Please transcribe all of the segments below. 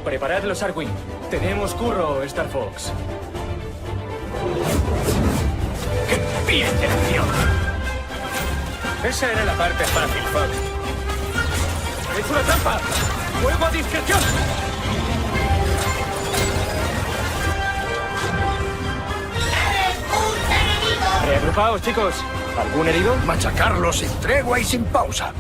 Preparad los Arwing. Tenemos curro, Star Fox. ¡Qué bien de acción! Esa era la parte fácil, Fox. ¡He hecho una trampa! ¡Fuego a discreción! Reagrupaos, chicos. ¿Algún herido? Machacarlos sin tregua y sin pausa.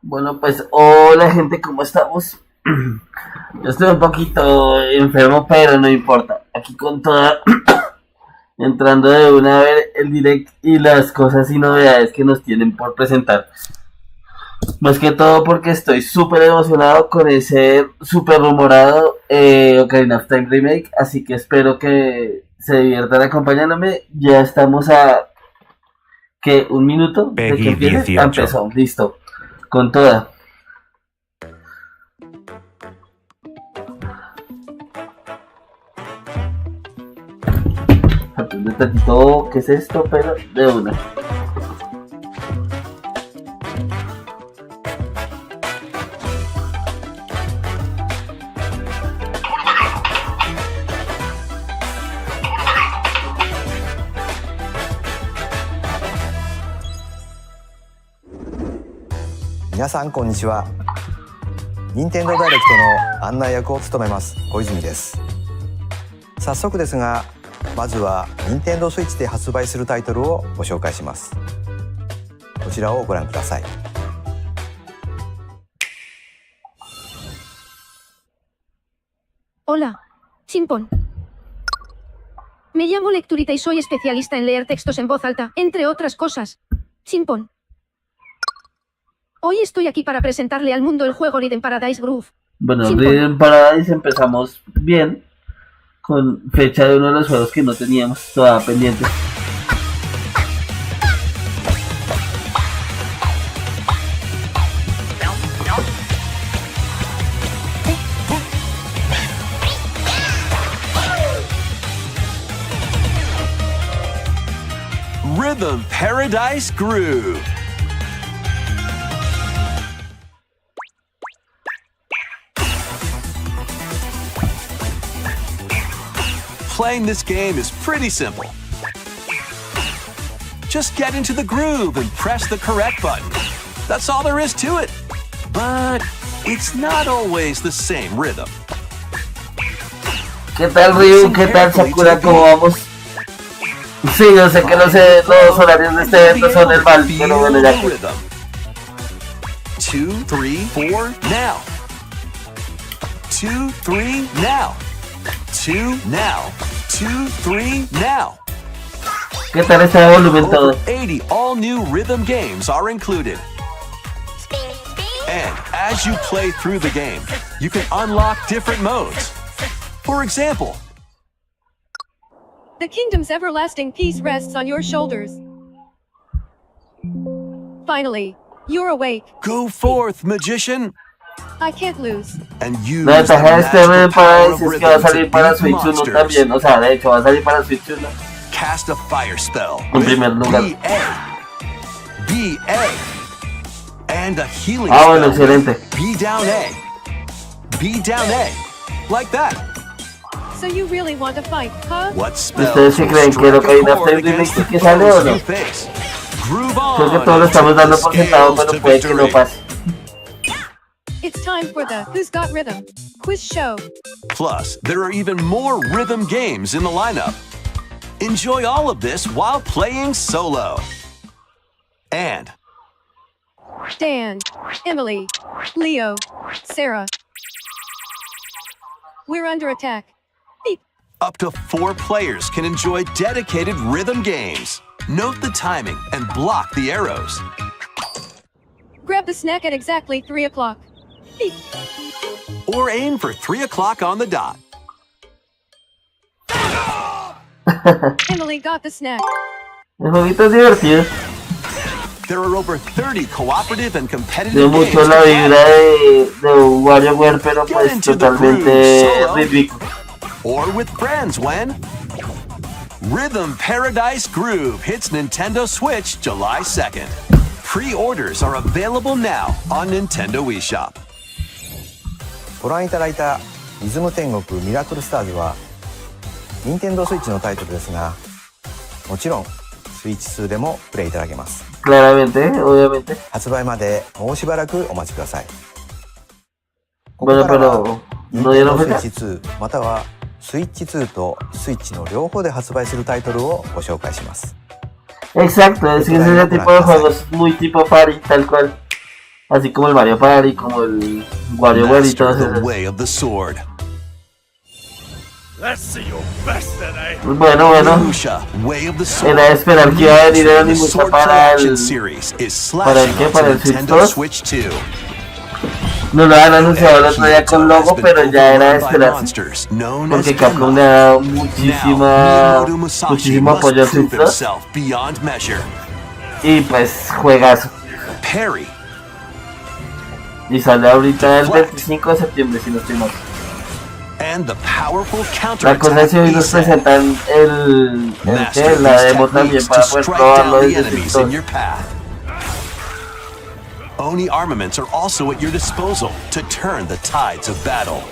Bueno, pues hola gente, ¿cómo estamos? Yo estoy un poquito enfermo, pero no importa. Aquí con toda, entrando de una a ver el direct y las cosas y novedades que nos tienen por presentar. Más que todo porque estoy súper emocionado con ese súper rumorado Ocarina of Time Remake. Así que espero que se diviertan acompañándome. Ya estamos a... ¿qué? ¿Un minuto? ¿De que empiece? Ya empezó, listo. Con toda. Aprende tantito, ¿qué es esto? Pero de una. Minasan konnichiwa. Nintendo Direct の案内役を務めます小泉です。早速ですが、まずは Nintendo Switch で発売するタイトルをご紹介します。こちらをご覧ください。Hola, Chimpón. Me llamo Lecturita y soy especialista en leer textos en voz alta, entre otras cosas. Chimpón. Hoy estoy aquí para presentarle al mundo el juego Rhythm Paradise Groove. Bueno, Rhythm Paradise empezamos bien, con fecha de uno de los juegos que no teníamos todavía pendiente. Rhythm Paradise Groove. Playing this game is pretty simple. Just get into the groove and press the correct button. That's all there is to it. But it's not always the same rhythm. ¿Qué tal Ryu? ¿Qué tal Sakura? ¿Cómo vamos? Sí, yo sé que los horarios de este evento son el mal, pero bueno, ya que... 2, 3, 4, now. 2, 3, now. 2, now. 2, 3, now. ¿Qué tal está el volumen todo? 80 all-new rhythm games are included. And as you play through the game, you can unlock different modes. For example, The kingdom's everlasting peace rests on your shoulders. Finally, you're awake. go forth, magician, I can't lose. and use La the ventaja de este magical Rhythm power Paradise of es que va a rhythm salir to para beat Switch 1 monsters. también, o sea, de hecho va a salir para Switch 1. Cast a fire spell En with primer lugar. B-A, and a healing Ah, bueno, spell with excelente. B down A, like that. So you really want to fight, huh? What spells ¿Ustedes sí will creen que strike a Ocarina of chord Time Remake against sí the que sale o foes no? you face? groove Creo que on todos lo and estamos tip dando the por sentado, scales pero to puede que no victory. pase. It's time for the Who's Got Rhythm quiz show. Plus, there are even more rhythm games in the lineup. Enjoy all of this while playing solo. And Dan, Emily, Leo, Sarah. We're under attack. Beep. up to 4 players can enjoy dedicated rhythm games. Note the timing and block the arrows. Grab the snack at exactly 3 o'clock. Beep. Or aim for 3 o'clock on the dot. Emily got the snack. El jueguito es divertido. There are over 30 cooperative and Dio competitive games mucho to la play. vibra de un WarioWare, pero pues totalmente rítmico. Or with friends when Rhythm Paradise Groove hits Nintendo Switch July 2nd. Pre-orders are available now on Nintendo eShop. ご覧いただいたリズム天国ミラクルスターズは任天堂スイッチのタイトルですが、もちろんスイッチ2でもプレイいただけます。 Claramente, obviamente. 発売までもうしばらくお待ちください。 Bueno, pero no dieron スイッ fecha. チ2またはスイッチ2とスイッチの両方で発売するタイトルをご紹介します。 Exacto, es que es ese tipo de juegos muy tipo party, tal cual. Así como el Mario Party, como el WarioWare y Master todos the esos. way of the sword. Let's see your best today. Bueno, Onimusha, Way of the Sword. era de esperar que iba a venir el The Onimusha Sword para Collection el... series is ¿para el slashing qué? onto ¿Para el Switch Nintendo 2? Switch 2. No lo han anunciado el otro día con logo, pero ya era de Overrun by esperarse. monsters known Porque as Capcom le ha dado muchísimo apoyo al prove Switch 2. himself beyond measure. Y pues, juegazo. Parry, Y sale ahorita el 25 de septiembre, si no estoy mal. and the powerful La cosa es counterattack que hoy nos Isen. presentan Master la these demo también techniques para to poder strike probarlo down the desde enemies Switch in 2. your path. Oni armaments are also at your disposal to turn the tides of battle.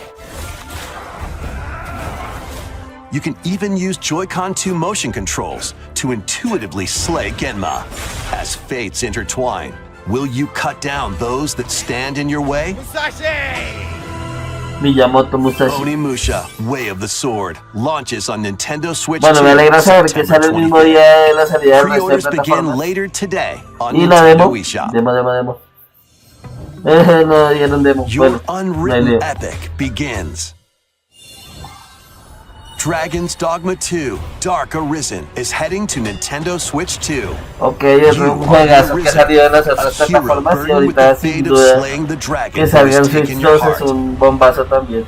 You can even use Joy-Con 2 motion controls to intuitively slay Genma. As fates intertwine, will you cut down those that stand in your way? Miyamoto Musashi. Onimusha, Way of the Sword, launches on Nintendo Switch Bueno, me 2, alegra saber que September sale el mismo 25th. día de la salida del resto de Pre-orders begin plataformas. later today on Y la Nintendo demo, eShop. demo. No dieron demo. Your Bueno, no hay unwritten lío. epic begins. Dragon's Dogma 2 Dark Arisen is heading to Nintendo Switch 2. Ok, es un juegazo que ha salido en las otras A hero plataformas y burdened with ahorita the sin fate of duda slaying the que dragon who salga en has Switch taken your 2 es heart. un bombazo también.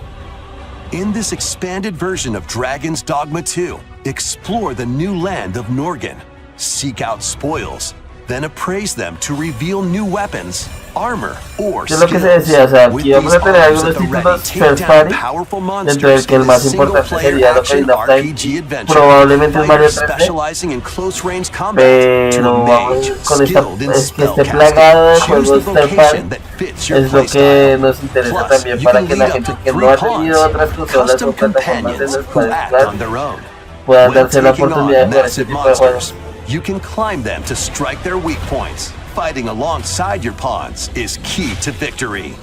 In this expanded version of Dragon's Dogma 2, explore the new land of Norgan, seek out spoils, then appraise them to reveal new weapons, armor, or Es lo que se skills. decía, o sea, With aquí vamos a these tener arms algunos at the ready, títulos take first down party, powerful dentro del monsters que el in más a importante single-player sería action Ocarina of Time, RPG adventure. probablemente el Mario Fighter 3D, specializing in close-range combat to pero a vamos mage con esta, skilled in es que esté spellcasting. plagado de Choose the juegos third party, vocation that fits your es lo que playstyle. nos interesa Plus, también you para can que la lead up gente to que 3 no ha pawns, tenido otras consolas custom o plataformas en companions las who cuales act jugar, on their own. puedan When darse la taking on oportunidad de jugar este massive tipo de juegos. monsters, you can climb them to strike their weak points. Fighting alongside your pawns is key to victory.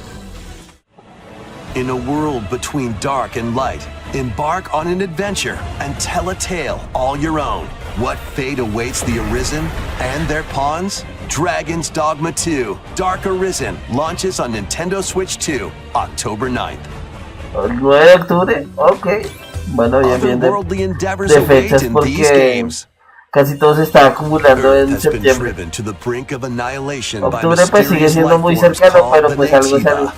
In a world between dark and light, embark on an adventure and tell a tale all your own. What fate awaits the Arisen and their pawns? Dragon's Dogma 2 Dark Arisen launches on Nintendo Switch 2, October 9th. El 9 de octubre, ok. Bueno, bien Otherworldly endeavors de await fechas in these porque games. casi todo se está acumulando Earth en has been septiembre. driven to the brink of annihilation by Octubre pues sigue mysterious siendo life muy forms cercano, called pero the pues algo Netiba. salió.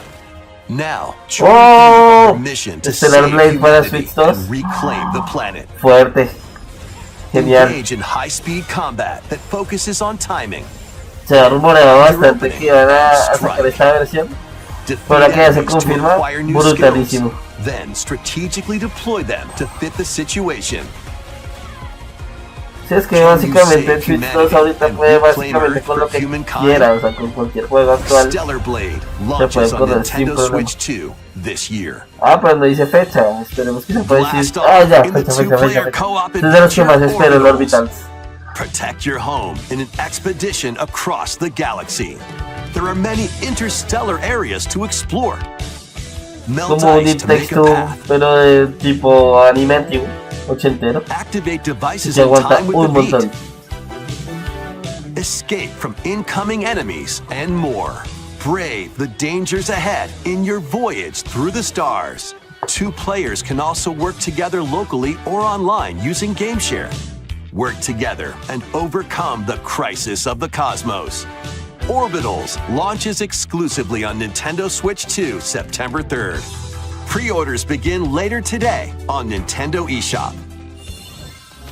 Now, join ¡Oh! your mission to Stellar save Blade para humanity Switch 2. and reclaim the planet. Fuerte. Genial. Engage in high-speed combat that focuses on timing. Se ha rumoreado bastante que iban a sacar esta versión. Defeat Ahora que ya se enemies to confirma, acquire new brutalísimo. skills, then strategically deploy them to fit the situation. Si es que básicamente el Switch 2 ahorita puede básicamente con lo que quiera, o sea, con cualquier juego actual. Stellar Blade Se launches puede on correr sin Nintendo problema. Switch 2 this year. Ah, pero no dice fecha. Esperemos que se pueda decir. Blast off Ah, ya, in the fecha. two-player Es co-op de los que más adventure espero, el Orbitals. Orbitals. Protect your home in an expedition across the galaxy. There are many interstellar areas to explore. Melt Como un ice to make a texto, path. pero de tipo anime antiguo, ochentero. Activate devices Se in aguanta time with un the beat. montón. Escape from incoming enemies and more. Brave the dangers ahead in your voyage through the stars. 2 players can also work together locally or online using GameShare. Work together and overcome the crisis of the cosmos. Orbitals launches exclusively on Nintendo Switch 2 September 3rd. Pre-orders begin later today on Nintendo eShop.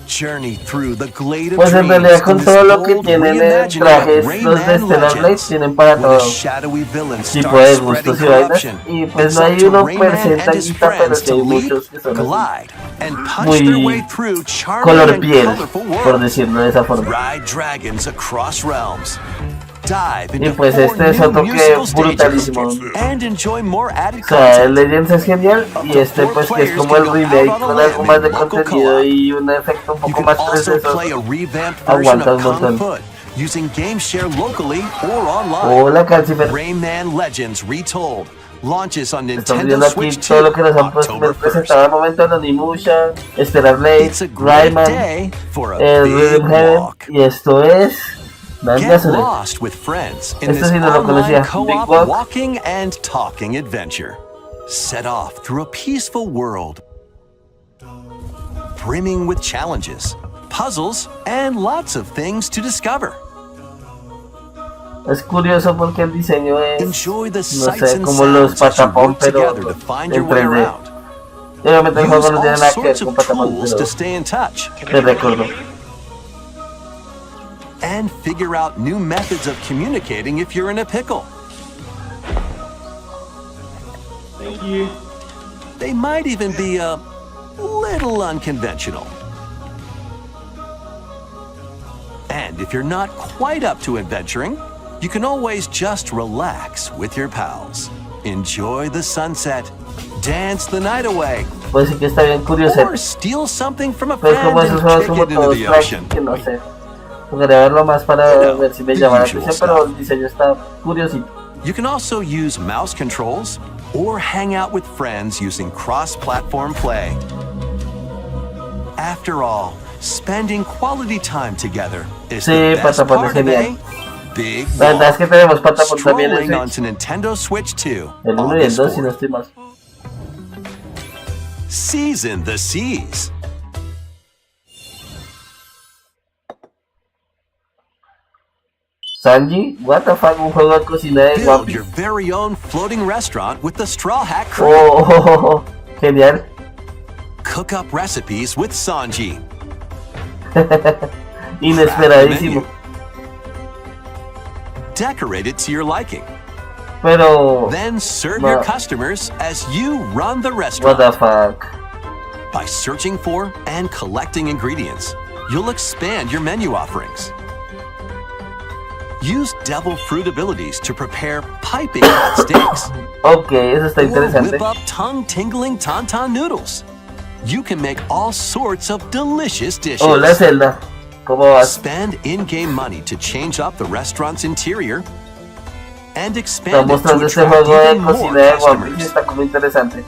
Journey through the glade of Pues en realidad dreams con in todo this lo que bold tienen en reimagining trajes of los de Rayman Stellar Blade Legends. tienen para When todo a shadowy villain tipo starts de spreading gustos y vainas. corruption, Y pues it's no up hay to uno Rayman per and his centallita, pero friends sí to hay leap, muchos que son así. glide, and punch Muy their way through charming color and piel, colorful por worlds. decirlo de esa forma. Ride dragons across realms. Dive Y into pues 4 este es new otro que musical brutalísimo. stages and enjoy more added O sea, el content. Legends es genial y este pues que es como el remake con algo más de contenido y un efecto un You poco can más also 3D. play a revamped version Aguanta of un Kung montón. Foot using GameShare locally or online. Hola, Calcifer. Rayman Legends Retold launches on Estamos Nintendo viendo aquí Switch 2 todo lo que nos han October presentado 1st. al momento de Onimusha, Stellar Blade, It's a great Rayman, day for a el big Rhythm Heaven walk. y esto es Get lost with friends in Este this sí no lo online conocía. Big co-op Walk. walking and talking adventure. Set off through a peaceful world, brimming with challenges, puzzles, and lots of things to discover. Es curioso porque el diseño es, Enjoy the no sights sé, and como los sounds as you patapón, work pero together to find en your way 3D. around. Y obviamente el Use juego no tiene all nada que ver sorts con of patapón, tools pero to stay in touch te recuerdo. and figure out new methods of communicating if you're in a pickle. Thank you. They might even be a little unconventional. And if you're not quite up to adventuring, you can always just relax with your pals. Enjoy the sunset, dance the night away, Puede ser que está bien curioso. or steal something from a Pues friend como esos and juegos kick como it into todos the track, ocean. que no sé. Tocaría verlo más para You know, ver si me the llama la usual atención, pero stuff. el diseño está curiosito. You can also use mouse controls or hang out with friends using cross-platform play. After all, spending quality time together is Sí, the best Patapón es part of a genial. big La verdad es que walk. tenemos patapón también en Strolling Switch. onto Nintendo Switch 2 El 1 y el August 2, si no 4th. estoy mal. Season the seas. Sanji, what the fuck, un juego de cocina de One Build Piece. your very own floating restaurant with the Straw Hat Crew. Oh, genial. Cook up recipes with Sanji. Inesperadísimo. Decorate it to your liking. Pero, Then serve No. your customers as you run the what restaurant. the fuck. By searching for and collecting ingredients, you'll expand your menu offerings. Use devil fruit abilities to prepare piping hot steaks. Ok, eso está Or interesante. whip up tongue-tingling tauntaun noodles. You can make all sorts of delicious dishes. Hola, Zelda. ¿Cómo vas? Spend in-game money to change up the restaurant's interior and Está expand it to mostrando este attract juego de even more cocina de One Piece y customers. está como interesante.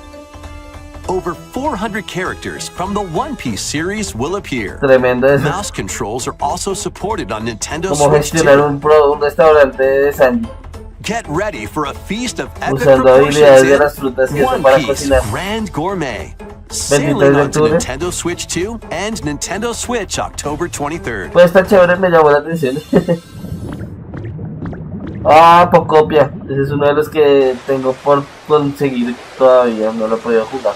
Over 400 characters from the One Piece series will appear. Tremendo eso. Mouse controls are also supported on Nintendo Como Switch gestionar 2. un restaurante de Sanji Get ready for a feast of epic usando habilidades de proportions las frutas y in eso One para Piece cocinar. Grand Gourmet. 23 Sailing de onto octubre. Nintendo Switch 2 and Nintendo Switch October 23rd. Pues está chévere, me llamó la atención. Ah, Pocopia. Ese es uno de los que tengo por conseguir todavía. No lo he podido jugar.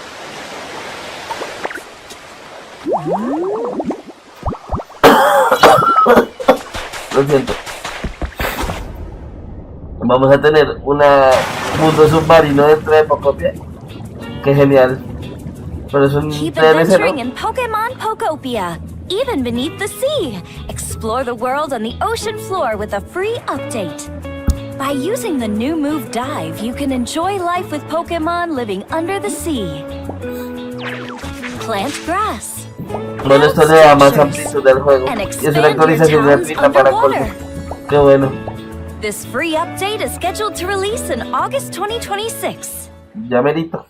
Lo siento. Vamos a tener un mundo submarino dentro de Pocopia. Qué genial. Pero es un Keep DLC, adventuring ¿no? in Pokemon Pokopia, even beneath the sea. Explore the world on the ocean floor with a free update. By using the new move Dive, you can enjoy life with Pokemon living under the sea. Plant grass. Bueno, esto le da más amplitud al juego. and Y es expand una your actualización towns gratuita para underwater. colmo. Qué bueno. This free update is scheduled to release in August 2026. Ya merito.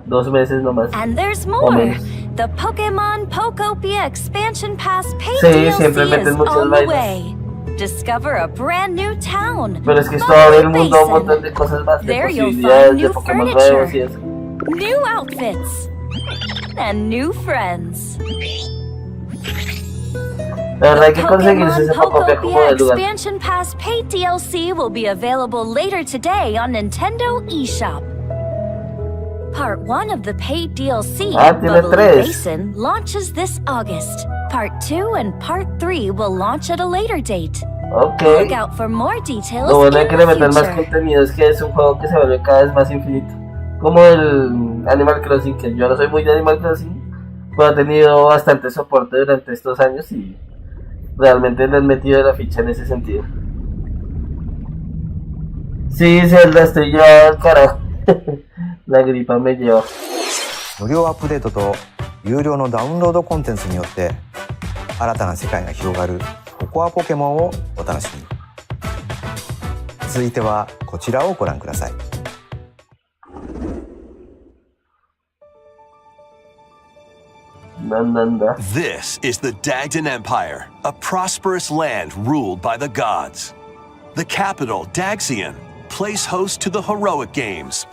2 meses nomás. And there's O more. menos. The Pokemon Pokopia Expansion Pass paid Sí, siempre DLC meten is muchas on the vainas. way. Discover a brand new town. Pero es que esto Mother abre el mundo a un Basin. montón de cosas más, de There you'll posibilidades, find de new Pokémon furniture. nuevos y eso. New outfits. And new friends. La verdad hay que conseguirse ese Pokemon Pokopia como Pokopia de lugar. Expansion Pass paid DLC will be available later today on Nintendo eShop. Part 1 of the paid DLC, Tiene Bubbly 3. Basin, launches this August. Part 2 and Part 3 will launch at a later date. Ok. Look out for more details Lo bueno in es que le the metan más future. contenido es que es un juego que se vuelve cada vez más infinito. Como el Animal Crossing, que yo no soy muy de Animal Crossing, pero ha tenido bastante soporte durante estos años y realmente le han metido la ficha en ese sentido. Sí, Zelda, estoy ya al carajo. La gripa me lleva. 無料アップデートと有料のダウンロードコンテンツによって新たな世界が広がるココアポケモンをお楽しみに。続いてはこちらをご覧ください。This is the Dagdan Empire, a prosperous land ruled by the gods. The capital, Daxian, plays host to the heroic games.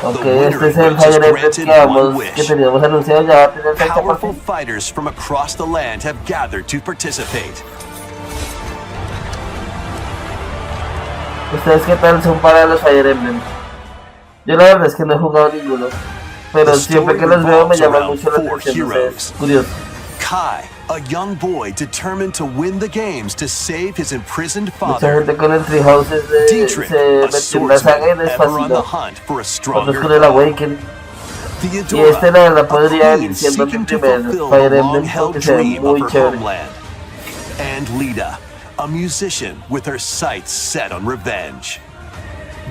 Ok, The winner este es el of which is Fire Emblem granted que, one que wish. teníamos anunciado, ya va a tener fecha por Powerful fin. fighters from across the land have gathered to participate. ¿Ustedes qué tal son para los Fire Emblem? Yo la verdad es que no he jugado ninguno, pero The siempre story que los veo me revolves llaman around mucho la 4 atención, no sé, heroes. es curioso. Kai, a young boy determined to win the games to save his imprisoned Mucha father. gente con el Tree Houses Dietrich, se a metió en la saga y swordsman les ever on the fascinó. hunt for a Otros stronger con el Awaken. Y Theodora, este la verdad a podría queen venir siendo mi seeking to primer fulfill Fire the Emblem long-held porque se ve dream muy of her chévere. homeland. And Lita, a musician with her sights set on revenge.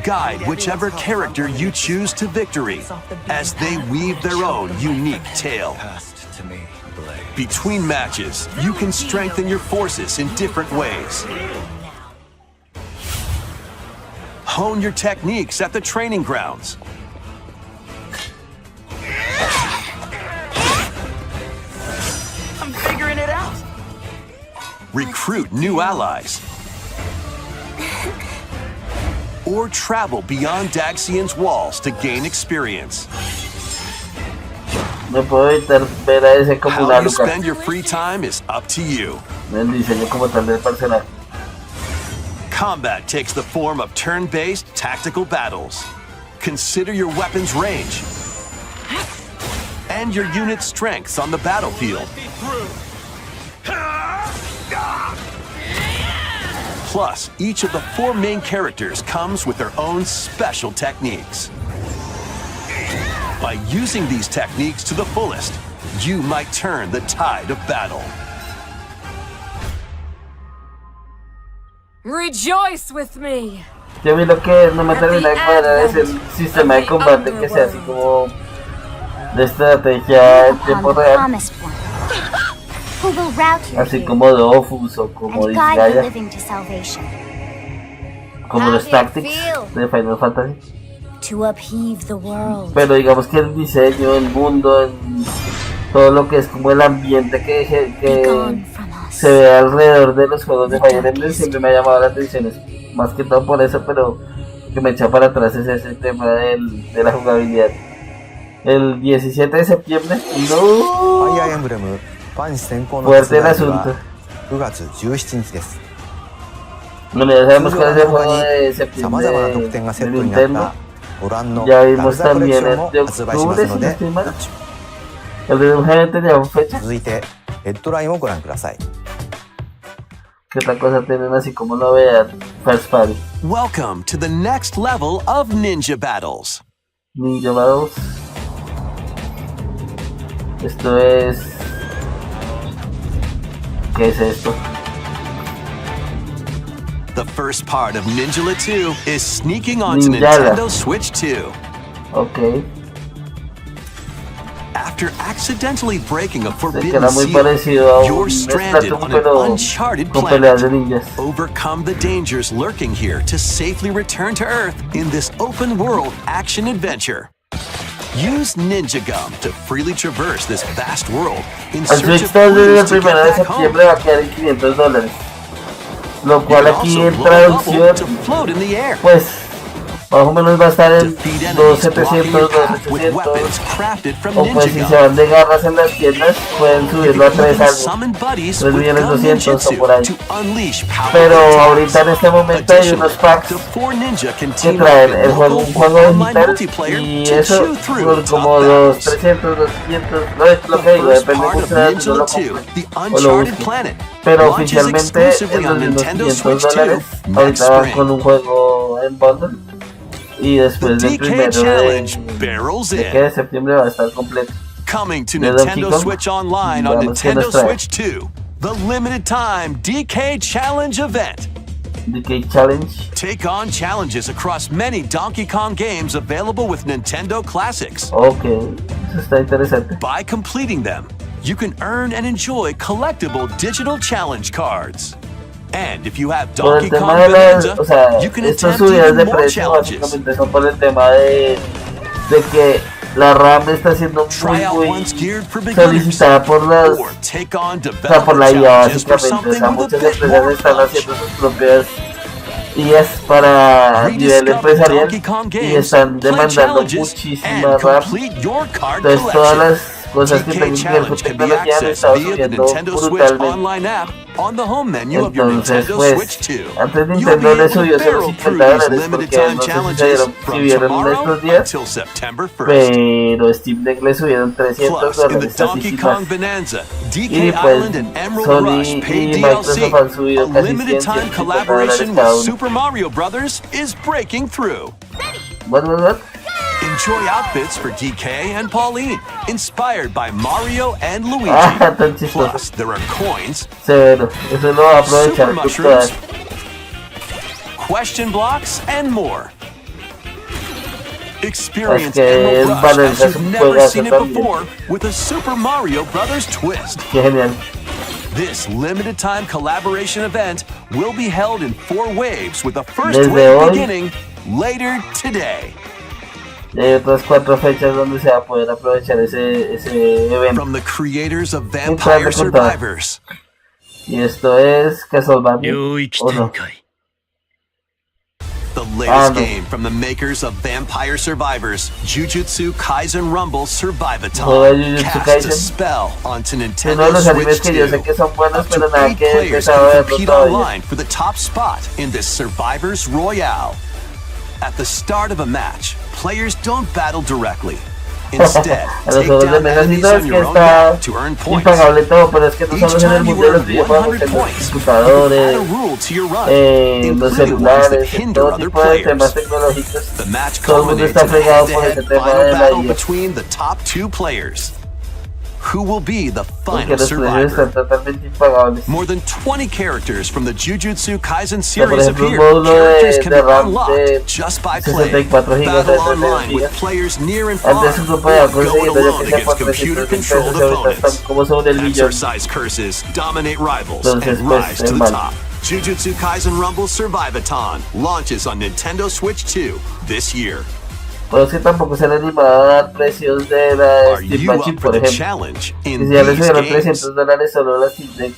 Guide whichever character you choose to victory as they weave their own unique tale. Between matches, you can strengthen your forces in different ways. Hone your techniques at the training grounds. I'm figuring it out. Recruit new allies. Or travel beyond Daxian's walls to gain experience. No puedo evitar ver a ese como How una you Lucas. spend your free time is up to you. El diseño como tal del personaje. Combat takes the form of turn-based tactical battles. Consider your weapon's range and your unit's strengths on the battlefield. Plus, each of the 4 main characters comes with their own special techniques. By using these techniques to the fullest, you might turn the tide of battle. Rejoice with me. Yo vi lo que no me termina de cuadrar es el sistema de combate que sea así como de estrategia en tiempo real, Promised one, who will route your así youth como Dofus o como and guide the Disgaea, living to salvation, como los Tactics de Final Fantasy. to upheave the world. Pero digamos que el diseño, el mundo, todo lo que es como el ambiente Be que gone from us. se ve alrededor de los juegos de Fire Emblem siempre me ha llamado la atención, es más que todo por eso, pero que me echa para atrás es ese tema de la jugabilidad. El 17 de septiembre, フno, ァイアーエンブレムファン先行の fuerte el 発売日 asunto. は9月17日です。 Bueno, ya sabemos 通 cuál 常 es el の他 juego に de さまざまな septiembre 特典がセ de ットになっ Nintendo. たご覧の Ya ラ vimos ルザコレク también ション el も de 発売します octubre, の si no で estoy mal. El de Mujer tenía fecha. 続いてヘッドラインをご覧ください。 ¿Qué otra cosa tienen así como novedad? First Party. Welcome to the next level of ninja battles. Ninja Battles. Esto es... ¿Qué es esto? The first part of Ninjala 2 is sneaking onto Ninjala. Nintendo Switch 2. Ok. After After accidentally breaking a que forbidden era muy seal, parecido a you're un stranded Splatoon on an pero uncharted con peleas de planet. ninjas. Overcome the dangers lurking here to safely return to Earth in this open-world action-adventure. Use Ninja Gum to freely traverse this vast world in El search Switch of 2 desde el clues to 1 get de back home. septiembre va a quedar en $500. Lo You cual can aquí also en blow a bubble traducción, to float in the air. pues más o menos va a estar en Defeat enemies blocking your 2.700, path with 2.800. weapons crafted from O pues si Ninja se Gum. van de garras en las tiendas, pueden subirlo a 3 Even algo. summon buddies 3 with millones gum 200 o por ninjutsu ahí. to unleash powerful Pero attacks. ahorita en este momento hay unos packs The four ninja can que team traen up el in juego, local un juego or online digital multiplayer y to eso chew through por tough como battles. 2.300, 2.500, no es lo que digo, First depende part mucho of de si Ninja no lo 2, compre the o lo Uncharted busque. Planet, Pero launches oficialmente exclusively en on los Nintendo $500 Switch 2 next ahorita van spring. con un juego en bundle y The después del DK primero Challenge de barrels que de in. septiembre va a estar completo. Coming to de Donkey Nintendo Kong. Switch Online on Veamos qué Nintendo nos trae. Switch 2, the limited time DK Challenge event. DK Challenge. Take on challenges across many Donkey Kong games available with Nintendo Classics. Ok, eso está interesante. By completing them, you can earn and enjoy collectible digital challenge cards. And if you have Por Donkey el tema Kong de las, Bonanza, o sea, you can estas attempt subidas even de more precio challenges. básicamente son por el tema de que la RAM está siendo Try out muy ones geared for beginners, solicitada por las, or take on o sea, por developer la IA challenges for básicamente. O sea, something with a muchas bit empresas more están punch. haciendo sus propias IAs para nivel Rediscover empresarial Donkey Kong y games, están play demandando challenges, muchísima and RAM. complete your card Entonces todas collection. las cosas que DK tengan que ver con Challenge can be tecnología han accessed estado via the subiendo Nintendo Switch brutalmente. online app on the home menu of your Entonces, Nintendo pues, Switch 2. antes You'll Nintendo be le able subió to solo barrel through $50 these limited porque time no sé si challenges si from vieron tomorrow estos días, until September 1st. pero Steam Deck le subieron $300 Plus, in the así Donkey sin Kong más. Bonanza, DK Y pues Island and Emerald Sony Rush paid y Microsoft DLC, han subido a casi limited time $150 collaboration cada with uno. Super Mario Brothers is breaking through. What? Enjoy outfits for DK and Pauline, inspired by Mario and Luigi. Ah, tan chistoso. Plus, there are coins, Severo, eso lo va a super aprovechar con mushrooms, todas. question blocks, and more. Experience Es que Emerald el Rush Banner as es you've un never juegazo seen it también. before with a Super Mario Brothers twist. Qué genial. This limited time collaboration event will be held in 4 waves with the first Desde wave hoy. beginning later today. Y hay otras 4 fechas donde se va a poder aprovechar ese evento. From the creators of Entrando Vampire con todo. Survivors, Y esto es Castlevania. ¿O no? the latest no. game from the makers of Vampire Survivors, Jujutsu Kaisen Rumble Juego de Survivathon, Jujutsu cast Kaisen. a spell onto Es uno de Nintendo los animes Switch que yo sé 2. que son buenos, Up pero to nada 8 que he players empezado a can verlo compete todavía. online for the top spot in this Survivors Royale. At the start of a match, players don't battle directly. Instead, A los take juegos de down mesa sí enemies no, on es que your own está map to earn points. impagable todo, pero es que no Each solo es en el time you mundo de los earn videojuegos, 100 en los points, you can computadores, add a rule to your run, los including ones that celulares, en hinder todo other tipo de temas players. tecnológicos. The match Todo el mundo culminates está in a fregado por ese head-to-head tema final de la battle IA. between the top 2 players. Who will be the Porque final los precios están survivor? totalmente impagables. More than 20 characters from the Jujutsu Kaisen O sea, por series ejemplo, un appear. módulo Characters de can be RAM unlocked de just by playing. 64 gigas Battle de 32 online with gigas. players near and far, Antes un grupo or de go it conseguido yo alone que sea por against 300 mil computer-controlled pesos, ahorita están opponents. como sobre el millón. Exercise curses, dominate rivals, Entonces, and pues, rise es to the malo. top. Jujutsu Kaisen Rumble Survivathon launches on Nintendo Switch 2 this year. Pero es que tampoco se han animado a dar precios de la Are Steam you Machine, up for por the ejemplo. challenge Y in si ya le these subieron games? $300 solo la Steam Deck,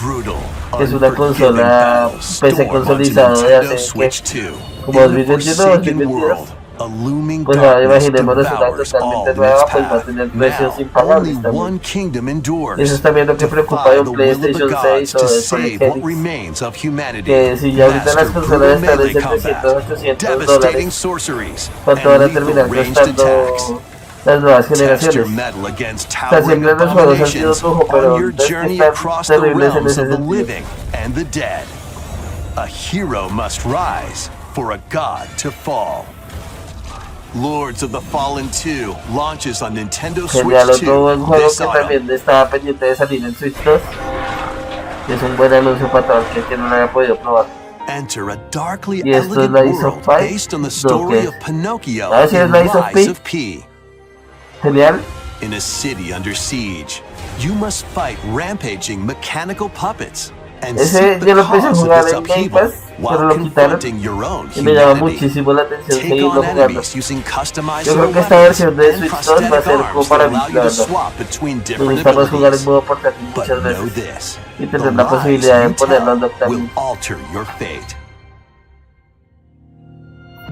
Brutal, que es una unforgiving consola battles PC storm onto consolidado de Nintendo hace Switch ¿qué? 2. Como In a 2021, forsaken 2022. world, a looming Pues ahora darkness imaginémonos una devours totalmente all in nueva, its pues va a path. tener precios Now, impagables only también. one kingdom endures. Y eso es también lo que preocupa de Defy un the will of the PlayStation gods 6 o to de save Sonic what Enix. remains of humanity. Que si ya ahorita las Master consolas brutal están en melee 700, combat, 800 devastating dólares, sorceries, ¿cuánto van a and lethal terminar ranged costando attacks. las nuevas Test your generaciones? mettle against O sea, towering siempre los juegos han sido abominations lujo, pero on your es que journey están across the terribles en realms ese of the sentido. living and the dead. A hero must rise for a god to fall. Lords of the Fallen 2 launches on Nintendo Genial, Switch 2 otro buen juego this que autumn. también estaba pendiente de salir en Switch 2. Es un buen anuncio para todo el que no lo haya podido probar. Enter a darkly ¿Y esto es elegant la Ace of world Spades? based on the ¿No, story qué of es? Pinocchio Ah, sí, es and la Ace of Rise P. of P. Genial. in a city under siege. You must fight rampaging mechanical puppets and Ese seek the yo lo empecé a cause of jugar its en Game upheaval Pass, pero while lo quitaron confronting your own y me llama humanity. muchísimo la atención Take seguirlo on jugando. enemies using Yo customizable creo que esta weapons versión de and Switch 2 va a prosthetic ser como arms para that mí, allow la you to verdad. swap between Me different gusta más jugar en abilities. modo portátil But muchas know veces this, y the tener la lies posibilidad de you ponerlo en tell dock will también. alter your fate.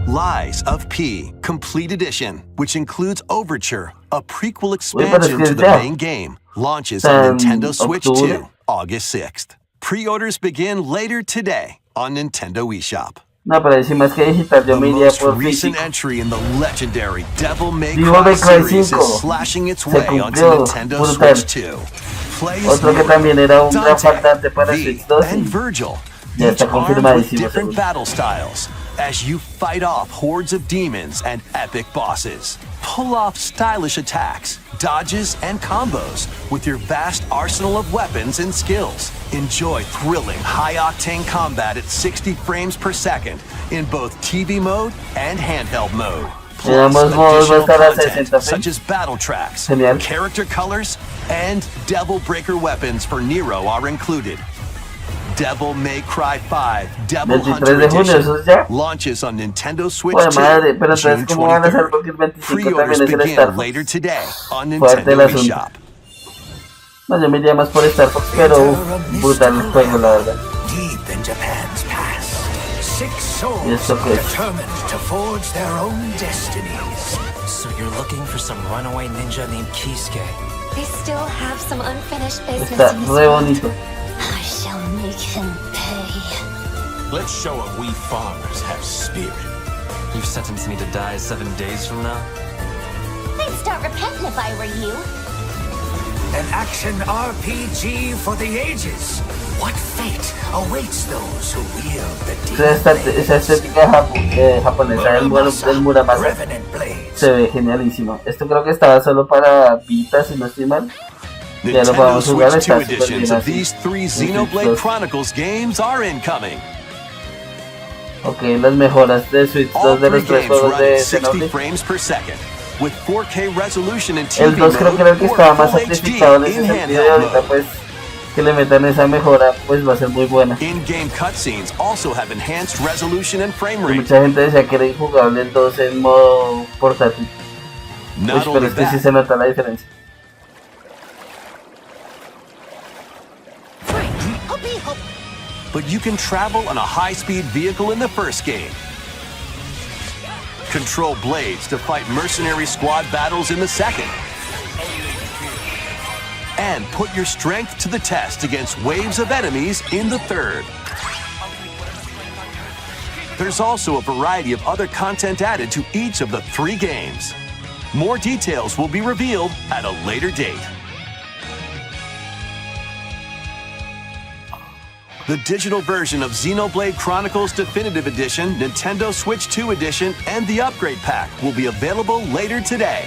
Lies of P Complete Edition, which includes Overture, a prequel expansion to the main game, launches on Nintendo Switch 2, August 6th. Pre-orders begin later today on Nintendo eShop. No, pero si más que digital yo The me iría most por recent físico. entry in the legendary Devil May Devil Cry May Cry series 5 is slashing its se way onto cumplió, Nintendo brutal. Switch 2. Play as Otro que Nero, también era un gran Dante, faltante para V, Switch 2 and y Virgil, ya each está armed with confirmadísimo different según. battle styles as you fight off hordes of demons and epic bosses. Pull off stylish attacks, dodges, and combos with your vast arsenal of weapons and skills. Enjoy thrilling, high-octane combat at 60 frames per second in both TV mode and handheld mode. Plus, Ambos modos va a additional estar a content 60 such frames. as battle tracks, Genial. character colors, and Devil Breaker weapons for Nero are included. Devil May Cry 5 Devil 23 Hunter de junio, Edition eso es ya. launches on Nintendo Switch Joder, 2 madre, pero June entonces ¿cómo van a hacer? 23rd. Porque el 25 Pre-orders también es el begin Star Fox. later today on Fuerte el Nintendo asunto. eShop. No, yo me iría más por Star Fox, pero brutal el juego, la verdad. Deep in Japan's past, 6 souls ¿Y esto qué es? determined to forge their own destinies. So you're looking for some runaway ninja named Kisuke. They still have some unfinished business Está in re bonito. I shall make him pay. Let's show him we farmers have spirit. You've sentenced me to die 7 days from now? I'd start repenting if I were you. An action RPG for the ages. What fate awaits those who wield the Esa estética japonesa del Muramasa Revenant Blades. se ve genialísimo. Esto creo que estaba solo para Vita, si no estoy mal. Ya lo Nintendo podemos jugar, Switch 2 está súper editions bien of así. these 3 En Switch Xenoblade 2. Chronicles games are incoming. Ok, las mejoras de Switch 2 All de 3 los tres games juegos run de at 60 Xenoblade. frames per second, with 4K resolution in El TV 2 creo que era el que mode estaba or más Full sacrificado en HD ese in sentido y handheld ahorita mode. pues que le metan esa mejora pues va a ser muy buena. In-game cutscenes also have enhanced resolution and frame Y rate. mucha gente decía que era injugable el 2 en modo portátil. Not Pero only es que sí that, se nota la diferencia. but you can travel on a high-speed vehicle in the first game. Control blades to fight mercenary squad battles in the second. And put your strength to the test against waves of enemies in the third. There's also a variety of other content added to each of the 3 games. More details will be revealed at a later date. The digital version of Xenoblade Chronicles Definitive Edition, Nintendo Switch 2 Edition, and the Upgrade Pack will be available later today.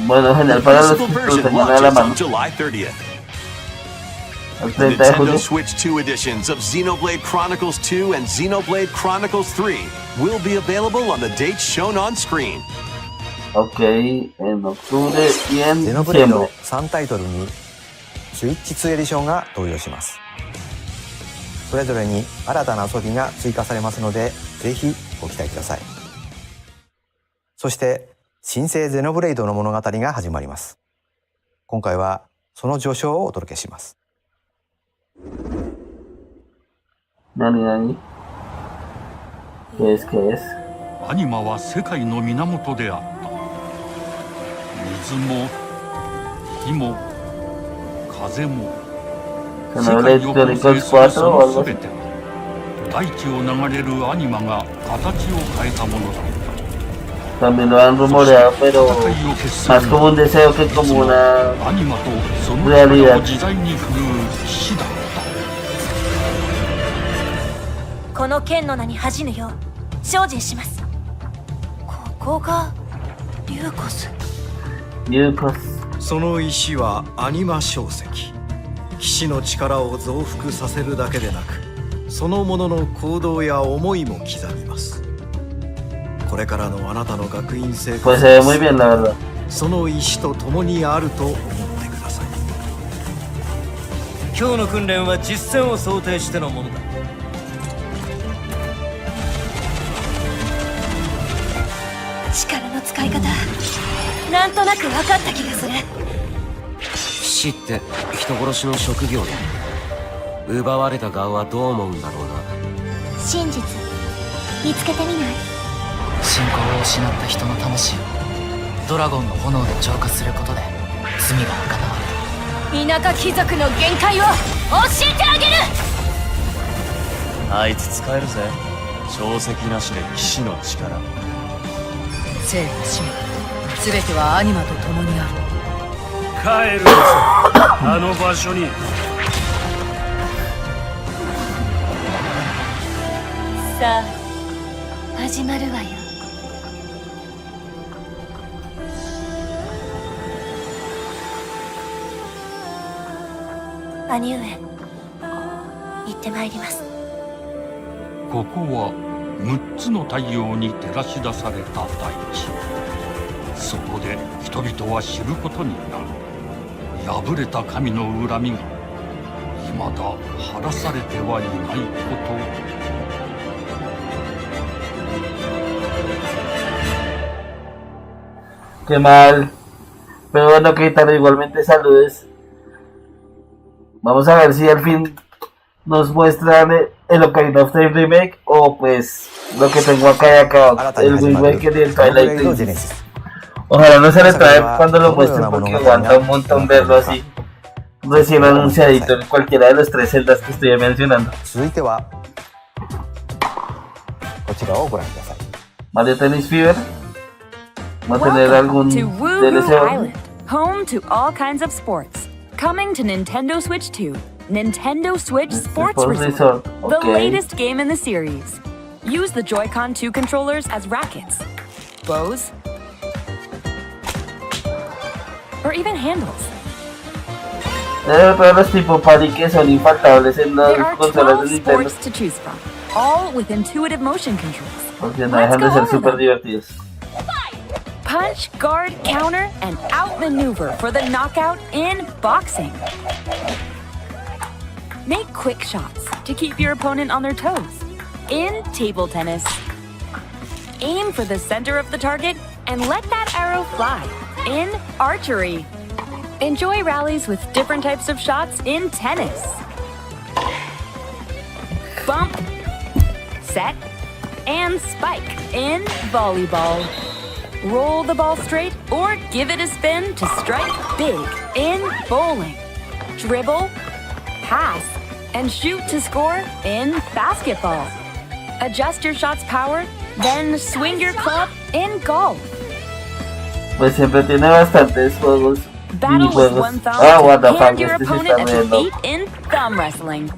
Bueno, The genial para los physical que los version tengan a la launches mano. on July 30th. El The 30 de Nintendo julio. Switch 2 editions of Xenoblade Chronicles 2 and Xenoblade Chronicles 3 will be available on the dates shown on screen. Ok, en octubre y en ゼノブレイド diciembre. 3タイトルにスイッチ2エディションが登場します。それぞれに新たな遊びが追加されますので、ぜひご期待ください。そして新生ゼノブレイドの物語が始まります。今回はその序章をお届けします。Nani. ¿Qué es? アニマは世界の源であった。水も火も風も世界を構成するそのすべてが大地を流れるアニマが形を変えたものだった。 También lo han rumoreado, pero más como un deseo que como una アニマとその realidad. 力を自在に振るう騎士だった。この剣の名に恥じぬよう精進します。ここがリューコス。その石はアニマ小石。騎士の力を増幅させるだけでなく、そのものの行動や思いも刻みます。これからのあなたの学院生活 Pues se ve muy bien, la verdad. その意志と共にあると思ってください。今日の訓練は実戦を想定してのものだ。力の使い方、なんとなく分かった気がする。騎士って人殺しの職業だ。奪われた側はどう思うんだろうな。真実見つけてみない？信仰を失った人の魂をドラゴンの炎で浄化することで罪が贖われる。田舎貴族の限界を教えてあげる。あいつ使えるぜ。証跡なしで騎士の力。生と死も全てはアニマと共にある。帰るんです。あの場所に。さあ始まるわよ。兄上、行ってまいります。ここは6つの太陽に照らし出された大地。そこで人々は知ることになる。破れた神の恨みが未だ晴らされてはいないこと。Qué mal. Pero bueno, que tal, igualmente saludes. Vamos a ver si al fin nos muestran el Ocarina of Time Remake o pues lo que tengo acá y acá, el Wind Waker y el Twilight Princess. Ojalá no se le trae cuando lo muestren porque aguanta un montón verlo así recién anunciadito en cualquiera de los 3 celdas que estoy mencionando. Mario Tennis Fever. ¿Va a tener algún DLC? Home to all kinds of sports. Coming to Nintendo Switch 2. Nintendo Switch Sports Resort. The latest game in the series. Use the Joy-Con 2 controllers as rackets, bows, or even handles. Todos los tipo party que son infaltables en las consolas de Nintendo. Sports to choose from, all with intuitive motion controls. Porque no dejan de ser súper divertidos. Punch, guard, counter, and outmaneuver for the knockout in boxing. Make quick shots to keep your opponent on their toes. In table tennis, aim for the center of the target and let that arrow fly. In archery, enjoy rallies with different types of shots in tennis. Bump, set, and spike in volleyball. Roll the ball straight or give it a spin to strike big in bowling. Dribble, pass, and shoot to score in basketball. Adjust your shot's power, then swing your club in golf. Pues siempre tiene bastantes juegos, Battle with one thumb to hand your opponent a defeat in thumb wrestling.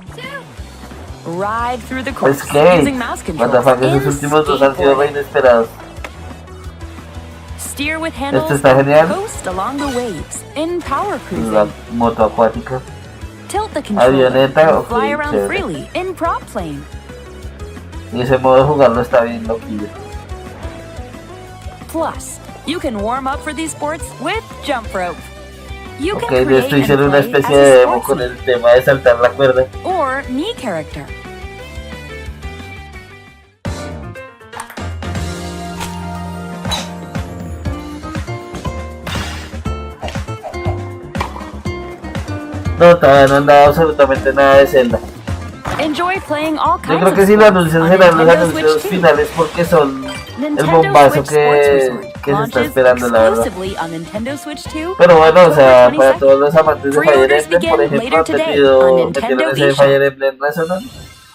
Ride through the course using mouse controls in skateboarding. Steer with handles Este está genial. coast along the waves in power cruising. La moto acuática. Tilt the controller Avioneta, and fly around chévere. freely in prop plane. Y ese modo de jugarlo está bien loquillo. Plus, you can warm up for these sports with jump rope. You Ok, can de esto create hicieron and una play especie as de a demo con sportsman el tema de saltar la cuerda. or me character. No, todavía no han dado absolutamente nada de Zelda. Enjoy playing all Yo kinds creo of que si lo sports anuncian on serán los Nintendo anuncios Switch 2. finales porque son el Nintendo bombazo Switch Sports que Resort se está launches esperando, la verdad. exclusively on Nintendo Switch 2. Pero bueno, o sea, October para 22nd. todos los amantes de Fire Pre-orders Emblem, por begin ejemplo, later today on Nintendo metieron ese eShop. Fire Emblem Resonance.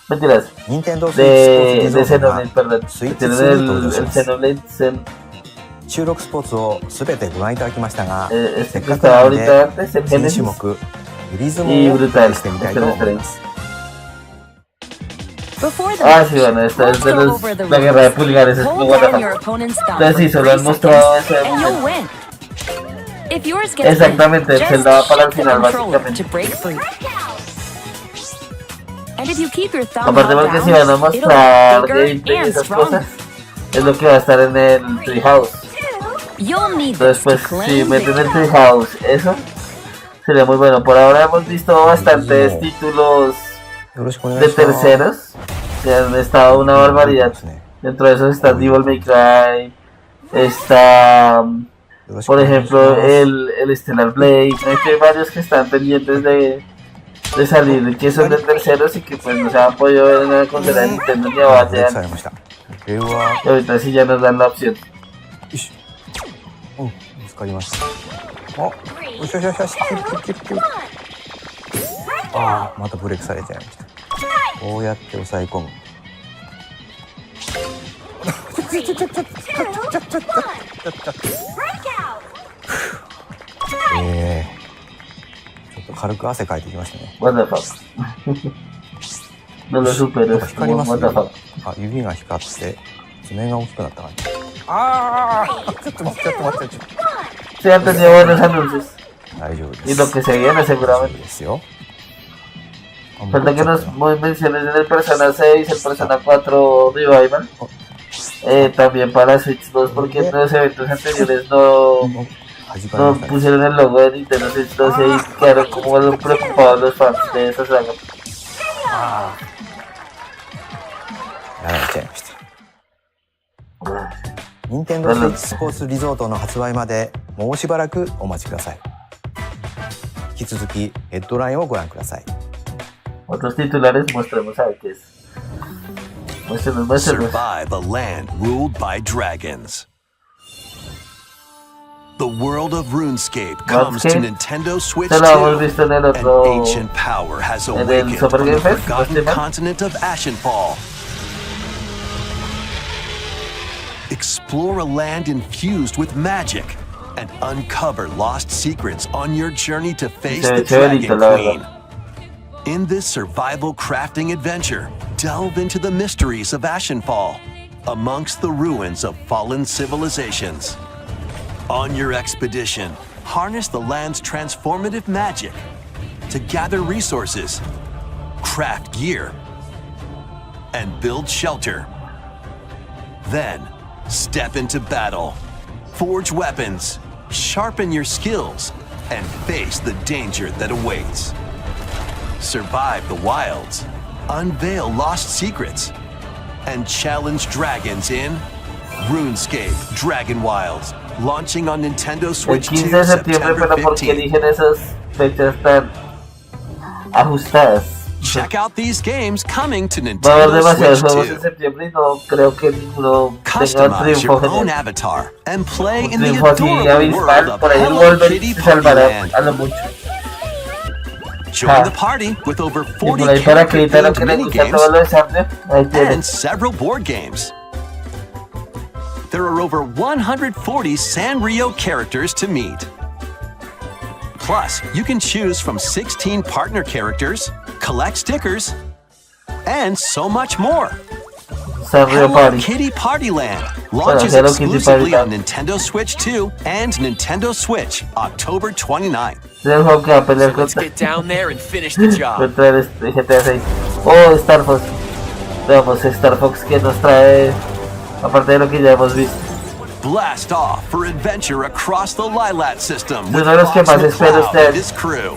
Mentiras. Nintendo De Xenoblade, perdón. Metieron el Xenoblade 収録スポーツをすべてご覧いただきましたが、 este que estaba ahorita antes, el 全 Genesis. 種目リズム Y を brutal, してみたいと este 思います。 Before the Ah, match, sí, bueno, esta es de go los, over the la guerra de rules. pulgares, es como Hold what the down your fuck. opponent's thumb Entonces sí, for solo han 3 mostrado seconds, ese and you'll win. If yours gets Exactamente, pinned, Zelda va just para el shift the final, controller básicamente. to break free. And if you keep your thumb Aparte held porque down, si van a it'll mostrar get bigger gameplay y and esas stronger. cosas, es lo que va a estar en el Treehouse. You'll need Entonces this pues to si claim meten el victory. Treehouse, eso sería muy bueno. Por ahora hemos visto bastantes títulos de terceros que han estado una barbaridad. Dentro de esos está Devil May Cry, está por ejemplo el Stellar Blade. Hay varios que están pendientes de salir, que son de terceros y que pues no se han podido ver en la consola de Nintendo ni abatean. Y ahorita sí ya nos dan la opción. 見つかりました。お、よしよしよしよし、ああ、またブレーキされちゃいました。こうやって押さえ込む。ちょっと軽く汗かいてきましたね。What the fuck? No lo superas. 光りますね。あ、指が光って爪が大きくなった感じ。ああ、ちょっと待ってちょっと待って。Sí, han tenido buenos anuncios. 大丈夫です。 Y lo que se viene seguramente. ですよ。 Falta que nos menciones en el Persona 6, el Persona 4 Revival. También para Switch 2, porque en los eventos anteriores no pusieron el logo de Nintendo Switch 2 y quedaron como preocupados los fans de esa saga. やられちゃいました。任天堂スイッチスポーツリゾートの発売までもうしばらくお待ちください。引き続きヘッドラインをご覧ください。 Otros titulares, mostremos a ver qué es. Muéstrenos. Survive a land ruled by dragons. The world of RuneScape comes to Nintendo Switch 2. An ancient power has awakened on the forgotten continent of Ashenfall. Explore a land infused with magic and uncover lost secrets on your journey to face the Dragon Queen. In this survival crafting adventure, delve into the mysteries of Ashenfall, amongst the ruins of fallen civilizations. On your expedition, harness the land's transformative magic to gather resources, craft gear, and build shelter. Then, step into battle, forge weapons, sharpen your skills, and face the danger that awaits. Survive the wilds, unveil lost secrets, and challenge dragons in RuneScape Dragon Wilds, launching on Nintendo Switch 2 September 15th. Check out these games coming to Nintendo Switch 2. Customize your own avatar and play in the adorable world of Hello Kitty Party Land. Join the party with over 40 character-themed minigames and several board games. There are over 140 Sanrio characters to meet. Plus, you can choose from 16 partner characters, collect stickers, and so much more. Hello Kitty Party Land launches exclusively on Nintendo Switch 2 and Nintendo Switch October 29th. Let's get down there and finish the job. Oh, Star Fox. Veamos Star Fox que nos trae, aparte de lo que ya hemos visto. Blast off for adventure across the Lilat system with Uno de los que Fox más espero McCloud and his crew.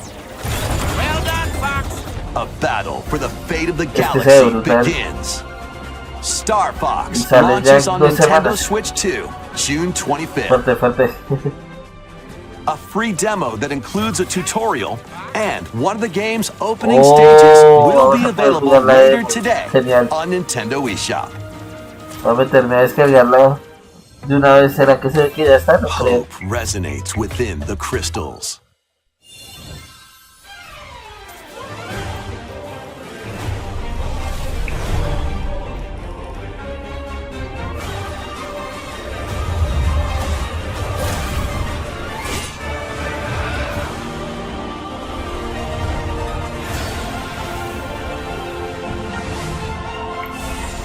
A battle for the fate of the galaxy begins. Star Fox launches on Nintendo Switch 2, June 25th. Fuerte. A free demo that includes a tutorial and one of the game's opening stages will be available later today on Nintendo eShop. Voy a meterme a descargarlo de una vez. ¿Será que ya está? No creo. Hope resonates within the crystals.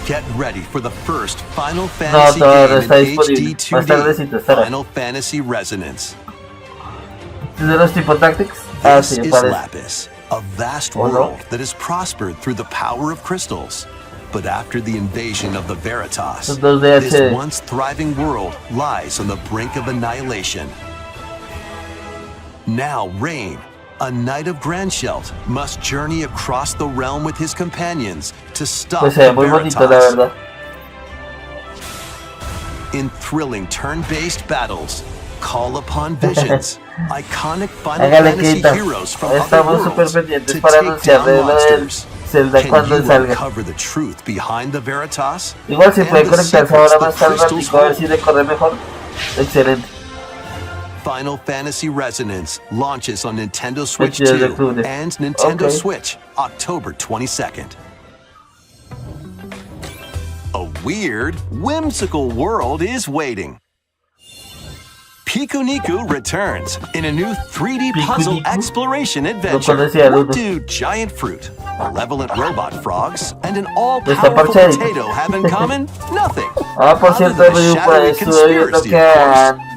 Get ready for the first Final Fantasy game in HD 2D, Final Fantasy Resonance. ¿De los tipo Tactics? This is Lapis, a vast world that has prospered through the power of crystals. But after the invasion of the Veritas, Dos de this HD. once thriving world lies on the brink of annihilation. Now Rain, a knight of Grandshelt, must journey across the realm with his companions to stop Pues se the ve muy bonito, la Veritas. verdad. In thrilling turn-based battles, call upon visions, iconic Final Hágale Fantasy quita. heroes from other Estamos súper worlds pendientes to para take anunciar down lo del monsters. Zelda Can cuando you salga. uncover the truth behind the Veritas? Igual si and puede the conectarse secrets ahora the más tarde crystals a ver si hold? le corre mejor. Excelente. Final Fantasy Resonance launches on Nintendo Switch 22 de 2 octubre. and Nintendo Okay. Switch October 22nd. A weird, whimsical world is waiting. Piku Niku returns in a new 3D puzzle exploration adventure. What do giant fruit, malevolent robot frogs, and an all-powerful parchadito. potato have in common? Nothing. Ah, por Other cierto, than a Ryu, por ahí shadowy estuve viendo conspiracy, que of course. han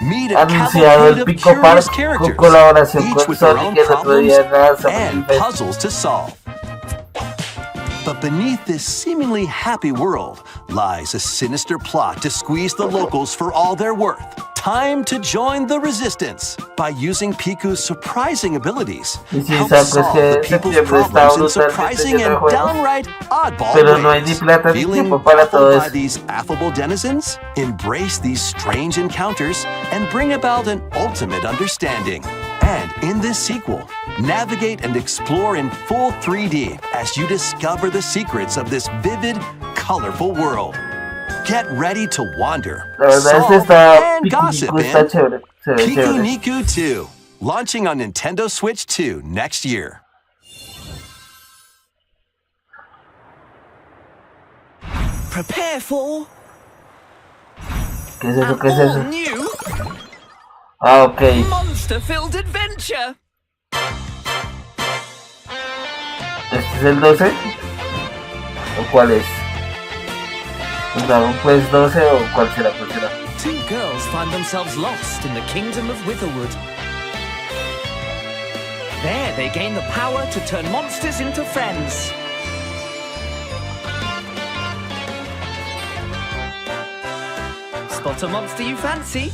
Meet a anunciado cavalcade el of Pico curious Park con characters, colaboración each con with their own Sonic, el otro problems día en la Summer and Fest. puzzles to solve. But beneath this seemingly happy world lies a sinister plot to squeeze the locals for all they're worth. Time to join the resistance by using Piku's surprising abilities. Y si Help saco es solve que the people's septiembre está problems in brutalmente surprising lleno de and juegos. downright oddball Pero no hay ni ways. plata ni Feeling tiempo para todo baffled by eso. these affable denizens? Embrace these strange encounters and bring about an ultimate understanding. And in this sequel, navigate and explore in full 3D as you discover the secrets of this vivid, colorful world. Get ready to wander, La verdad solve, está and Pico gossip Nico está in chévere. Se ve Piku chévere. Niku 2, launching on Nintendo Switch 2 next year. Prepare for ¿Qué es eso? ¿Qué es all eso? new Ah, ok. monster-filled adventure. ¿Este es el 12? ¿O cuál es? ¿Dragon Quest 12 o cuál será? ¿Cuál será? Two girls find themselves lost in the kingdom of Witherwood. There, they gain the power to turn monsters into friends. Spot a monster you fancy?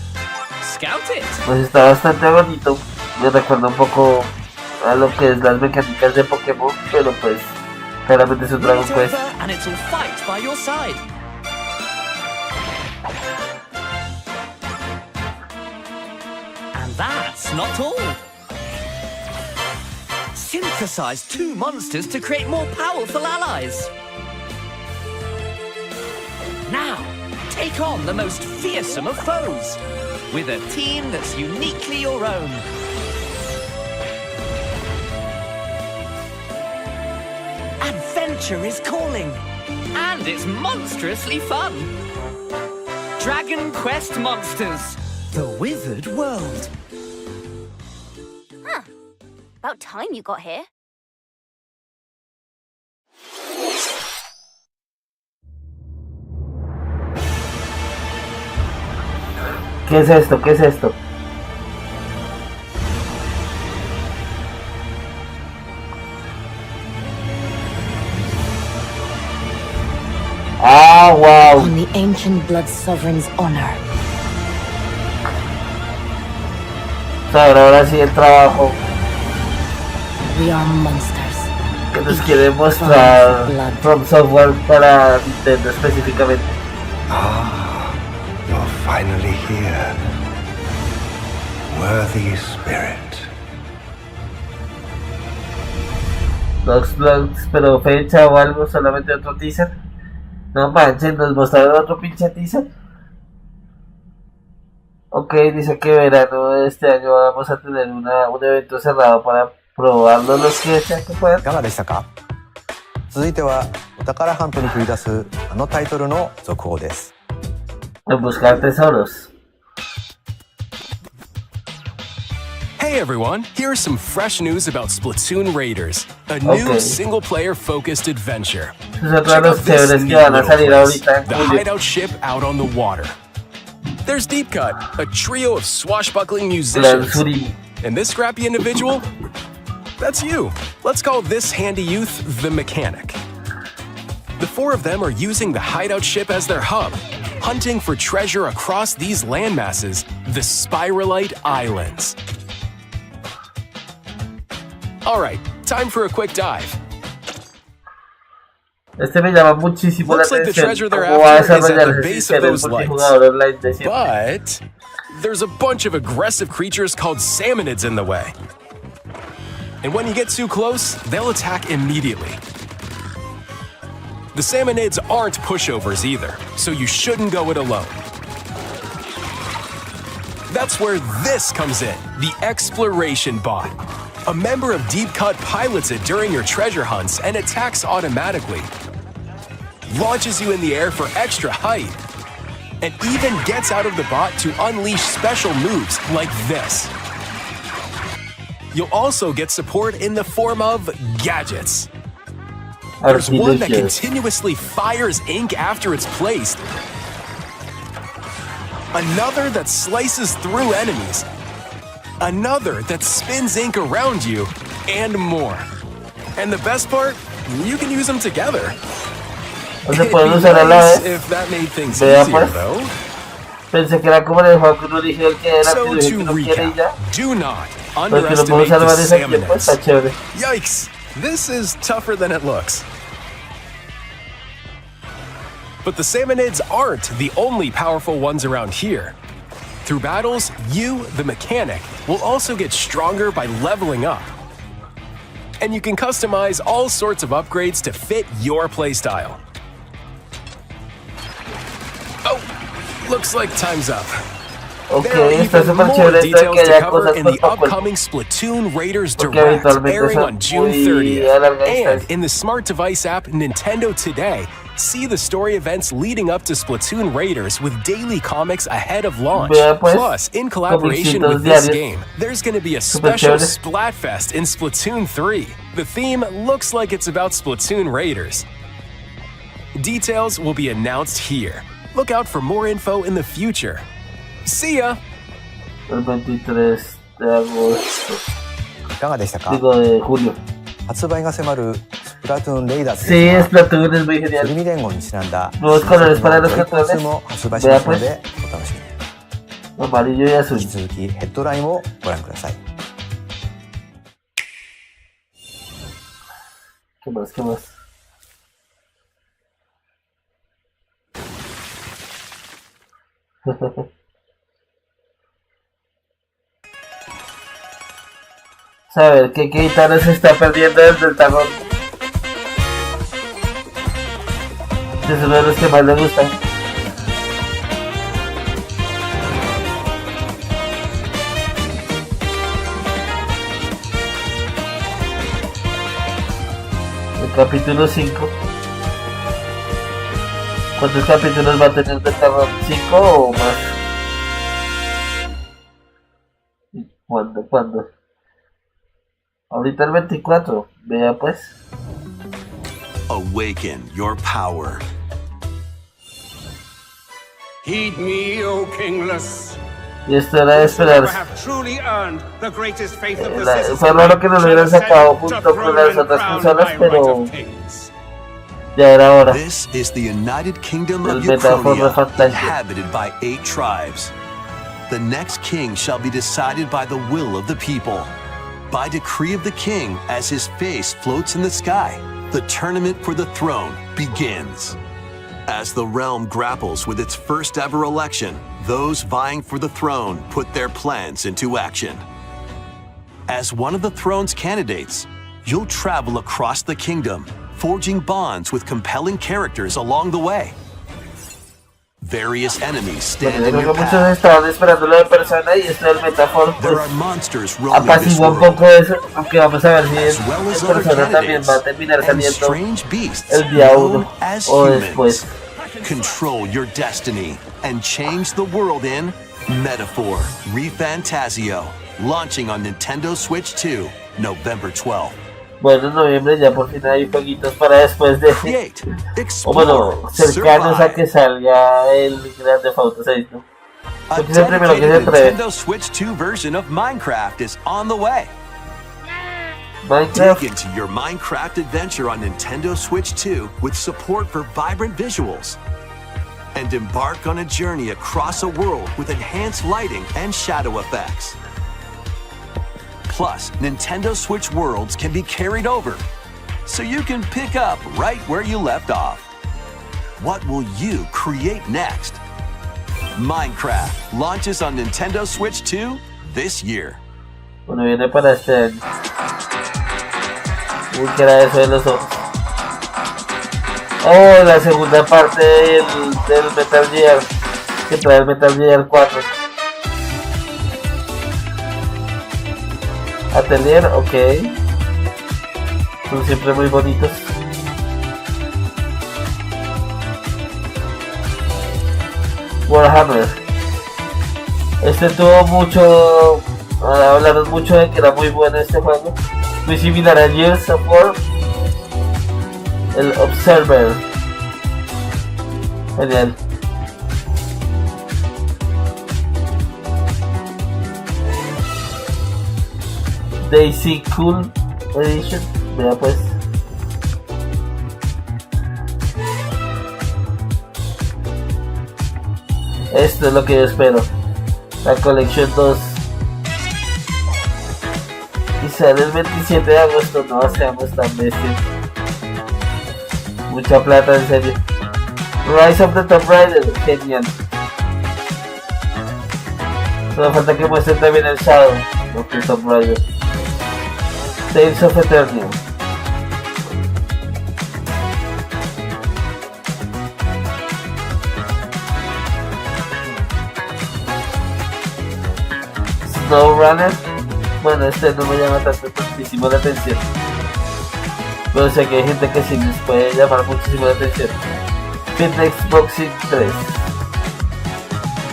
Scout it. Pues está bastante bonito. Me recuerda un poco a lo que es las mecánicas de Pokémon, pero pues claramente es un Dragon Bring it Quest. over and it'll fight by your side. And that's not all. Synthesize two monsters to create more powerful allies. Now, take on the most fearsome of foes with a team that's uniquely your own. Adventure is calling, and it's monstrously fun. Dragon Quest Monsters, the Withered World. Huh. About time you got here. ¿Qué es esto? ¿Qué es esto? Ah, wow. On the ancient blood sovereign's honor. Ahora sí el trabajo We are monsters. que nos quiere mostrar From Software para Nintendo específicamente. Ah, you're finally here. Worthy spirit. Dos vlogs, pero fecha o algo, solamente otro teaser. No manches, nos mostraron otro pinche teaser. Ok, dice que verano de este año vamos a tener un evento cerrado para probarlo los que sea que puedan. いかがでしたか？続いてはお宝ハントに繰り出すあのタイトルの続報です。En buscar tesoros. Hey everyone, here's some fresh news about Splatoon Raiders, a new single-player focused adventure. Check out this neat little place, the hideout ship out on the water. There's Deep Cut, a trio of swashbuckling musicians. And this scrappy individual? That's you. Let's call this handy youth the mechanic. The four of them are using the hideout ship as their hub, hunting for treasure across these landmasses, the Spiralite Islands. Alright, time for a quick dive. Este me llama muchísimo la Looks like the atención. treasure they're ¿Cómo va a after is at desarrollar the ese base of sistema those lights. multijugador online de siempre? But there's a bunch of aggressive creatures called salmonids in the way. And when you get too close, they'll attack immediately. The salmonids aren't pushovers either, so you shouldn't go it alone. That's where this comes in, the exploration bot. A member of Deep Cut pilots it during your treasure hunts and attacks automatically. Launches you in the air for extra height. And even gets out of the bot to unleash special moves like this. You'll also get support in the form of gadgets. There's one that continuously fires ink after it's placed. Another that slices through enemies. Another that spins ink around you, and more. And the best part, you can use them together. It'd be nice if that made things easier, though. Pensé que era como en el juego que uno eligió el que era, So que to uno quiere y ya. recap, do not Pero que lo underestimate podemos the salvar ese tiempo, está salmonids. chévere. Yikes, this is tougher than it looks. But the salmonids aren't the only powerful ones around here. Through battles, you, the mechanic, will also get stronger by leveling up. And you can customize all sorts of upgrades to fit your playstyle. Oh, looks like time's up. There are even more details to cover in the upcoming Splatoon Raiders Direct, airing on June 30th. And in the smart device app Nintendo Today, see the story events leading up to Splatoon Raiders with daily comics ahead of launch. Plus, in collaboration with this game, there's going to be a special Splatfest in Splatoon 3. The theme looks like it's about Splatoon Raiders. Details will be announced here. Look out for more info in the future. See ya! El 23 de agosto. いかがでしたか？ Digo, de julio. 発売が迫るスプラトゥーンレイダーズ Sí, Splatoon es muy genial. 鶴見連合にちなんだ Nuevos colores para los コース controles. も発売しますのでお楽しみに。 Amarillo y azul. 引き続きヘッドラインをご覧ください。 ¿Qué más? ¿Qué más? Saber qué guitarra se está perdiendo desde el tajón. Es uno de los que más le gustan. El capítulo 5. ¿Cuántos capítulos va a tener del tajón? ¿5 o más? ¿Cuándo? Ahorita el 24, vea pues. Awaken your power. Heed me, O kingless. Y esto era de esperarse. Fue raro que no lo hubieran sacado junto con las otras consolas, pero ya era hora. This is the United Kingdom El of metáforo Ukraine, fantástico. inhabited by 8 tribes. The next king shall be decided by the will of the people. By decree of the king, as his face floats in the sky, the tournament for the throne begins. As the realm grapples with its first ever election, those vying for the throne put their plans into action. As one of the throne's candidates, you'll travel across the kingdom, forging bonds with compelling characters along the way. Various enemies stand in Creo your que muchos path. estaban esperando la de persona y esto del metáforo There pues are monsters roaming this apacigua un world, poco eso, aunque vamos a ver si as well as el other persona también va a candidates terminar and saliendo strange beasts el día known 1 as o humans. después. Control your destiny and change the world in Metaphor ReFantasio, launching on Nintendo Switch 2, November 12th. Bueno, en noviembre ya por fin hay jueguitos para después de Create, o bueno, explore, cercanos a que survive. salga el Grand Theft Auto 6, ¿no? A Porque es el primero que se dedicated atreve. Nintendo Switch 2 version of Minecraft is on the way. Minecraft. Dig into your Minecraft adventure on Nintendo Switch 2 with support for vibrant visuals. And embark on a journey across a world with enhanced lighting and shadow effects. Plus, Nintendo Switch worlds can be carried over, so you can pick up right where you left off. What will you create next? Minecraft launches on Nintendo Switch 2 this year. Bueno, viene para este año. Uy, ¿qué era eso de los ojos? Oh, la segunda parte del Metal Gear, que trae el Metal Gear 4. Atelier, ok. Son siempre muy bonitos. Warhammer. Este tuvo mucho... hablaron mucho de que era muy bueno este juego. Muy similar a Gears of War. El Observer. Genial. Daisy Cool Edition. Vea pues. Esto es lo que yo espero. La colección 2. Y sale el 27 de agosto. No seamos tan bestias. Mucha plata, en serio. Rise of the Tomb Raider, genial. Solo falta que muestren también el Shadow of the Tomb Raider. Tales of Eternia. SnowRunner. Bueno, este no me llama tantísimo la atención. Pero sé que hay gente que sí les puede llamar muchísimo la atención. Fitness Boxing 3.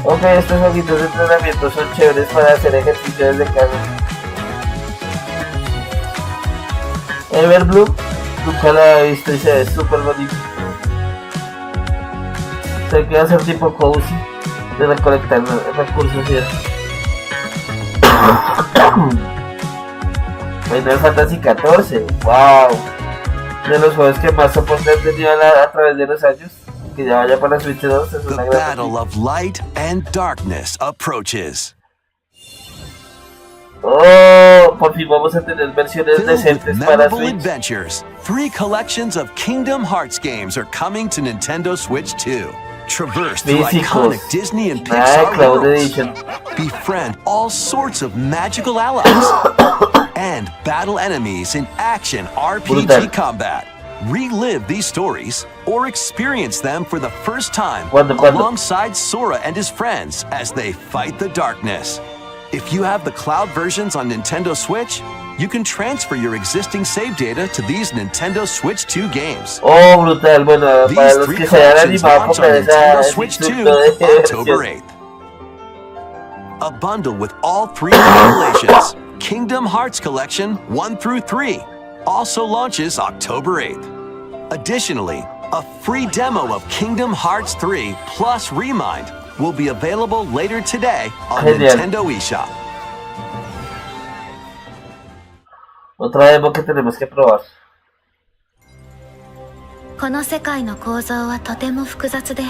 Ok, estos jueguitos de entrenamiento son chéveres para hacer ejercicio desde casa. Everbloom, nunca la he visto y se ve súper bonito. Sé que va a ser tipo cozy, de recolectar recursos y eso. Final Fantasy 14, wow. De los juegos que más soporte han tenido a través de los años, que ya vaya para Switch 2 es una gran. The battle of light and darkness approaches. Oh, por fin vamos a tener versiones decentes para Switch. Adventures. 3 collections of Kingdom Hearts games are coming to Nintendo Switch 2. Traverse through iconic Disney and Pixar worlds. Befriend all sorts of magical allies. And battle enemies in action RPG combat. Relive these stories or experience them for the first time alongside Sora and his friends as they fight the darkness. If you have the cloud versions on Nintendo Switch, you can transfer your existing save data to these Nintendo Switch 2 games. Oh, brutal. Bueno, para los que se hayan animado a comprar esa Switch 2 October 8th. A bundle with all 3 compilations. Kingdom Hearts Collection 1 through 3 also launches October 8th. Additionally, a free demo of Kingdom Hearts 3 plus Remind will be available later today on Nintendo eShop. Otra demo que tenemos que probar. この世界の構造はとても複雑で、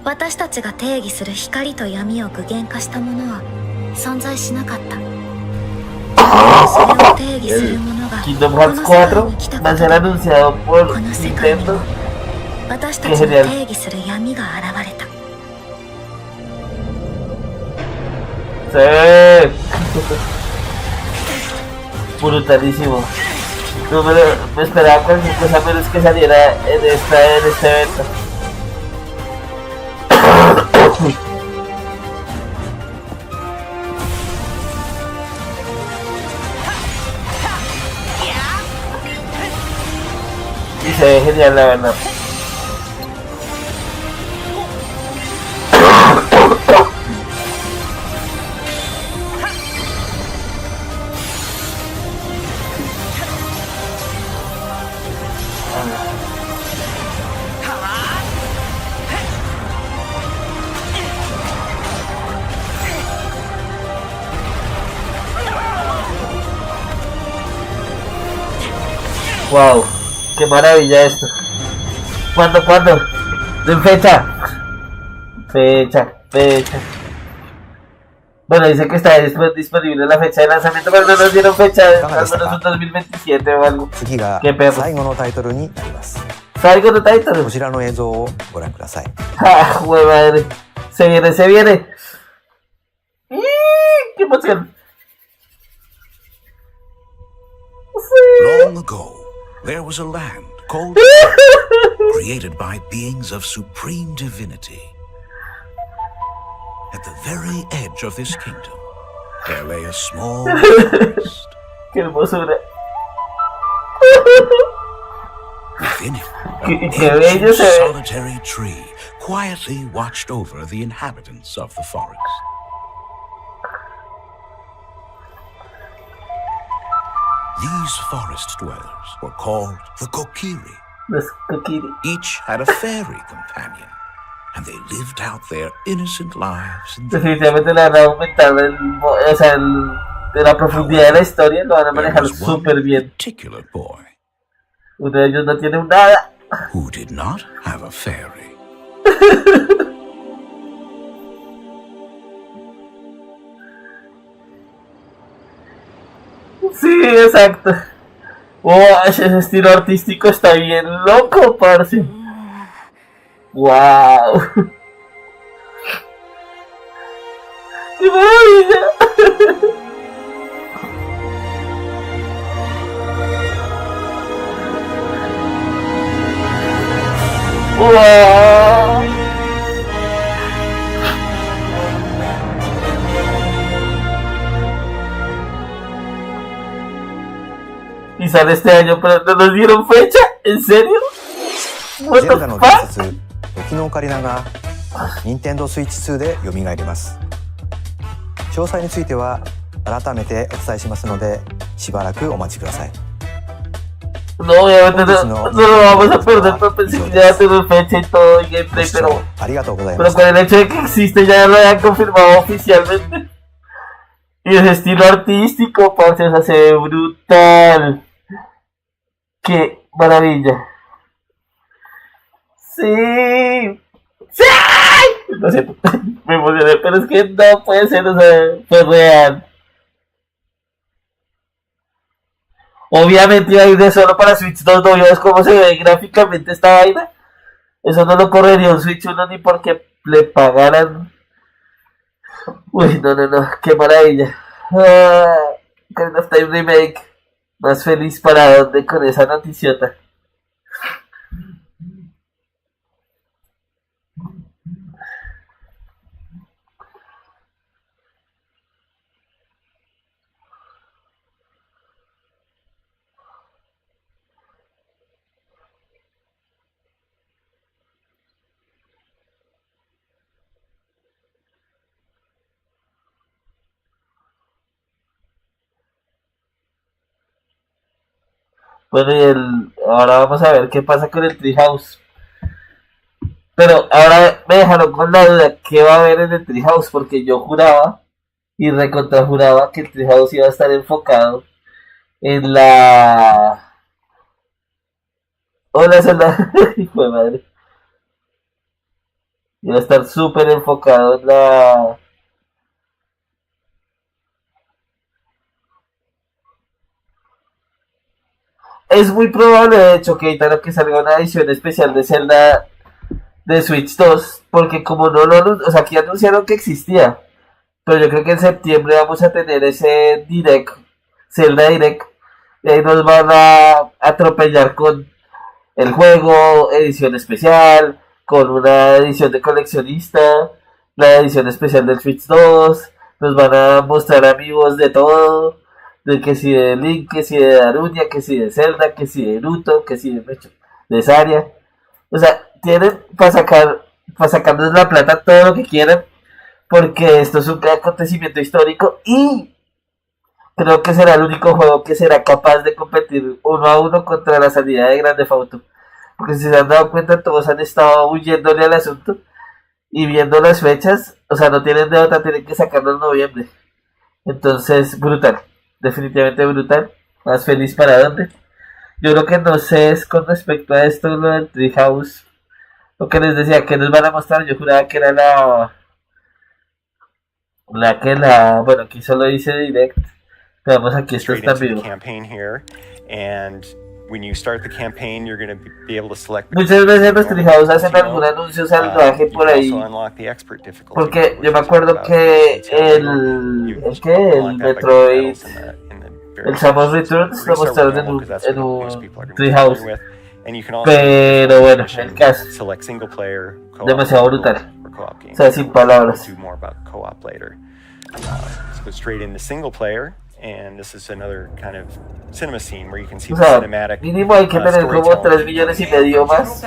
私たちが定義する光と闇を具現化したものは存在しなかった。それを定義するものが Kingdom Hearts 4 va a ser anunciado por Nintendo. 私たちの定義する闇が現れた。Sí. Brutalísimo. No me esperaba cualquier cosa menos que saliera en este evento. Y se ve genial, la verdad. Wow, qué maravilla esto. ¿Cuándo? ¿De fecha? Fecha. Bueno, dice que está disponible la fecha de lanzamiento, pero no nos dieron fecha, al menos un 2027 o algo. Qué perro. 最後のタイトルになります。最後のタイトル。こちらの映像をご覧ください。Ah, güey madre. Se viene. ¡Qué emoción! Long ago, there was a land called created by beings of supreme divinity. At the very edge of this kingdom, there lay a small forest. ¡Qué hermosura! Within it, ¡Qué an bello ancient se ve! solitary tree quietly watched over the inhabitants of the forest. These forest dwellers were called the Kokiri. Los Kokiri. Each had a fairy companion, and they lived out their innocent lives in Definitivamente le van a aumentar de la profundidad de la historia, lo van a manejar súper bien. particular boy Uno de ellos no tiene un nada. who did not have a fairy. Sí, exacto. Oh, ese estilo artístico está bien loco, parce. Wow. ¡Qué maravilla! Wow. Y sale este año, pero no nos dieron fecha. ¿En serio? What ゼル the ダの fuck? 伝説時のオカリナが任天堂スイッチ2で蘇ります。詳細については改めてお伝えしますのでしばらくお待ちください。 No, obviamente no lo vamos a perder, pero pensé que ya tenemos fecha y todo y gameplay, pero ありがとうございま pero す。 con el hecho de que existe ya lo hayan confirmado oficialmente. Y ese estilo artístico, parce, o sea, se ve brutal. ¡Qué maravilla! ¡Sí! ¡Sí! Lo siento, me emocioné, pero es que no puede ser, o sea, fue real. Obviamente iba a ir de solo para Switch 2, ¿no vieron cómo se ve gráficamente esta vaina? Eso no lo correría un Switch 1 ni porque le pagaran. Uy, no, qué maravilla. Ocarina of Time Remake. Más feliz para dónde con esa noticiota. Bueno, ahora vamos a ver qué pasa con el Treehouse. Pero ahora me dejaron con la duda, ¿qué va a haber en el Treehouse? Porque yo juraba y recontrajuraba que el Treehouse iba a estar enfocado en la... Hola, Zelda. Hijo de madre. Iba a estar súper enfocado en la... Es muy probable, de hecho, que que salga una edición especial de Zelda de Switch 2, porque como no lo... O sea, aquí anunciaron que existía, pero yo creo que en septiembre vamos a tener ese Direct, Zelda Direct, y ahí nos van a atropellar con el juego, edición especial, con una edición de coleccionista, la edición especial del Switch 2, nos van a mostrar amigos de todo, de que si de Link, que si de Darunia, que si de Zelda, que si de Naruto, que si de Saria. O sea, tienen para sacarnos la plata todo lo que quieran, porque esto es un acontecimiento histórico y creo que será el único juego que será capaz de competir 1-1 contra la salida de Grand Theft Auto. Porque si se han dado cuenta, todos han estado huyéndole al asunto y viendo las fechas, o sea, no tienen de otra, tienen que sacarlo en noviembre. Entonces, brutal, definitivamente brutal. Más feliz para dónde. Yo lo que no sé es con respecto a esto, lo del Treehouse. Lo que les decía, que nos van a mostrar, yo juraba que era bueno, aquí solo dice Direct. Veamos, aquí esto está vivo. Muchas veces los Treehouse hacen algún anuncio salvaje por ahí. Porque yo me acuerdo que el Metroid, el Samus Returns lo mostraron en un Treehouse. Pero bueno, el caso, demasiado brutal. O sea, sin palabras. And this is another kind of cinema scene where you can see O the sea, cinematic. mínimo hay que tener como 3,5 millones más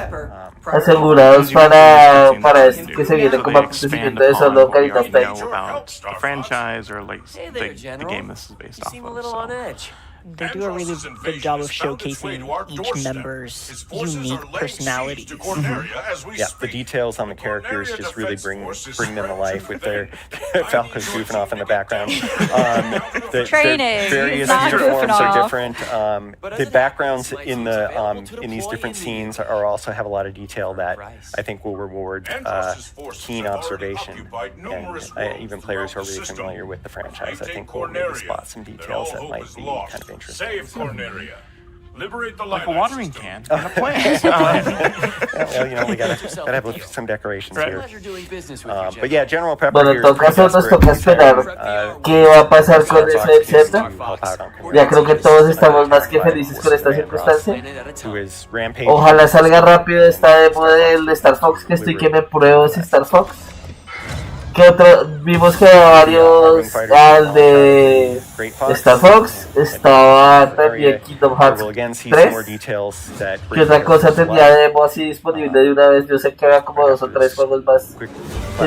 asegurados para esto que se viene como acontecimiento de solo Ocarina of Time. About the franchise or like the game this is based off of. So. They do a really good job of showcasing each member's unique personalities. Yeah, the details on the characters just really bring them to life with their Falcons goofing off in the background. The various uniforms are different. The backgrounds in these different scenes are also have a lot of detail that I think will reward keen observation. And even players who are really familiar with the franchise, I think, will maybe spot some details that might be kind of interesting. Save Corneria. Liberate the like a watering can and a plant. Well, you know, we gotta have some decorations here. But yeah, general prep. Bueno, en todo caso nos toca esperar qué va a pasar con eso del Zelda. Ya creo que todos estamos más que felices con esta circunstancia. Ojalá salga rápido esta demo del Star Fox, que estoy que me pruebo ese Star Fox. ¿Qué otro? Vimos que había varios, al de Star Fox, estaba también Kingdom Hearts 3. ¿Qué otra cosa tendría demo así disponible de una vez? Yo sé que había como 2 o 3 juegos más. Y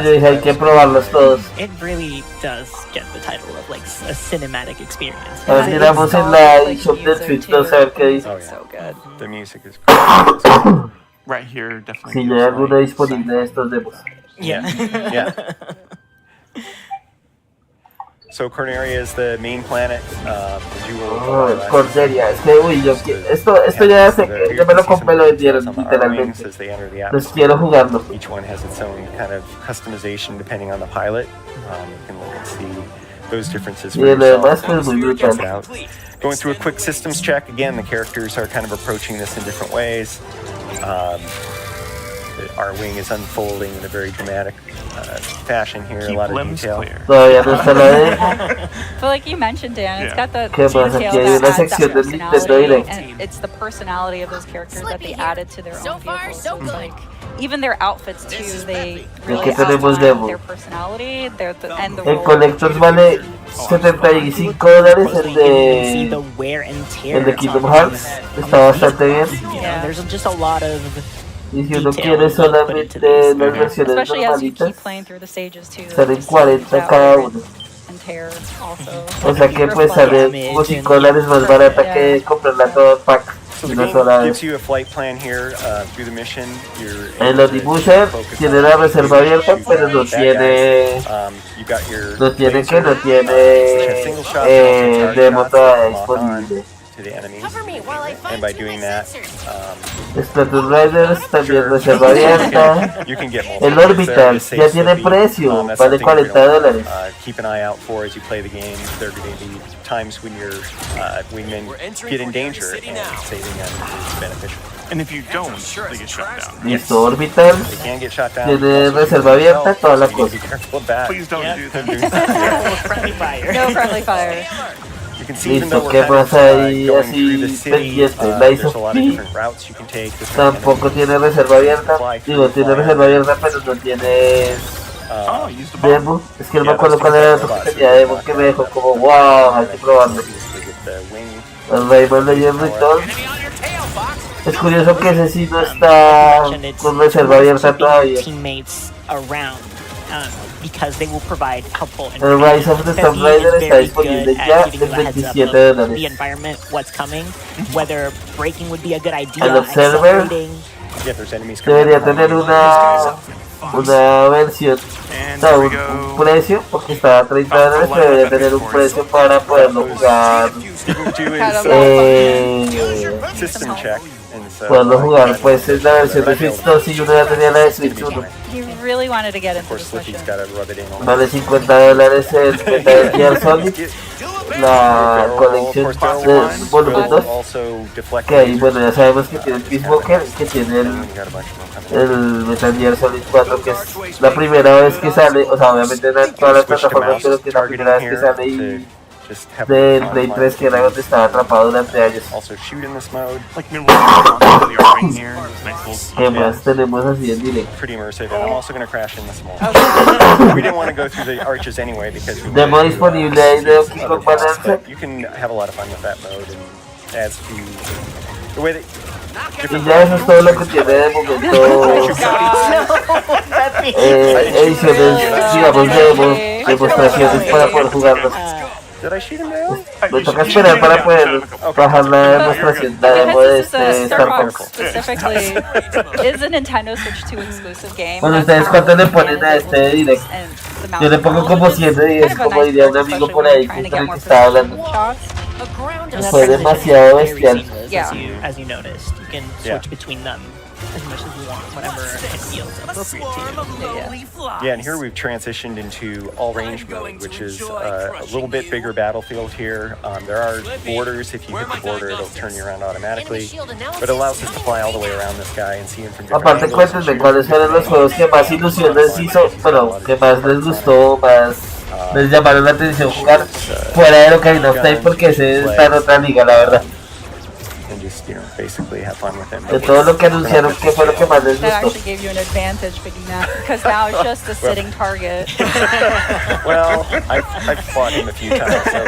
yo dije, hay que probarlos todos. It really does get the title of like a cinematic experience. A ver, miramos en la eShop del Switch, no sé a ver qué dice. The music is right here, definitely. Si hay alguno disponible de estos demos. Yeah. So Corneria is the main planet. Corneria, es que uy, esto ya sé que ya me lo compré, lo vendieron literalmente. Pues quiero jugarlo. Each one has its own kind of customization depending on the pilot. You can look and see those differences for yourself. Going through a quick systems check again, the characters are kind of approaching this in different ways. Our wing is unfolding in a very dramatic fashion here. A lot of detail. But like you mentioned, Dan, it's got the detail that adds that personality, and it's the personality of those characters that they added to their own vehicles. So like, even their outfits too, they really add their personality. And the el Collectors vale $75, el de Kingdom Hearts está bastante bien. Yeah, there's just a lot of. Y si uno quiere solamente las versiones normalitas, salen 40 cada uno. O sea que pues sale como $5 más barata que comprarla todo en pack. Una sola vez. En los Dibusher tiene la reserva abierta, pero no tiene demo todavía disponible. And by doing that, Splatoon Riders también reserva abierta. El Orbital ya tiene precio, vale $40. Keep an eye out for as you play the game. There are going to be times when your wingmen get in danger, and saving them is beneficial. And if you don't, they get shot down. Listo, Orbital tiene reserva abierta, toda la cosa. Please don't do that. No friendly fire. Listo, ¿qué pasa ahí así pendiente? La hizo tampoco tiene reserva abierta. Digo, tiene reserva abierta, pero no tiene demo. Es que no me acuerdo cuál era el otro que tenía demo que me dejó como wow, hay que probarlo. El Rayman Legends Return. Es curioso que ese sí no está con reserva abierta todavía. Because they will provide helpful el Rise of the Tomb Raider está disponible ya en $27. The environment, what's coming, whether breaking would be a good idea. El Observer debería tener una versión, o sea, un precio, porque estaba a $30, pero debería tener un precio para poderlo jugar. System check. Poderlo jugar, pues es la versión de Switch 2 y uno ya tenía la de Switch 1. He really wanted to get into this mission. Vale $50 el Metal Gear Solid, la colección de volumen 2, que ahí bueno ya sabemos que tiene el Peace Walker, que tiene el Metal Gear Solid 4, que es la primera vez que sale, o sea obviamente no en todas las plataformas, pero que es la primera vez que sale y del Play 3, que era donde estaba atrapado durante años. ¿Qué más tenemos así en directo? Demo disponible ahí de Donkey Kong Balance. Y ya eso es todo lo que tiene de momento. Ediciones, digamos, de demostraciones para poder jugarlos. Me toca esperar para poder bajar la demostración, la demo de este Star Fox. Specifically, is a Nintendo Switch 2 exclusive game. Bueno, ¿ustedes cuánto le ponen a este direct? Yo le pongo como 7 de 10, como diría un amigo por ahí con el que estaba hablando. Fue demasiado bestial. As you noticed, you can switch between them as much as you want, whenever it feels appropriate to you. Yeah, and here we've transitioned into all-range mode, which is a little bit bigger battlefield here. There are borders. If you hit the border, it'll turn you around automatically. But it allows us to fly all the way around this guy and see him from different angles. Aparte, cuéntenme cuáles fueron los juegos que más ilusión les hizo, bueno, que más les gustó, más les llamaron la atención jugar fuera de Ocarina of Time, porque ese está en otra liga, la verdad. De todo lo que anunciaron, ¿qué fue lo que más les gustó? That actually gave you an advantage picking that, because now it's just a sitting target. Well, I've fought him a few times, so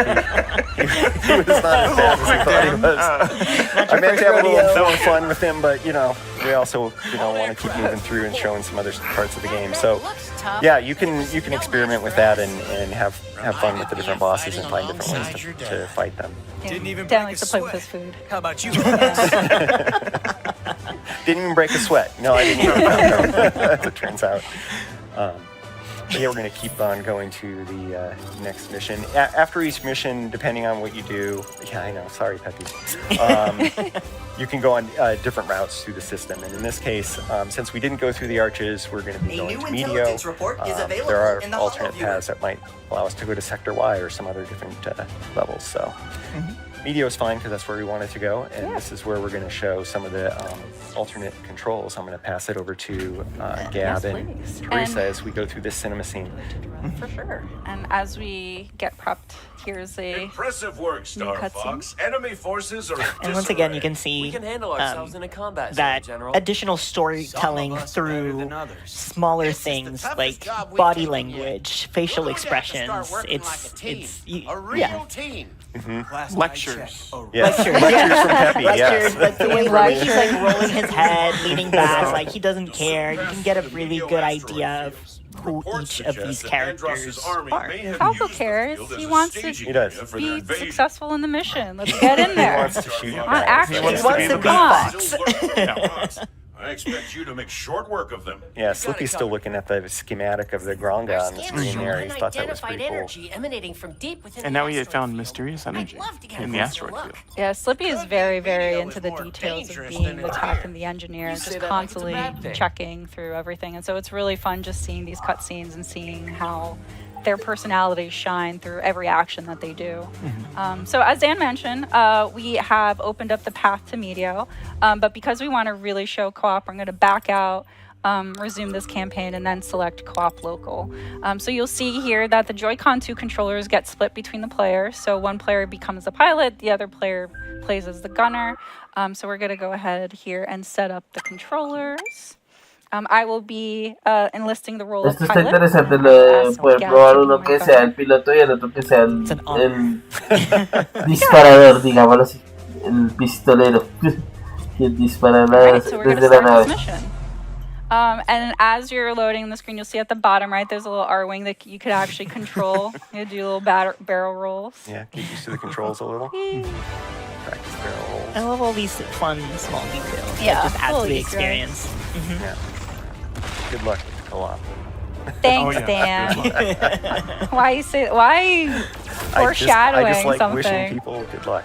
he was not as bad as he thought he was. I meant to have a little more fun with him, but you know, we also want to keep moving through and showing some other parts of the game. So yeah, you can experiment with that and have fun with the different bosses and find different ways to fight them. Dan likes to play with his food. How about you? Didn't even break a sweat. No, I didn't even as it turns out. But yeah, we're going to keep on going to the next mission. After each mission, depending on what you do, yeah, I know, sorry, Peppy. You can go on different routes through the system. And in this case, since we didn't go through the arches, we're going to be going to Medio. There are alternate paths that might allow us to go to Sector Y or some other different levels. So Medio is fine because that's where we wanted to go. And this is where we're going to show some of the alternate controls. I'm going to pass it over to Gab and Teresa as we go through this cinema scene. For sure. And as we get prepped, here's a impressive work, Star Fox. Enemy forces are. And once again, you can see that additional storytelling through smaller things like body language, facial expressions. It's yeah. Lectures. Yes. Lectures from Peppy. Lectures, but the way he's like rolling his head, leaning back, like he doesn't care. You can get a really good idea of who each of these characters are. Falco cares. He wants to be successful in the mission. Let's get in there. He wants to shoot. On action. He wants to be Fox. I expect you to make short work of them. Yeah, Slippy's still looking at the schematic of the Gronga on the screen there. He thought that was pretty cool. And now we had found mysterious energy in the asteroid field. Yeah, Slippy is very, very into the details of being the tech and the engineer, just constantly checking through everything. And so it's really fun just seeing these cutscenes and seeing how their personalities shine through every action that they do. So as Dan mentioned, we have opened up the path to Medio, but because we want to really show co-op, I'm going to back out, resume this campaign, and then select co-op local. So you'll see here that the Joy-Con 2 controllers get split between the players. So one player becomes the pilot, the other player plays as the gunner. So we're going to go ahead here and set up the controllers. I will be enlisting the role of pilot. Esto está interesante, lo de poder probar uno que sea el piloto y el otro que sea el disparador, digámoslo así, el pistolero, quien dispara desde la nave. And as you're loading the screen, you'll see at the bottom right, there's a little R-wing that you could actually control. You do little barrel rolls. Yeah, get used to the controls a little. Practice barrel rolls. I love all these fun, small details. Yeah, that just adds to the experience. Yeah. Good luck with the a lot. Thanks, Dan. Why you say? Why foreshadowing I just like something? wishing people good luck.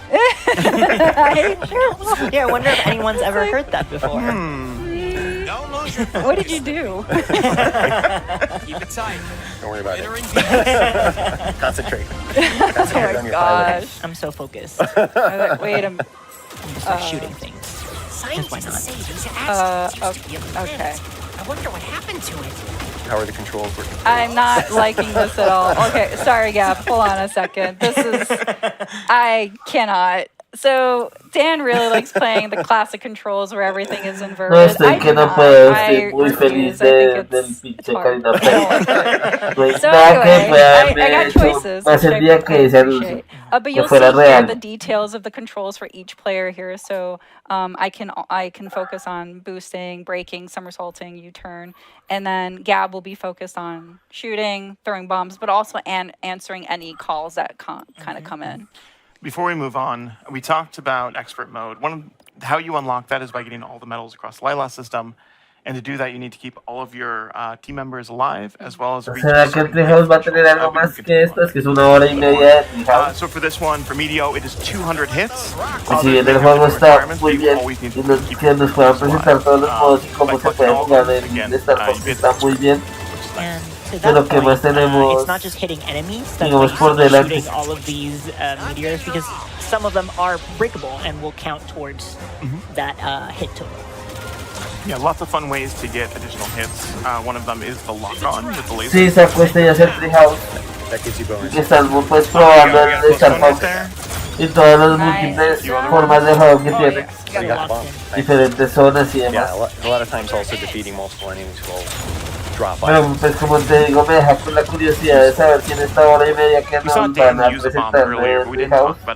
Yeah, I wonder if anyone's ever heard that before. What did you do? Keep it tight. Don't worry about it. Concentrate. Oh Concentrate on my your gosh. I'm so focused. Wait a minute. Start shooting things. Scientists say these acids used to be a okay. I wonder what happened to it. How are the controls working? I'm not liking this at all. Okay, sorry, Gab. Hold on a second. I cannot. So Dan really likes playing the classic controls where everything is inverted. No, estoy que no puedo, estoy muy feliz del pinche hard. Karina Play. So Nada que anyway, pueda I got choices. más el día que ese anuncio. But Que you'll see fuera here real. the details of the controls for each player here. So I can focus on boosting, braking, somersaulting, U-turn, and then Gab will be focused on shooting, throwing bombs, but also answering any calls that kind of come in. Before we move on, we talked about expert mode. How you unlock that is by getting all the medals across the Lila system. And to do that, you need to keep all of your team members alive, as well as ¿Será que el Treehouse va a tener algo más que esto? Es que es 1 hora y media de Treehouse. So for this one, for Medio, it is 200 hits. Y si bien el juego está muy bien y que nos puedan presentar todos los modos y cómo se puede jugar en Star Fox está muy bien. Pero que más tenemos, it's not just hitting enemies, digamos, por delante. shooting all of these meteors, because some of them are breakable and will count towards that hit total. Yeah, lots of fun ways to get additional hits. One of them is the lock-on with the laser. Sí, se acuesta y hace el Treehouse. Y que están pues probando el Star Fox y todas las múltiples formas de juego que tiene. Diferentes zonas y demás. Yeah, a lot of times also defeating multiple enemies will drop by. Pero pues como te digo, me deja con la curiosidad de saber si en esta hora y media que nos van a presentar el Treehouse va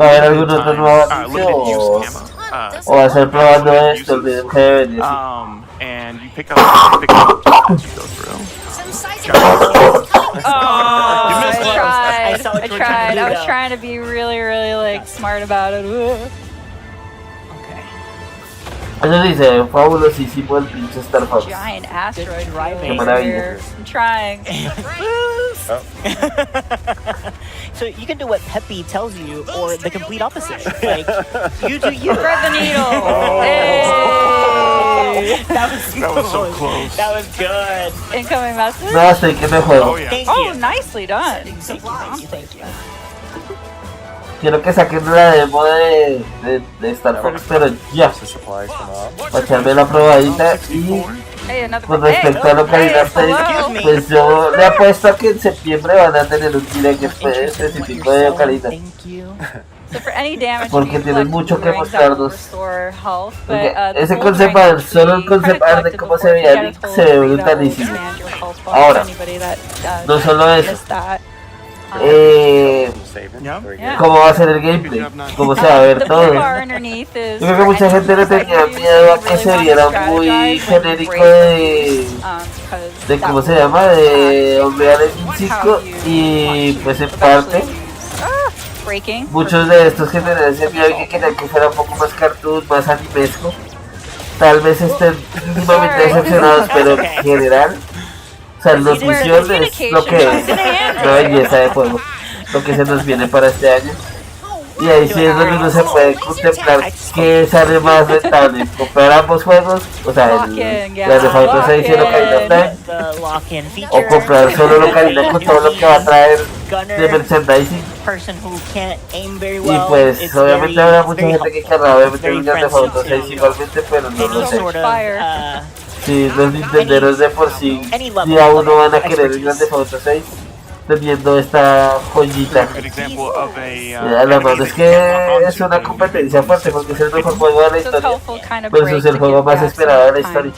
a haber algún otro nuevo anuncio o va a ser probando esto, el Direct Será. And you pick up as you go through. I tried. I was trying to be really like smart about it. Eso dice, fabulosísimo el pinche Star Fox. Giant asteroid Qué maravilla. I'm trying. So you can do what Peppy tells you, or the complete opposite. Like, you do you. Thread the needle. Oh. Hey. That was so close. That was good. Incoming message. No, hasta que me juego. Oh, nicely done. Thank you. Quiero que saquen la demo de Star Fox, pero ya. Para echarme la probadita y con respecto a lo que hay pues yo le apuesto a que en septiembre van a tener un direct específico de Ocarina. Porque tienen mucho que mostrarnos. Porque ese concept art, solo el concept art de cómo se veía Link se ve brutalísimo. Ahora, no solo eso. ¿Cómo va a ser el gameplay? ¿Cómo se va a ver todo? Yo creo que mucha gente le tenía miedo a que se viera muy genérico de ¿cómo se llama? De Unreal Engine 5 y pues en parte muchos de estos que tenían ese miedo y que querían que fuera un poco más cartoon, más animesco, tal vez estén mínimamente decepcionados, pero en general, o sea, los misiones es lo que es una belleza de juego, lo que se nos viene para este año. Y ahí sí es donde uno se puede contemplar que sale más rentable, comprar ambos juegos, o sea, el Grand Theft Auto 6 y el Ocarina of Time, o comprar solo el Ocarina con todo lo que va a traer de merchandising. Y pues obviamente habrá mucha gente que querrá obviamente el Grand Theft Auto 6 igualmente, pero no lo sé. Si los nintenderos de por sí día uno van a querer el Grand Theft Auto 6 teniendo esta joyita a la mano. Es que es una competencia fuerte porque es el mejor juego de la historia versus el juego más esperado de la historia.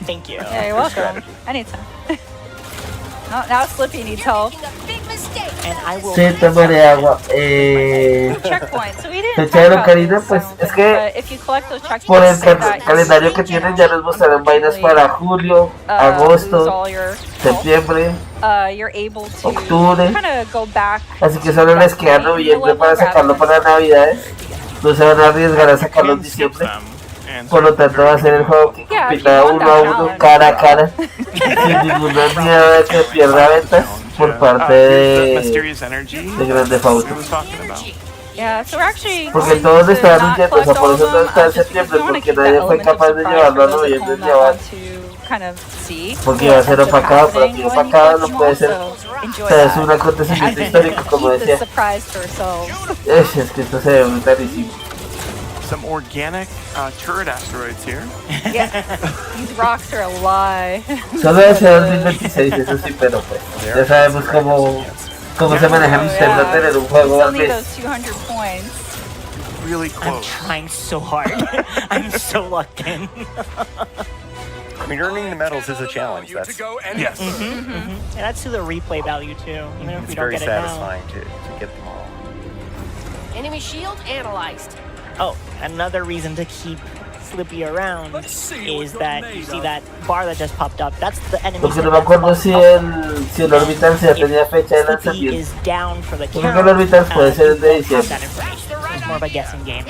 Thank you. Yeah, you're welcome. Anytime. Now Slippy needs help. Sí, tomaré agua. Fecha de Ocarina, pues es que por el calendario que tienen ya nos mostraron vainas para julio, agosto, septiembre, octubre. Así que solo les queda noviembre para sacarlo para Navidades. No se van a arriesgar a sacarlo en diciembre. Por lo tanto va a ser el juego que compita uno a uno, cara a cara, sin ninguna miedo de que pierda ventas por parte de Grand Theft Auto. Yeah, so we're actually porque todos estaban huyendo, o sea, por eso no está en septiembre, porque nadie fue capaz de llevarlo a noviembre ni a porque iba a ser opacado, pero aquí opacado no puede ser. O sea, es un acontecimiento histórico, como decía. Es que esto se ve brutalísimo. Some organic turret asteroids here. Yeah, these rocks are a lie. Solo desde 2026, eso sí, pero pues ya sabemos cómo se manejan ustedes a tener un juego al mes. Really close. I'm trying so hard. I'm so locked in. I mean, earning the medals is a challenge. That's yes. And that's to the replay value too. Even if it's we don't very get it satisfying to get them all. Enemy shield analyzed. Oh, another reason to keep Slippy around is that you see that bar that just popped up. That's the enemy. Porque no me acuerdo si el orbital ya tenía fecha de lanzamiento. Is down for the count. Creo que el orbital puede ser de diciembre. It's more of a guessing game.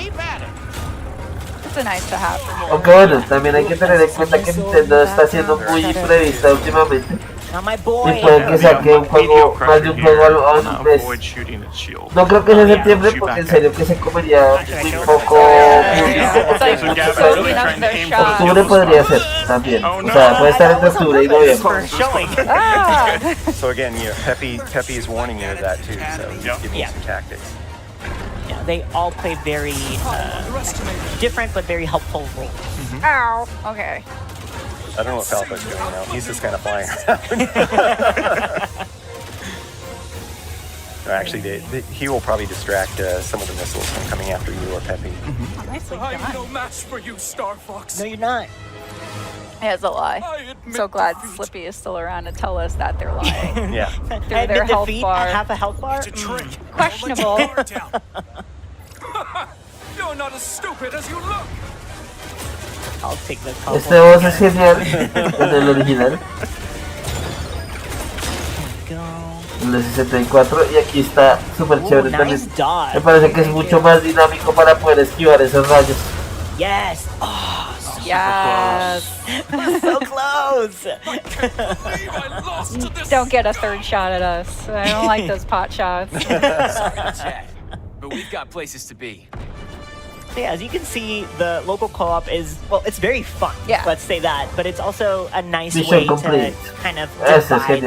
It's a nice to have. Aunque bueno, también hay que tener en cuenta que Nintendo está siendo muy imprevista últimamente. Y puede que saque un juego, más de un juego a un mes. No creo que sea septiembre porque en serio que se comería muy poco octubre podría ser también. O sea, puede estar entre octubre y noviembre. So again, Pepe is warning you of that too, so he's giving you some tactics. Yeah, they all play very different but very helpful roles. Ow. Okay. I don't know what Falco's doing now. He's just kind of flying around. No, actually, he will probably distract some of the missiles from coming after you or Pepe. Nicely done. I'm no match for you, Star Fox. No, you're not. Yeah, it's a lie. I'm so glad Slippy is still around to tell us that they're lying. Yeah. Through their health bar. Half a health bar? Questionable. You're not as stupid as you look. I'll take the este voz es genial, es el original. El de 64 y aquí está súper chévere también. Me parece que es mucho más dinámico para poder esquivar esos rayos. Yes. Oh, yes. So close. Don't get a third shot at us. I don't like those pot shots. But we've got places to be. So yeah, as you can see, the local co-op is, well, it's very fun, let's say that, but it's also a nice way to kind of divide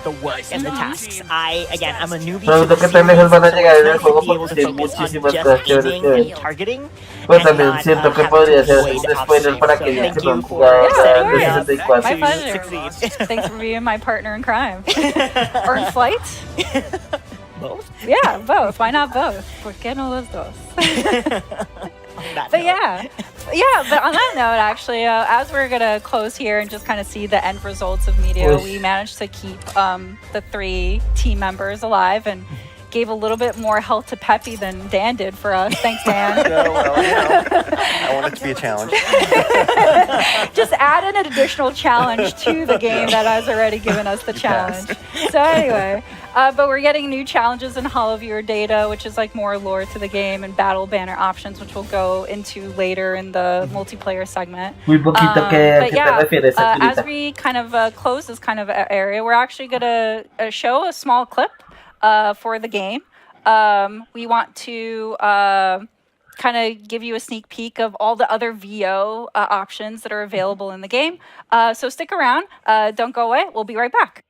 the work and the tasks. Again, I'm a newbie to the series, so I'm to be able to focus on just aiming and targeting, pero también siento que podría ser un spoiler para aquellos que no han jugado de 64. My pleasure. Thanks for being my partner in crime. Or in flight. Both? Yeah, both. Why not both? ¿Por qué no los dos? But yeah, but on that note, actually, as we're gonna close here and just kind of see the end results of Meteor, we managed to keep the 3 team members alive and gave a little bit more health to Pepe than Dan did for us. Thanks, Dan. Well, I want it to be a challenge. Just add an additional challenge to the game that has already given us the challenge. So anyway, but we're getting new challenges in Hollow Viewer data, which is like more lore to the game, and battle banner options, which we'll go into later in the multiplayer segment. But yeah, as we kind of close this kind of area, we're actually going to show a small clip for the game. We want to kind of give you a sneak peek of all the other VO options that are available in the game. So stick around. Don't go away. We'll be right back.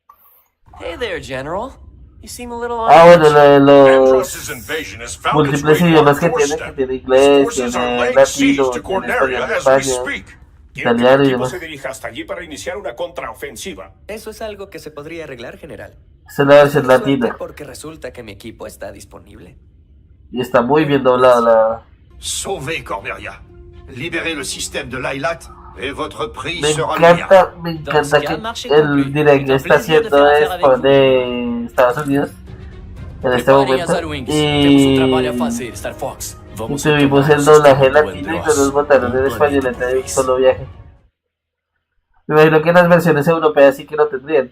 Hey there, General. You seem a little bueno, los múltiples idiomas que tiene inglés, tiene latino, tiene español de España, italiano y demás. se dirige hasta allí para iniciar una contraofensiva. Eso es algo que se podría arreglar, general. Esta es la versión latina. Porque resulta que mi equipo está disponible. Y está muy bien doblada la... Sauvez Cornelia. Libérez le système de l'Ailat et votre prix me sera encanta que el Direct está haciendo de Estados Unidos en este momento y tuvimos el doblaje latino y no nos botaron en español de un solo viaje. Me imagino que en las versiones europeas sí que lo tendrían.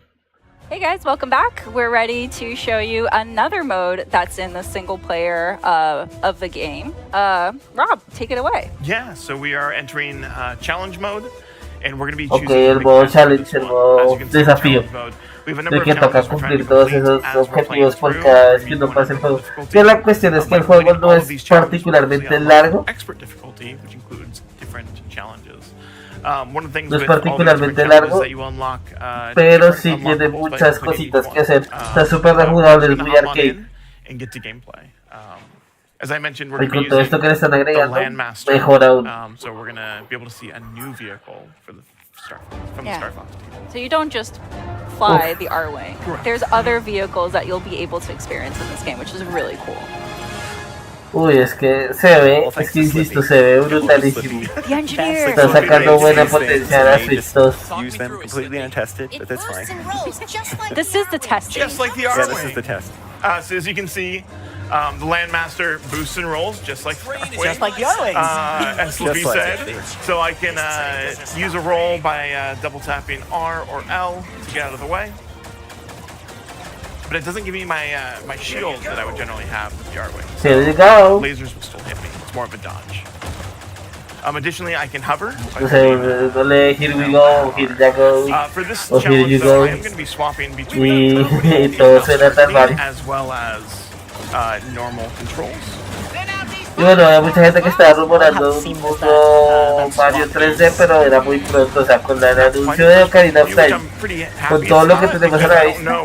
Hey guys, welcome back. We're ready to show you another mode that's in the single player of the game. Rob, take it away. Yeah, so we are entering challenge mode, and we're going to be choosing el modo challenge, el modo desafío, de que toca cumplir todos esos objetivos por cada vez que uno pase el juego. Pero la cuestión es que el juego no es particularmente largo. No es particularmente largo, pero sí tiene muchas cositas que hacer. Está súper rejugable, es muy arcade. Y con todo esto que le están agregando, mejor aún. So you don't just fly the R-Wing. There's other vehicles that you'll be able to experience in this game, which is really cool. Uy, es que se ve, es que insisto, se ve brutalísimo. Está sacando buena potencia a la Switch 2. Use them completely untested, but that's fine. This is the testing. Just like the Yeah, R-Wing. this is the test. So as you can see, the Landmaster boosts and rolls just like the R-Wing. Just like the R-Wing. As Libby said. So I can use a roll by double tapping R or L to get out of the way. But it doesn't give me my my shield that I would generally have with the R-Wing. So Here you go. lasers will still hit me. It's more of a dodge. Additionally, I can hover. Here we go, here ya go, For this o here challenge, you though, go. I am going to be swapping between Y todo suena tan mal. as well as normal controls. Y bueno, hay mucha gente que estaba rumorando un mundo Mario 3D, pero era muy pronto, o sea, con el anuncio de Ocarina of Time, con todo lo que tenemos a la vista,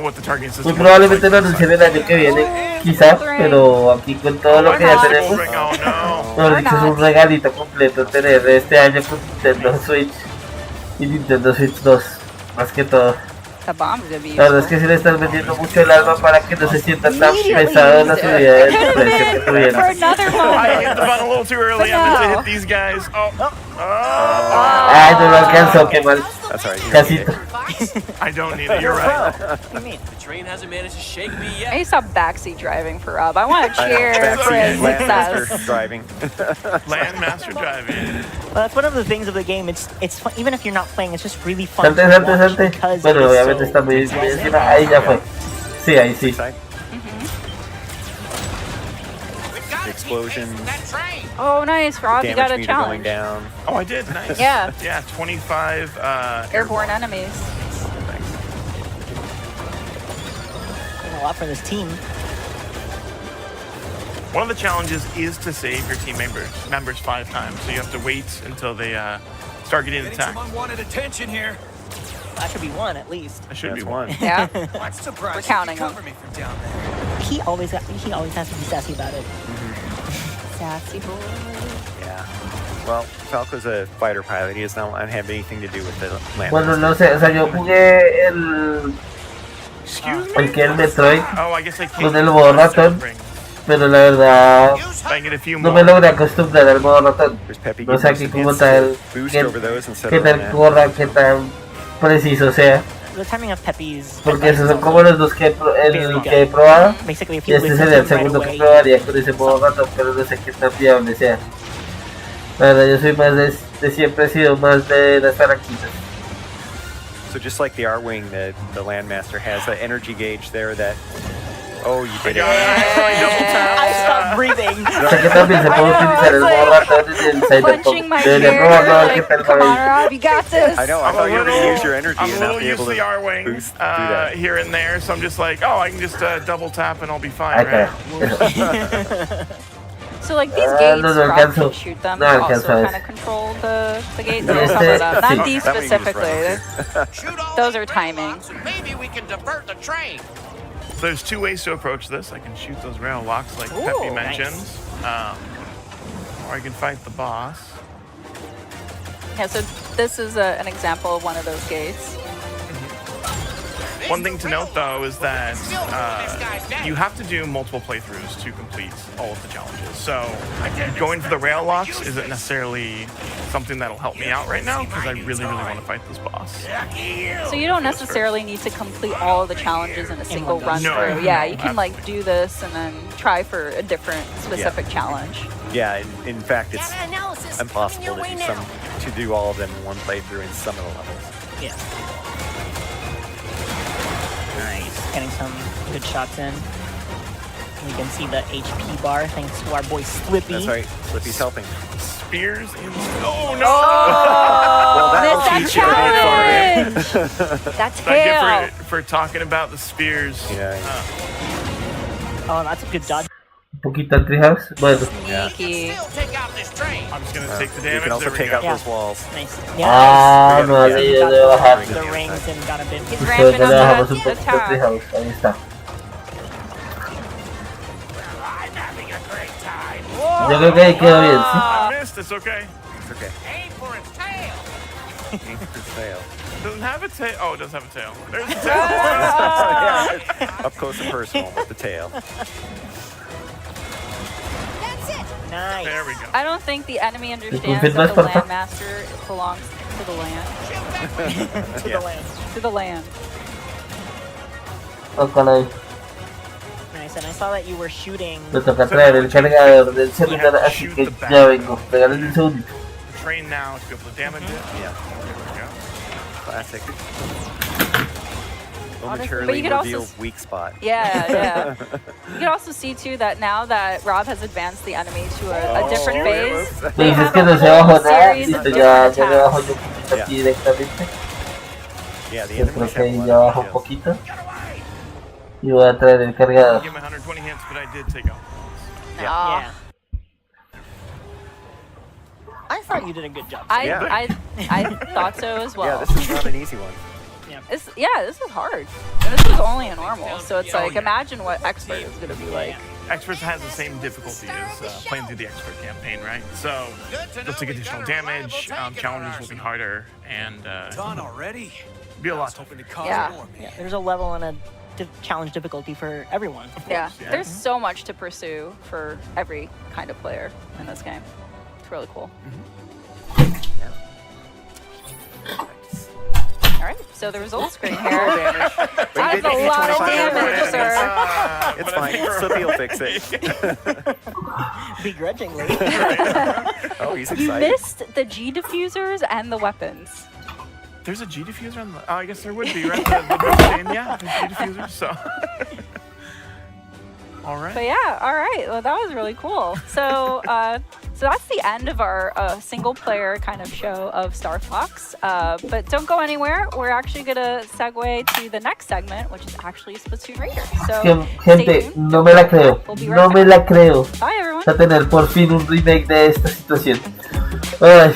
muy probablemente lo anuncien el año que viene, quizá, pero aquí con todo lo que ya tenemos, mejor dicho, es un regalito completo tener este año con Nintendo Switch y Nintendo Switch 2, más que todo. La verdad es que sí le están metiendo mucho el alma para que no se sienta tan pesado en la subida del precio que tuvieron. I hit the button a little too early. I meant to hit these guys. Ay, no lo alcanzó, qué mal. That's all right. Casito. I don't need it. You're right. What do you mean? The train hasn't managed to shake me yet. I need to stop backseat driving for Rob. I want to cheer for his Landmaster success. driving. Landmaster driving. Well, that's one of the things of the game. It's fun, even if you're not playing, it's just really fun Salte, to salte, watch salte. because Bueno, it's obviamente so está muy encima. Ahí ya fue. Sí, ahí sí. Explosions. Oh, nice, Rob. You got a Damage meter going challenge. down. Oh, I did. Nice. Yeah. Yeah, 25 Airborne enemies. doing a lot for this team. One of the challenges is to save your team members 5 times. So you have to wait until they start getting attacked. Unwanted attention here. That should be one at least. That should be one. Yeah. I'm surprised We're counting you them. cover me from down there. He always has to be sassy about it. Sassy boy. Yeah. Well, Falco's a fighter pilot. He does not have anything to do with the land. Bueno, no sé, o sea, yo jugué el que el Metroid con el modo ratón, pero la verdad no me logré acostumbrar al modo ratón. No sé aquí como tal, qué tal corra, qué tan preciso sea. The timing of Pepe's. Porque esos son como los dos que he probado. Y este sería el segundo que probaría con ese modo ratón, pero no sé qué tan viable sea. La verdad, yo soy más de siempre he sido más de las palanquitas. So just like the R-Wing, the Landmaster has an energy gauge there that... Oh, you did it. I stopped breathing. O sea que también se puede utilizar el modo ratón en el Cyberpunk. Debería probarlo a ver qué tal Come va on, ahí. Rob, you got this. I know, I thought you were going to use your energy I'm and a not little be used able to the to R-Wing boost do that. here and there, so I'm just like, oh, I can just double tap and I'll be fine, Okay. right? So like these gates, no Rob alcanzo. can shoot them. No You also alcanzo kind of control the gates. Or some of them. Not these specifically. Those are timing. Maybe we can divert the train. So there's 2 ways to approach this. I can shoot those rail locks like Pepe mentioned, or I can fight the boss. Yeah, so this is an example of one of those gates. One thing to note though is that you have to do multiple playthroughs to complete all of the challenges. So going for the rail locks isn't necessarily something that'll help me out right now because I really want to fight this boss. So you don't necessarily need to complete all of the challenges in a single run through. Yeah, you can like do this and then try for a different specific challenge. Yeah, in fact, it's impossible to do all of them in one playthrough in some of the levels. Yeah. getting some good shots in. You can see the HP bar thanks to our boy Slippy. That's right. Slippy's helping. Spears in... Oh, no! Oh, well, that challenge! That's tail. For talking about the spears. Yeah. Oh, that's a good dodge. Un poquito al treehouse. Bueno. Sneaky. I'm just gonna take the damage. You can also take out those walls. Nice. Ah, no, ahí yo debo bajar. The rings and got a bit. He's ramping Le bajamos up un the poquito al attack. treehouse. Ahí está. Yo creo que ahí quedó bien, ¿sí? I missed. It's okay. It's okay. Aim for its tail. Aim for its tail. Doesn't have a tail. Oh, it does have a tail. There's a tail. Yeah, up close and personal with the tail. Nice. There we go. I don't think the enemy understands that the Landmaster belongs to the land. To the land. To the land. Ojalá. Nice, and I saw that you were shooting. Me toca traer el cargador del celular, así que ya vengo. Pégale un segundito. Train now to be able to damage it. Yeah. There we go. Classic. But Momentarily you could reveal also weak spot. Yeah. You can also see too that now that Rob has advanced the enemy to a different phase, Me they dices have que a no se bajó whole nada, series of listo, ya different me bajo attacks. yo un poquito aquí directamente. Yeah, the Yo creo enemies que have ahí a lot ya of bajo un details. poquito. Y voy a traer el cargador. Give me 120 hits, but I did take out. Yeah. I thought you did a good job. I thought so as well. Yeah, this is not an easy one. This is hard. And this is only a normal, so it's like, imagine what expert is going to be like. Expert has the same difficulty as playing through the expert campaign, right? So they'll take additional damage, challenges will be harder, and Done already? Be a lot tougher. Yeah. There's a level and a challenge difficulty for everyone. Yeah, there's so much to pursue for every kind of player in this game. It's really cool. All right, so the results screen here. That's a lot of damage, sir. It's fine. Slippy will fix it. Begrudgingly. Oh, he's You excited. missed the G diffusers and the weapons. There's a G diffuser on the. Oh, I guess there would be, right? Yeah, there's G diffusers. So. All right. But yeah, all right. Well, that was really cool. So, so that's the end of our single-player kind of show of Star Fox. But don't go anywhere. We're actually gonna segue to the next segment, which is actually Splatoon Raiders. So, Gente, no me la creo. No me la creo. Bye, everyone. Vamos a tener por fin un remake de esta situación. Ay,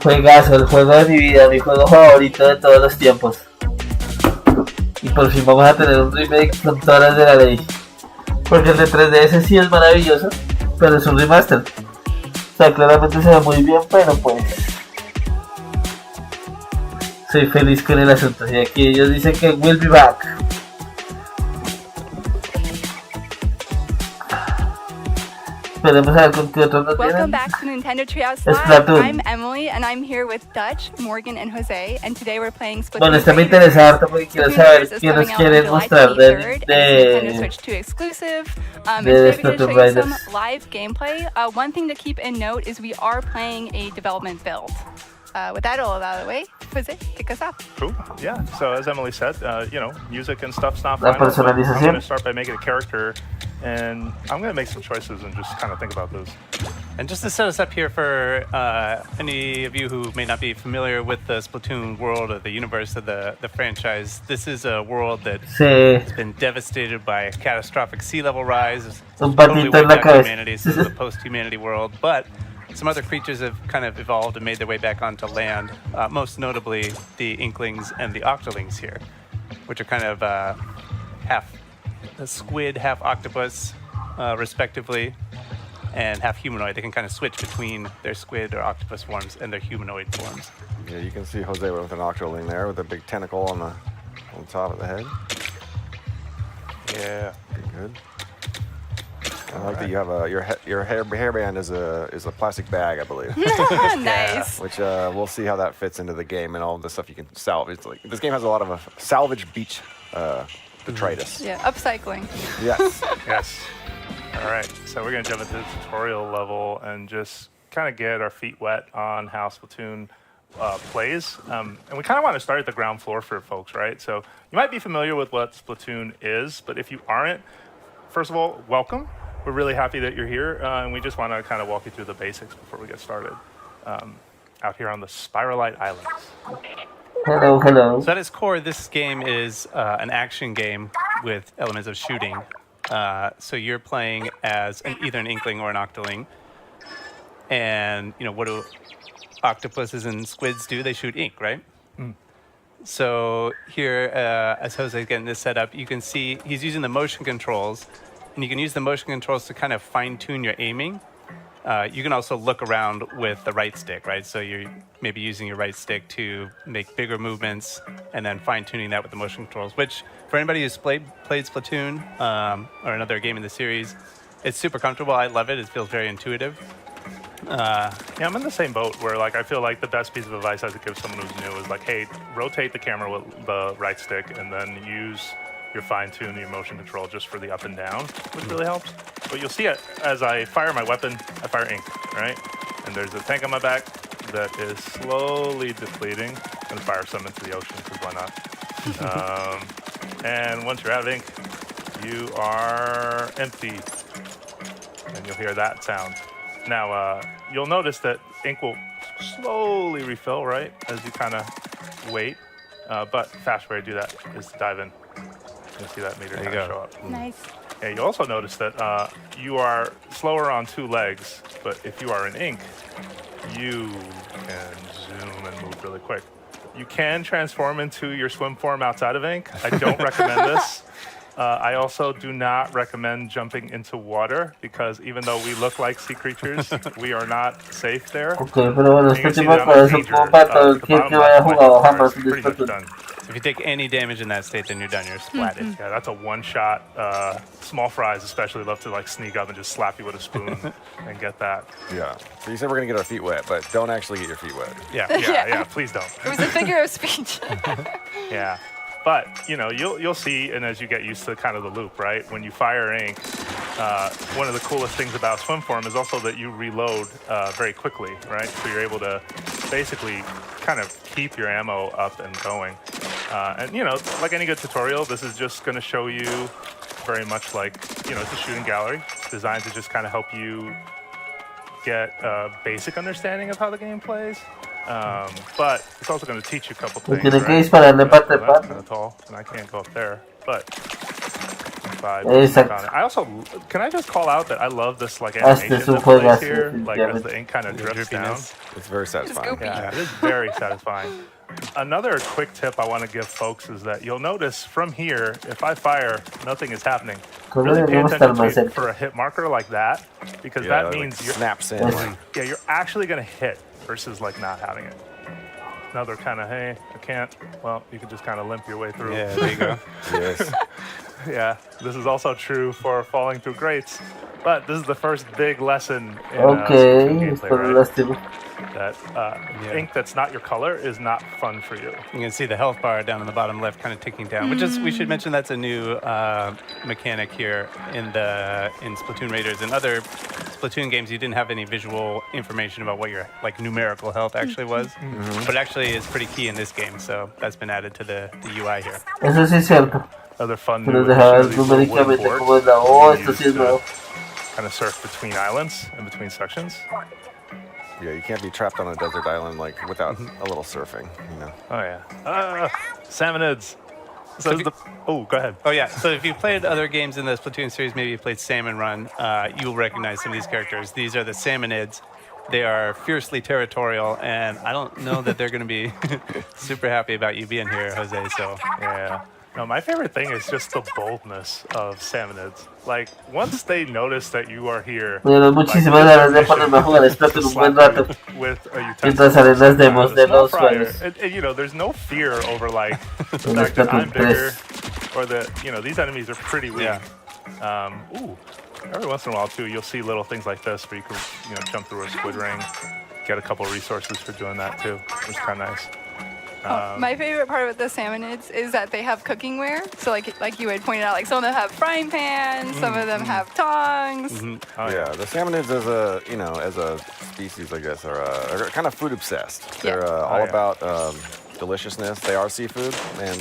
juegazo, el juego de mi vida, mi juego favorito de todos los tiempos. Y por fin vamos a tener un remake con todas las de la ley. Porque el de 3DS sí es maravilloso, pero es un remaster. O sea, claramente se ve muy bien, pero pues... soy feliz con el asunto. Y aquí ellos dicen que we'll be back. Esperemos a ver con qué otros nos Welcome vienen. back to Nintendo Treehouse Live. Splatoon. I'm Emily, and I'm here with Dutch, Morgan, and Jose, and today we're playing Splatoon. Bueno, este me Raiders. interesa harto porque quiero Splatoon saber Raiders is qué nos coming out quieren on July mostrar 23rd, and it's Nintendo Switch 2 exclusive. And de today we're going to Splatoon show you some Raiders. live gameplay. One thing to keep in note is we are playing a development build. With that all out of the way, Jose, kick us off. Cool. Yeah. So as Emily said, music and stuff's not La final. but I'm personalización. going to start by making a character, and I'm going to make some choices and just kind of think about those. And just to set us up here for any of you who may not be familiar with the Splatoon world or the universe of the franchise, this is a world that Sí. has been devastated by a catastrophic sea level rise. Un Totally patito en wiped la out cabeza. humanity. So this is a post-humanity world, but some other creatures have kind of evolved and made their way back onto land. Most notably, the Inklings and the Octolings here, which are kind of half a squid, half octopus, respectively, and half humanoid. They can kind of switch between their squid or octopus forms and their humanoid forms. Yeah, you can see Jose with an octoling there with a big tentacle on the top of the head. Yeah. Good. I like that you have your hairband is a plastic bag, I believe. Nice. Which we'll see how that fits into the game and all the stuff you can salvage. Like this game has a lot of salvage beach detritus. Yeah, upcycling. Yes. Yes. All right. So we're going to jump into the tutorial level and just kind of get our feet wet on how Splatoon plays. And we kind of want to start at the ground floor for folks, right? So you might be familiar with what Splatoon is, but if you aren't, first of all, welcome. We're really happy that you're here, and we just want to kind of walk you through the basics before we get started. Out here on the Spiralite Islands. Hello. So at its core, this game is an action game with elements of shooting. So you're playing as either an Inkling or an Octoling. And, what do octopuses and squids do? They shoot ink, right? Mm. So here, as Jose's getting this set up, you can see he's using the motion controls. And you can use the motion controls to kind of fine-tune your aiming. You can also look around with the right stick, right? So you're maybe using your right stick to make bigger movements and then fine-tuning that with the motion controls, which for anybody who's played Splatoon or another game in the series, it's super comfortable. I love it. It feels very intuitive. Yeah, I'm in the same boat where I feel like the best piece of advice I could give someone who's new is hey, rotate the camera with the right stick and then use your fine-tune your motion control just for the up and down, which really helps. But you'll see it as I fire my weapon, I fire ink, right? And there's a tank on my back that is slowly depleting. I'm gonna fire some into the ocean, because why not? And once you're out of ink, you are empty. And you'll hear that sound. Now, you'll notice that ink will slowly refill, right? As you kind of wait. But fast way to do that is to dive in. You see that meter kind of show up. Nice. Yeah, you also notice that you are slower on 2 legs, but if you are in ink, you can zoom and move really quick. You can transform into your swim form outside of ink. I don't recommend this. I also do not recommend jumping into water because even though we look like sea creatures, we are not safe there. Okay, pero bueno, este tipo de cosas como para todo el que vaya jugado jamás en Splatoon. If you take any damage in that state, then you're done. You're splatted. Yeah, that's a one-shot. Small fries especially love to sneak up and just slap you with a spoon and get that. Yeah. So you said we're gonna get our feet wet, but don't actually get your feet wet. Yeah. Please don't. It was a figure of speech. Yeah. But, you'll see, and as you get used to kind of the loop, right? When you fire ink, one of the coolest things about swim form is also that you reload very quickly, right? So you're able to basically kind of keep your ammo up and going. And, like any good tutorial, this is just going to show you very much it's a shooting gallery designed to just kind of help you get a basic understanding of how the game plays. But it's also going to teach you a couple things. Right? That's kind of tall, and I can't go up there. But I also can I just call out that I love this animation that plays here, as the ink kind of drifts down. It's very satisfying. Yeah, it is very satisfying. Another quick tip I want to give folks is that you'll notice from here, if I fire, nothing is happening. Really pay attention for a hit marker like that, because that means you're snaps in. You're actually going to hit versus not having it. Another kind of, hey, I can't. Well, you can just kind of limp your way through. Yeah, there you go. Yes. Yeah, this is also true for falling through grates. But this is the first big lesson in gameplay, right? That ink that's not your color is not fun for you. You can see the health bar down in the bottom left kind of ticking down, which is, we should mention that's a new mechanic here in Splatoon Raiders. In other Splatoon games, you didn't have any visual information about what your numerical health actually was, but actually is pretty key in this game, so that's been added to the UI here. Eso sí es cierto. Other fun Pero dejar numéricamente como es esto sí es nuevo. Kind of surf between islands and between sections. Yeah, you can't be trapped on a desert island without a little surfing, Oh yeah. Salmonids. So go ahead. Oh yeah. So if you've played other games in the Splatoon series, maybe you've played Salmon Run, you'll recognize some of these characters. These are the Salmonids. They are fiercely territorial, and I don't know that they're going to be super happy about you being here, Jose. So yeah. No, my favorite thing is just the boldness of Salmonids. Once they notice that you are here, muchísimas ganas de ponerme a jugar Splatoon un buen rato. Mientras salen las demos de los juegos. There's no fear over the fact that I'm bigger, or that these enemies are pretty weak. Yeah. Every once in a while too, you'll see little things like this where you can jump through a squid ring, get a couple resources for doing that too, which is kind of nice. My favorite part about the salmonids is that they have cooking ware. So like you had pointed out, like some of them have frying pans, some of them have tongs. Yeah, the salmonids as a species, I guess, are kind of food obsessed. They're all about deliciousness. They are seafood, and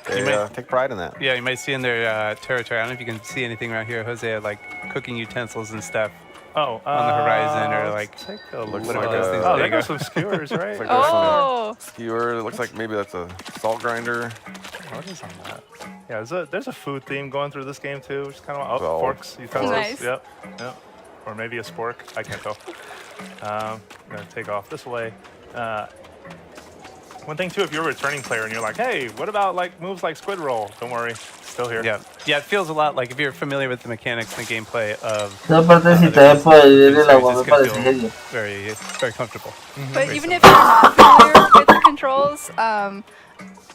they take pride in that. Yeah, you might see in their territory. I don't know if you can see anything around here, Jose, like cooking utensils and stuff. On the horizon, or like take a look. Looks like there goes some skewers, right? Like skewer. It looks like maybe that's a salt grinder. What is on that? Yeah, there's a food theme going through this game too, which is kind of forks, utensils. Nice. Yep. Or maybe a spork. I can't tell. I'm gonna take off this way. One thing too, if you're a returning player and you're like, hey, what about like moves like squid roll? Don't worry, still here. Yeah, it feels a lot like if you're familiar with the mechanics and the gameplay of. Very, very comfortable. But even if you're not familiar with the controls,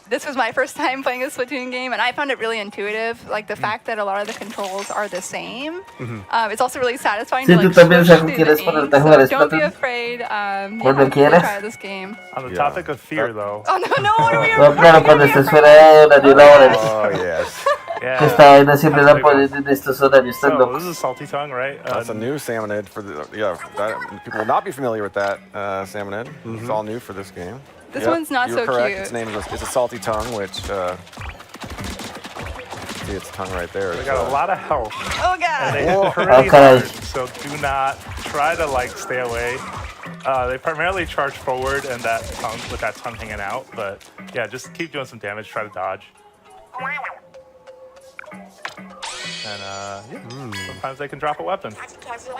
this was my first time playing a Splatoon game, and I found it really intuitive. Like the fact that a lot of the controls are the same. It's also really satisfying to like switch through the aim, so don't be afraid. Try this game. On the topic of fear, though. Oh no! What are we? No, claro, cuando estés fuera de horario laboral. Oh yes. Que esta vaina siempre la ponen en estos horarios tan This locos. is a salty tongue, right? That's a new salmonid for people will not be familiar with that salmonid. It's all new for this game. This one's not You're so correct. cute. Its name is a salty tongue, which see its tongue right there. They got a lot of health. Oh god! And they hit pretty hard, so do not try to like stay away. They primarily charge forward and that tongue with that tongue hanging out, but yeah, just keep doing some damage. Try to dodge. And sometimes they can drop a weapon.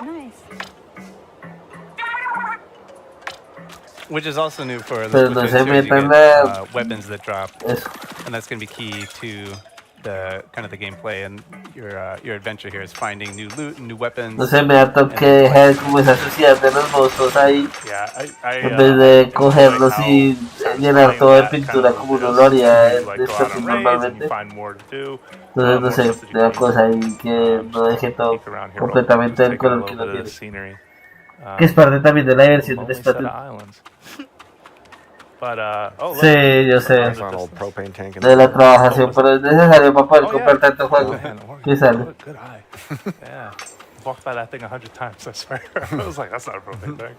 Nice. Which is also new for the Splatoon series. You get, weapons that drop, and that's going to be key to the kind of the gameplay and your adventure here is finding new loot and new weapons. No sé, me da toque dejar como esa suciedad de los monstruos ahí, en vez de cogerlos y llenar todo de pintura como uno lo haría de Splatoon normalmente. Entonces no sé, una cosa ahí que no deje todo completamente del color que uno tiene. Que es parte también de la diversión de Splatoon. Sí, yo sé. De la trabajación, pero es necesario para poder comprar tanto juego. ¿Qué sale? Yeah. Walked by that thing 100 times, I swear. I was like, that's not a propane tank.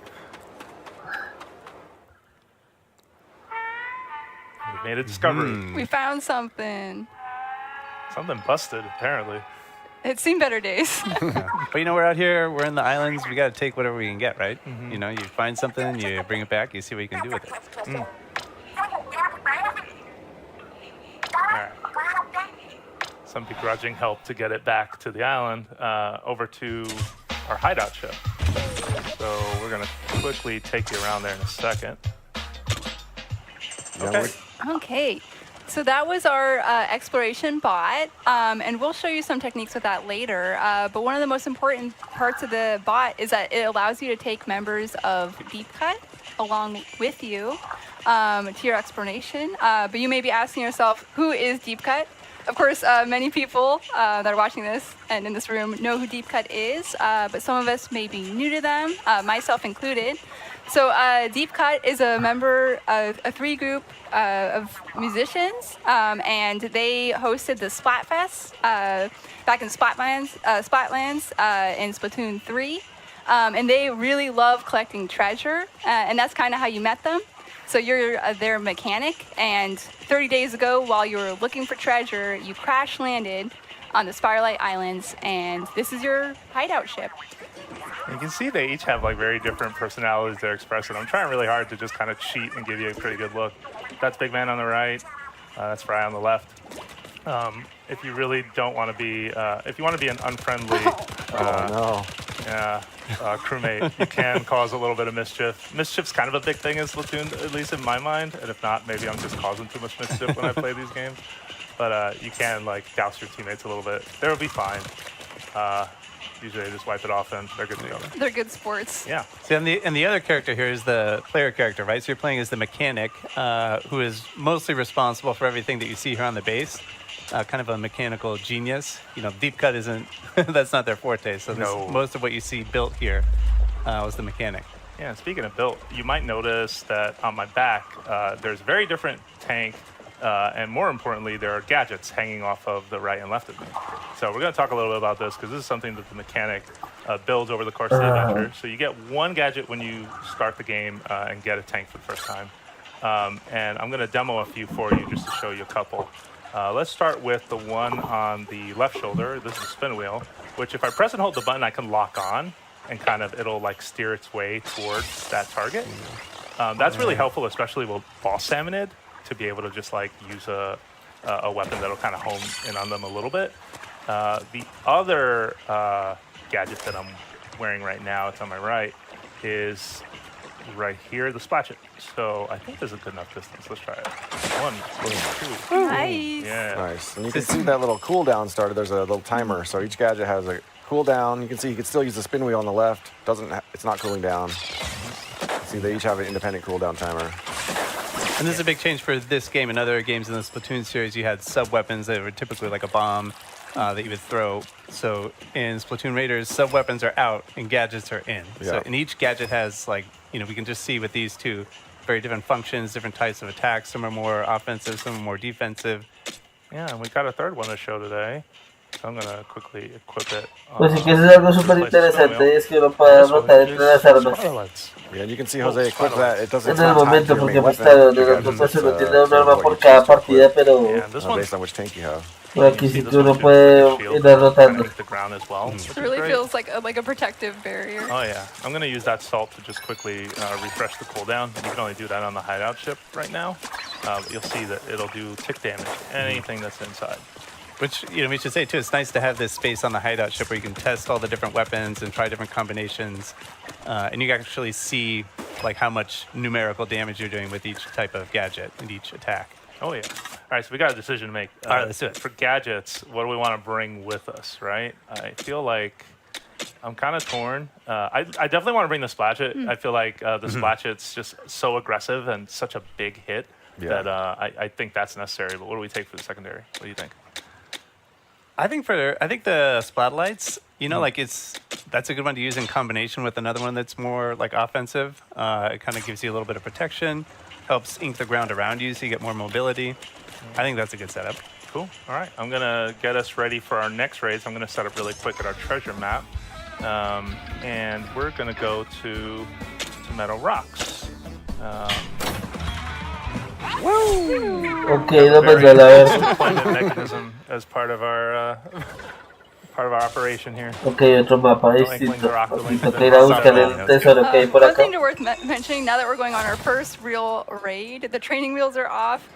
We made a discovery. We found something. Something busted, apparently. It's seen better days. But you know, we're out here, we're in the islands, we got to take whatever we can get, right? You know, you find something, you bring it back, you see what you can do with it. Alright. Some begrudging help to get it back to the island, over to our hideout ship. So we're going to quickly take you around there in a second. Okay. So that was our exploration bot, and we'll show you some techniques with that later. But one of the most important parts of the bot is that it allows you to take members of Deep Cut along with you to your exploration. But you may be asking yourself, who is Deep Cut? Of course, many people that are watching this and in this room know who Deep Cut is, but some of us may be new to them, myself included. So Deep Cut is a member of a three group of musicians, and they hosted the Splatfest back in Splatlands in Splatoon 3. And they really love collecting treasure, and that's kind of how you met them. So you're their mechanic, and 30 days ago, while you were looking for treasure, you crash landed on the Spirelight Islands, and this is your hideout ship. You can see they each have like very different personalities they're expressing. I'm trying really hard to just kind of cheat and give you a pretty good look. That's Big Man on the right. That's Fry on the left. If you really don't want to be, if you want to be an unfriendly, crewmate, you can cause a little bit of mischief. Mischief's kind of a big thing in Splatoon, at least in my mind. And if not, maybe I'm just causing too much mischief when I play these games. But you can like douse your teammates a little bit. They'll be fine. Usually they just wipe it off and they're good to go. They're good sports. Yeah. See, and the other character here is the player character, right? So you're playing as the mechanic, who is mostly responsible for everything that you see here on the base. Kind of a mechanical genius. You know, Deep Cut isn't, that's not their forte. So most of what you see built here was the mechanic. Yeah, speaking of built, you might notice that on my back, there's a very different tank, and more importantly, there are gadgets hanging off of the right and left of me. So we're going to talk a little bit about this because this is something that the mechanic builds over the course of the adventure. So you get one gadget when you start the game and get a tank for the first time. And I'm going to demo a few for you just to show you a couple. Let's start with the one on the left shoulder. This is a spin wheel, which if I press and hold the button, I can lock on. And kind of it'll like steer its way towards that target. That's really helpful, especially with boss salmonid, to be able to just like use a weapon that'll kind of home in on them a little bit. The other gadget that I'm wearing right now, it's on my right, is right here, the splash it. So I think there's a good enough distance. Let's try it. 1, 2. Nice. Yeah. Nice. And you can see that little cooldown started. There's a little timer. So each gadget has a cooldown. You can see you can still use the spin wheel on the left. It's not cooling down. See, they each have an independent cooldown timer. And this is a big change for this game. In other games in the Splatoon series, you had sub-weapons that were typically like a bomb that you would throw. So in Splatoon Raiders, sub-weapons are out and gadgets are in. Yeah. So and each gadget has like, we can just see with these two, very different functions, different types of attacks. Some are more offensive, some are more defensive. Yeah, and we got a third one to show today. So I'm going to quickly equip it. Pues sí que eso es algo súper interesante, es que uno pueda rotar entre las armas. Yeah, and you can see Jose equip that. It doesn't. En el momento, porque pues claro, de las rotas uno tiene un arma por cada partida, pero based on which tank you have. por aquí sí que uno puede ir rotando. It really feels like a protective barrier. Oh yeah, I'm going to use that salt to just quickly refresh the cooldown. You can only do that on the hideout ship right now. You'll see that it'll do tick damage, anything that's inside. Which, we should say, too, it's nice to have this space on the hideout ship where you can test all the different weapons and try different combinations. And you can actually see, like, how much numerical damage you're doing with each type of gadget and each attack. Oh, yeah. All right, so we got a decision to make. All right, let's do it. For gadgets, what do we want to bring with us, right? I feel like I'm kind of torn. I definitely want to bring the Splatchet. I feel like the Splatchet's just so aggressive and such a big hit that I think that's necessary. But what do we take for the secondary? What do you think? I think the Splatlights, that's a good one to use in combination with another one that's more like offensive. It kind of gives you a little bit of protection, helps ink the ground around you so you get more mobility. I think that's a good setup. Cool. All right. I'm going to get us ready for our next raids. I'm going to set up really quick at our treasure map. And we're going to go to Meadow Rocks. Okay, no pues a ver. Deployment mechanism as part of our operation here. Okay, otro mapa distinto. Toca ir a buscar el tesoro que hay por acá. One thing worth mentioning, now that we're going on our first real raid, the training wheels are off.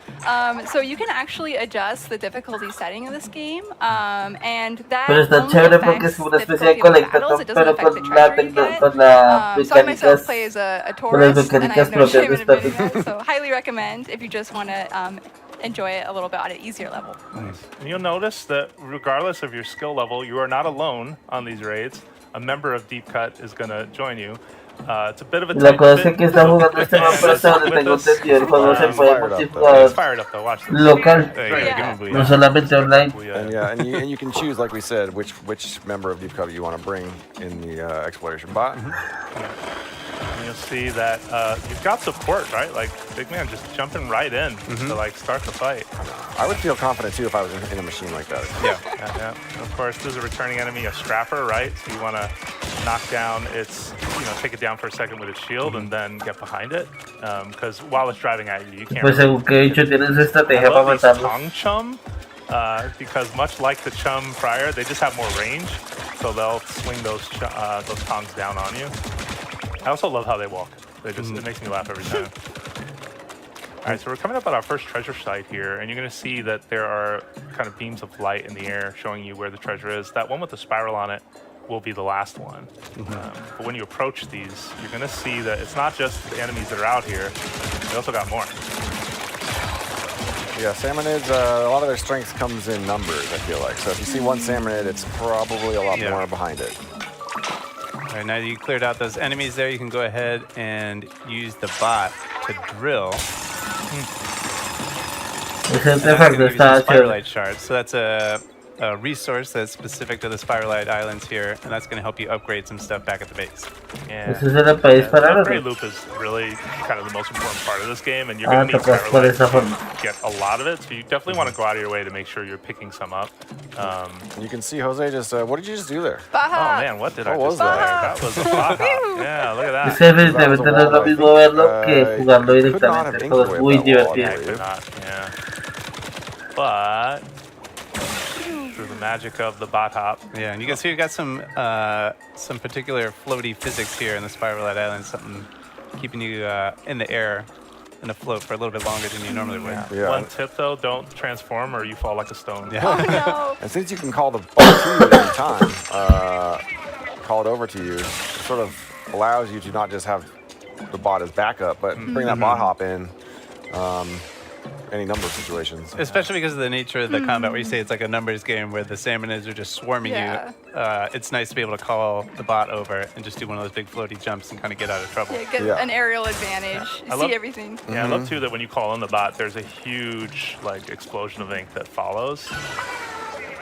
So you can actually adjust the difficulty setting of this game. And that pero está chévere porque es una especie de colectación, pero con la so I myself play as a tourist, and I have no shame in admitting that. So highly recommend if you just want to enjoy it a little bit at an easier level. Nice. And you'll notice that regardless of your skill level, you are not alone on these raids. A member of Deep Cut is going to join you. It's a bit of a la cosa es que está jugando este mapa hasta donde tengo entendido. El juego se puede multijugador local, no solamente online. And you can choose, like we said, which member of Deep Cut you want to bring in the exploration bot. And you'll see that you've got support, right? Like, Big Man just jumping right in to, like, start the fight. I would feel confident, too, if I was in a machine like that. Yeah. Of course, there's a returning enemy, a Strapper, right? So you want to knock down its, take it down for a second with its shield and then get behind it. Because while it's driving at you, you can't... Pues según que he dicho, tienes estrategia para matarlos. Tongue Chum, because much like the Chum prior, they just have more range. So they'll swing those tongs down on you. I also love how they walk. They just it makes me laugh every time. All right, so we're coming up on our first treasure site here, and you're going to see that there are kind of beams of light in the air showing you where the treasure is. That one with the spiral on it will be the last one. But when you approach these, you're going to see that it's not just the enemies that are out here. They also got more. Yeah, salmonids, a lot of their strength comes in numbers, I feel like. So if you see one salmonid, it's probably a lot more behind it. All right, now that you cleared out those enemies there, you can go ahead and use the bot to drill. Ese artefacto está chévere. Shard. So that's a a resource that's specific to the Spiralite Islands here, and that's going to help you upgrade some stuff back at the base. Yeah. Ese es el país The para upgrade loop is really kind of the most important part of this game, and you're going to need Spiralite to get a lot of it, so you definitely want to go out of your way to make sure you're picking some up. You can see Jose just, what did you just do there? Oh man, what did I just do there? That was a bot hop. Yeah, look at that. Sinceramente no es lo mismo verlo que jugarlo directamente. Todo es muy divertido. Yeah. But through the magic of the bot hop. Yeah, and you can see we've got some particular floaty physics here in the Spiralite Islands, something keeping you in the air and afloat for a little bit longer than you normally would. Yeah. One tip though, don't transform or you fall like a stone. Yeah. Oh no. And since you can call the bot to you at any time, call it over to you, it sort of allows you to not just have the bot as backup, but bring that bot hop in any number of situations. Especially because of the nature of the combat, where you say it's like a numbers game where the salmonids are just swarming you. It's nice to be able to call the bot over and just do one of those big floaty jumps and kind of get out of trouble. Yeah, get an aerial advantage. Yeah. See everything. Yeah, I love too that when you call in the bot, there's a huge like explosion of ink that follows.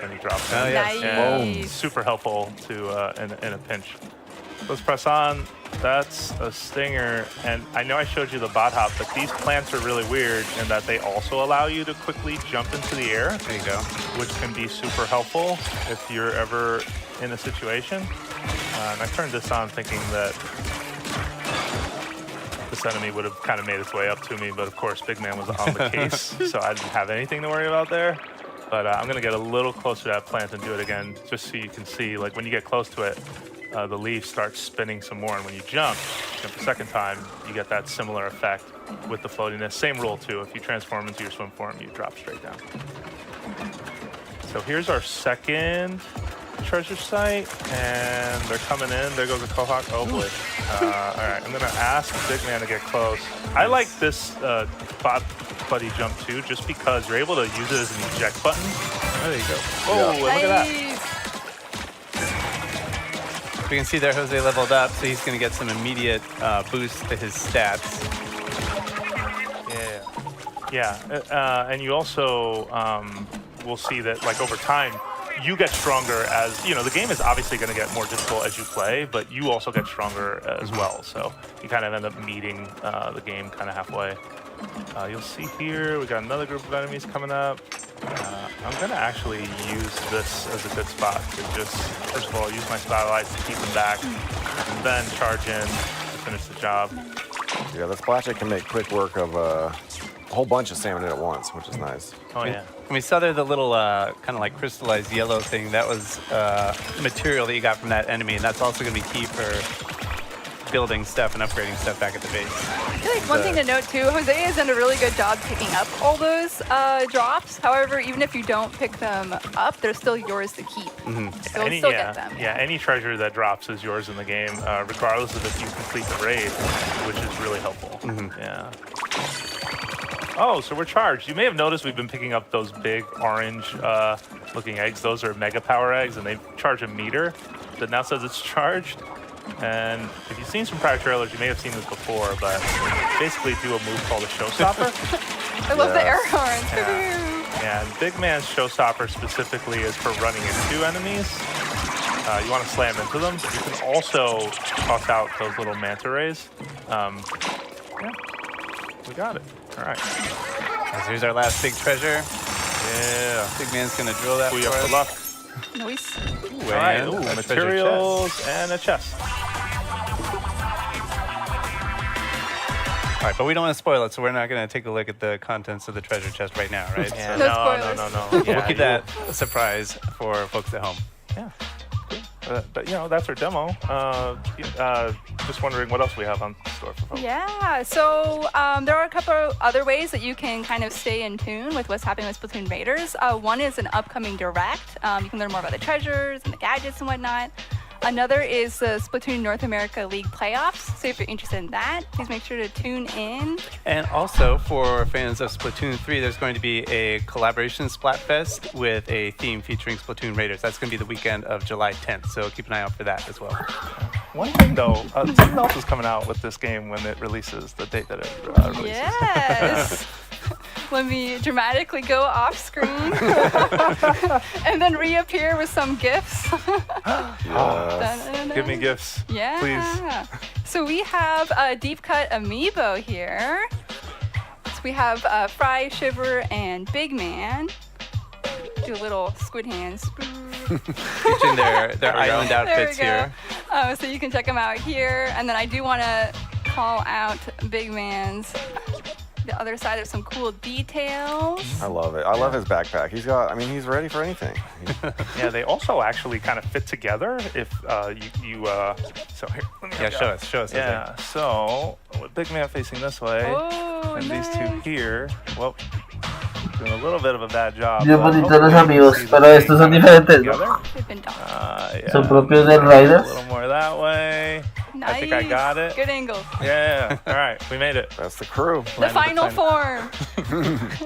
And he drops it. Oh, yes. And super helpful to in a pinch. Let's press on. That's a stinger. And I know I showed you the bot hop, but these plants are really weird in that they also allow you to quickly jump into the air. There you go. Which can be super helpful if you're ever in a situation. And I turned this on thinking that this enemy would have kind of made its way up to me, but of course Big Man was on the case, so I didn't have anything to worry about there. But I'm gonna get a little closer to that plant and do it again, just so you can see, like when you get close to it, the leaf starts spinning some more, and when you jump the second time, you get that similar effect with the floatiness. Same rule too, if you transform into your swim form, you drop straight down. So here's our second treasure site, and they're coming in. There goes a Quahog. Oh boy. All right, I'm gonna ask Big Man to get close. I like this bot buddy jump too, just because you're able to use it as an eject button. There you go. Oh, and look at that. We can see there Jose leveled up, so he's going to get some immediate boost to his stats. Yeah, and you also will see that like over time, you get stronger as, you know, the game is obviously going to get more difficult as you play, but you also get stronger as well. So you kind of end up meeting the game kind of halfway. You'll see here, we got another group of enemies coming up. I'm going to actually use this as a good spot to just, first of all, use my Spotlights to keep them back, and then charge in to finish the job. Yeah, the splash can make quick work of a whole bunch of salmon at once, which is nice. Oh, yeah. And we saw there the little kind of like crystallized yellow thing. That was material that you got from that enemy, and that's also going to be key for building stuff and upgrading stuff back at the base. I feel like one thing to note too, Jose has done a really good job picking up all those drops. However, even if you don't pick them up, they're still yours to keep. So you'll still get them. Yeah, any treasure that drops is yours in the game, regardless of if you complete the raid, which is really helpful. Yeah. Oh, so we're charged. You may have noticed we've been picking up those big orange looking eggs. Those are mega power eggs, and they charge a meter that now says it's charged. And if you've seen some prior trailers, you may have seen this before, but basically do a move called a showstopper. I love the air horns. Yeah, and Big Man's showstopper specifically is for running into enemies. You want to slam into them, but you can also toss out those little manta rays. Yeah, we got it. All right. So here's our last big treasure. Yeah. Big Man's going to drill that for us. Good luck. Nice. Ooh, and materials and a chest. All right, but we don't want to spoil it, so we're not going to take a look at the contents of the treasure chest right now, right? Yeah, no. Yeah, we'll keep that a surprise for folks at home. Yeah. But, you know, that's our demo. Just wondering what else we have on store for folks. Yeah, so there are a couple of other ways that you can kind of stay in tune with what's happening with Splatoon Raiders. One is an upcoming Direct. You can learn more about the treasures and the gadgets and whatnot. Another is the Splatoon North America League playoffs. So if you're interested in that, please make sure to tune in. And also for fans of Splatoon 3, there's going to be a collaboration Splatfest with a theme featuring Splatoon Raiders. That's going to be the weekend of July 10th. So keep an eye out for that as well. One thing though, something else is coming out with this game when it releases, the date that it releases. Yes. let me dramatically go off screen and then reappear with some gifts. Give me gifts, please. So we have a deep cut amiibo here. So we have Fry, Shiver, and Big Man. Do a little squid hands. Featuring their island outfits here. So you can check them out here. And then I do want to call out Big Man's the other side of some cool details. I love it. I love his backpack. He's ready for anything. Yeah, they also actually kind of fit together if so here, let me show us. Yeah, so with Big Man facing this way, and these two here, well, doing a little bit of a bad job. Bien bonitos los amigos, pero estos son diferentes, ¿no? Son propios del Riders. A little more that way. Nice. I think I got it. Good angle. Yeah. All right, we made it. That's the crew. The final form.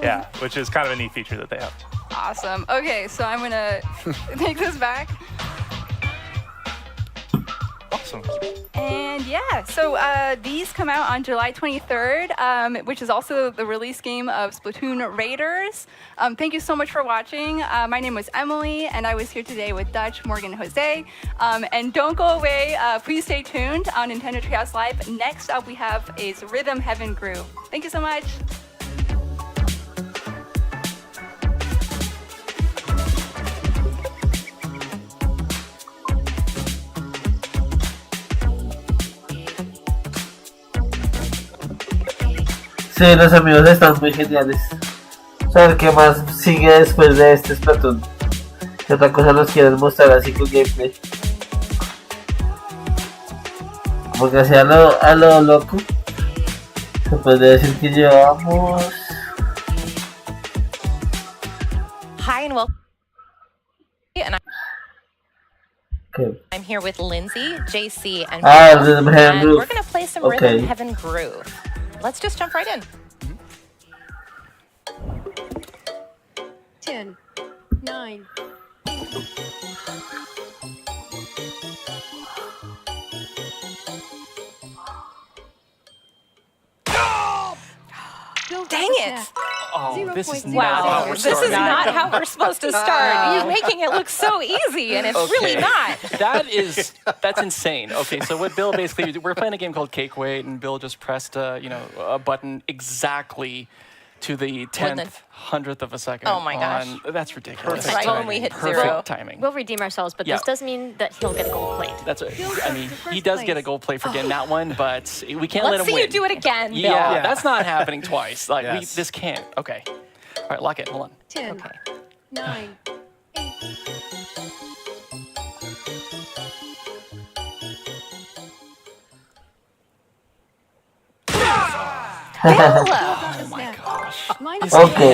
Yeah, which is kind of a neat feature that they have. Awesome. Okay, so I'm gonna take this back. Awesome. And yeah, so these come out on July 23rd, which is also the release game of Splatoon Raiders. Thank you so much for watching. My name was Emily, and I was here today with Dutch, Morgan, Jose. And don't go away. Please stay tuned on Nintendo Treehouse Live. Next up, we have is Rhythm Heaven Groove. Thank you so much. Sí, los amigos están muy geniales. Saber qué más sigue después de este Splatoon. ¿Qué otra cosa nos quieren mostrar así con gameplay? Porque así a lo loco se puede decir que llevamos... Hi and welcome. And Okay. I'm here with Lindsay, JC, and Rhythm Heaven and Groove. we're gonna play some Okay. Rhythm Heaven Groove. Let's just jump right in. 10, 9. Dang it! Oh, this is not how we're This is not how we're supposed to start. You're making it look so easy, and it's really not. That's insane. Okay, so what Bill basically, we're playing a game called Cake Weight, and Bill just pressed a button exactly to the 10th, 100th of a second. Oh my gosh. That's ridiculous. It's right when we hit Perfect zero. timing. We'll redeem ourselves, but this does mean that he'll get a gold plate. That's he does get a gold plate for getting that one, but we can't let him win. Let's see you do it again, Bill. Yeah, that's not happening twice. This can't. Okay. All right, lock it. Hold on. 10, okay. 9, 8. Oh my gosh. Okay.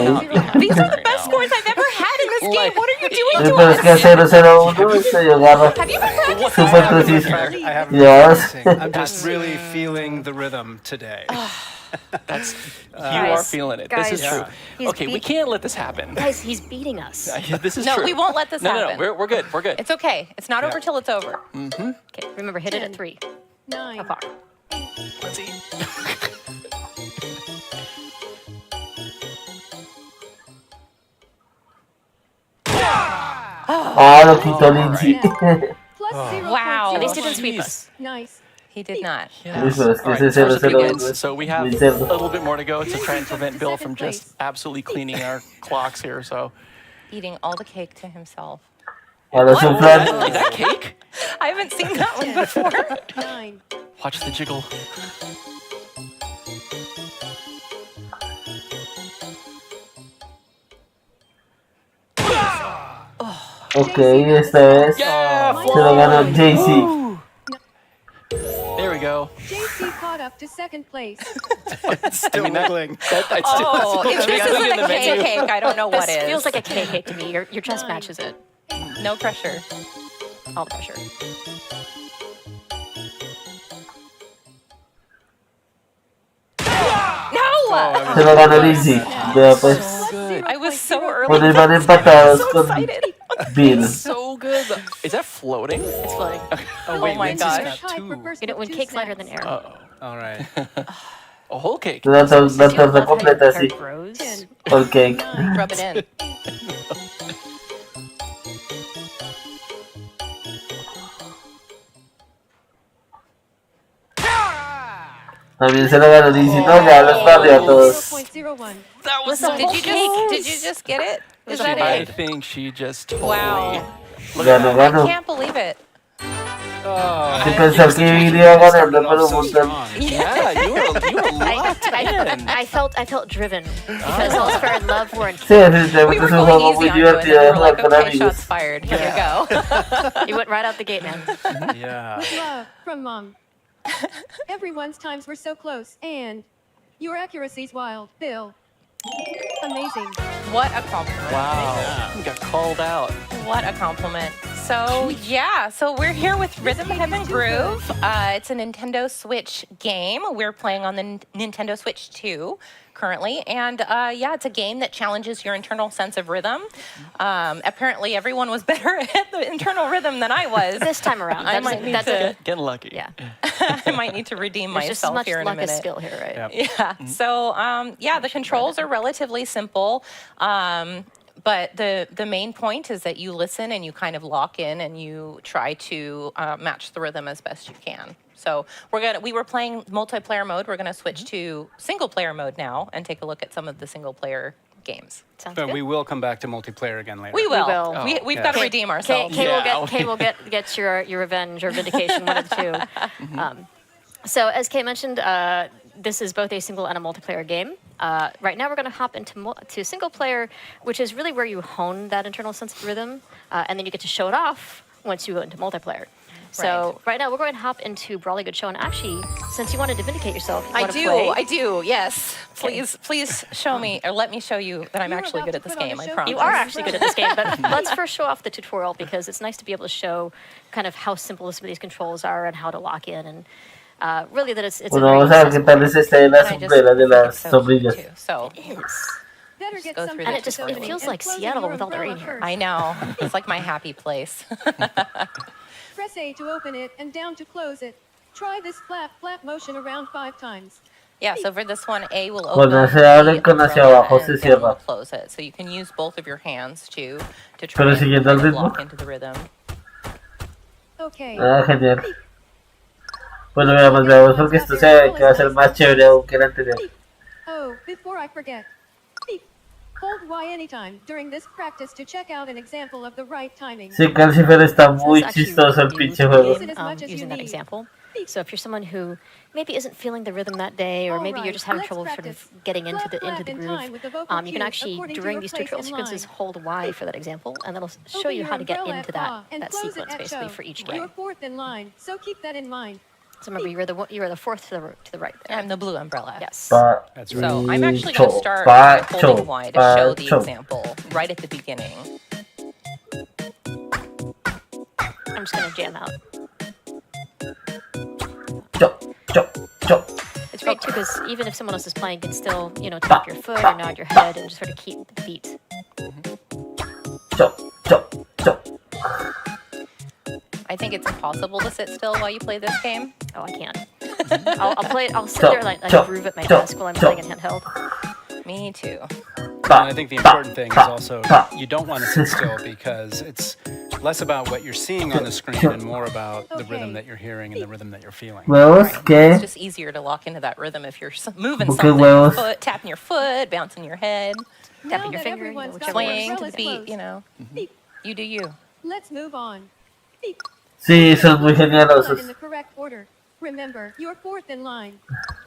These are the best scores I've ever had in this game. What are you doing to Pero es que us? 0-0-1 se dio garra. Have you been practicing? Super preciso. I haven't Yes. been practicing. I'm just really feeling the rhythm today. That's you are feeling it. This is true. Okay, we can't let this happen. Guys, he's beating us. This is No, true. we won't let this happen. No, we're good. We're good. It's okay. It's not over till it's over. Mm-hmm. Okay, remember, hit it at 3. 9. How far? Let's see. Ah, lo quitó Lindsay. Wow. At least he didn't sweep us. Nice. He did not. Eso es que All right, ese so 0-0-1 So we have muy a cerdo. little bit more to go to try and prevent Bill from just absolutely cleaning our clocks here. So Eating all the cake to himself. Ahora es un plan. is that cake? I haven't seen that one before. 9. Watch the jiggle. Ok, esta vez se lo ganó JC. There we go. JC caught up to second place. Still wiggling. Oh, if this isn't a cake, I don't know what This is. feels like a cake to me. Your chest matches it. No pressure. All the pressure. No! Se lo ganó Lindsay. Vea pues. I was so early. Bueno, y van empatados con Bill. So good. Is that floating? It's floating. Oh wait, my Lindsay's gosh. got 2. You know, when cake's lighter than air. Uh-oh. All right. A whole cake. La torta completa, sí. Whole cake. Rub it in. También se lo ganó, y si no, ya los barrió a todos. That was did you just get it? Is that I it? think she just totally... Wow. Ganó. I can't believe it. Sin pensar que iría ganando por un montón. Yeah, you were locked in. I felt driven because those fair and love were in. Sí, definitivamente es un juego muy divertido de jugar con amigos. Shots fired. Here you go. You went right out the gate, man. Yeah. Love from Mom. Everyone's times were so close, and your accuracy's wild, Bill. Amazing. What a compliment. Wow. You got called out. What a compliment. So yeah, so we're here with Rhythm Heaven Groove. It's a Nintendo Switch game. We're playing on the Nintendo Switch 2 currently, and yeah, it's a game that challenges your internal sense of rhythm. Apparently, everyone was better at the internal rhythm than I was This time around. I might need to Getting lucky. Yeah. I might need to redeem There's just as myself much here in a luck minute. as skill here, right? Yep. Yeah. So yeah, the controls are relatively simple. But the main point is that you listen and you kind of lock in and you try to match the rhythm as best you can. So we were playing multiplayer mode. We're gonna switch to single player mode now and take a look at some of the single player games. But we will come back to multiplayer again later. We will. Oh. We've got to redeem ourselves. Kay will get your revenge or vindication, one of the two. So as Kay mentioned, this is both a single and a multiplayer game. Right now we're going to hop into single player, which is really where you hone that internal sense of rhythm, and then you get to show it off once you go into multiplayer. So right now we're going to hop into Brawly Good Show, and actually, since you wanted to vindicate yourself, you want to play. I do. Yes. Please show me, or let me show you that I'm actually good at this game. I promise. You are actually good at this game, but let's first show off the tutorial because it's nice to be able to show kind of how simple some of these controls are and how to lock in, and really that it's. Bueno, vamos a ver qué tal es esta de las sombreras de las sombrillas. So. Better get go some through And the it feels like Seattle with all the rain here. I know. It's like my happy place. Press A to open it and down to close it. Try this flap motion around 5 times. Yeah, so for this one, A will open Cuando se abre con hacia abajo se and cierra. will close it. So you can use both of your hands to try Pero and siguiendo el ritmo. lock into the rhythm. Okay. Ah, genial. Bueno, veamos porque esto se ve que va a ser más chévere aún que el anterior. Oh, before I forget. Beep. Hold Y anytime during this practice to check out an example of the right timing. Sí, Calcifer está muy chistoso el pinche juego. Using that example. So if you're someone who maybe isn't feeling the rhythm that day, or maybe you're just having trouble sort of getting into the groove, you can actually, during these tutorial sequences, hold Y for that example, and that'll show you how to get into that sequence basically for each game. You're fourth in line, so keep that in mind. So remember, you are the fourth to the right there. I'm the blue umbrella. Yes. That's right. So I'm actually going to start by holding Y to show the example right at the beginning. I'm just going to jam out. It's great too because even if someone else is playing, you can still, tap your foot or nod your head and just sort of keep the beat. I think it's impossible to sit still while you play this game. Oh, I can't. I'll sit there like groove at my desk while I'm playing in handheld. Me too. And I think the important thing is also you don't want to sit still because it's less about what you're seeing on the screen and more about the rhythm that you're hearing and the rhythm that you're feeling. It's just easier to lock into that rhythm if you're moving something, your foot, tapping your foot, bouncing your head, tapping your finger, swaying to the beat, You do you. Let's move on. Sí, son muy genialosos. In the correct order. Remember, you're fourth in line.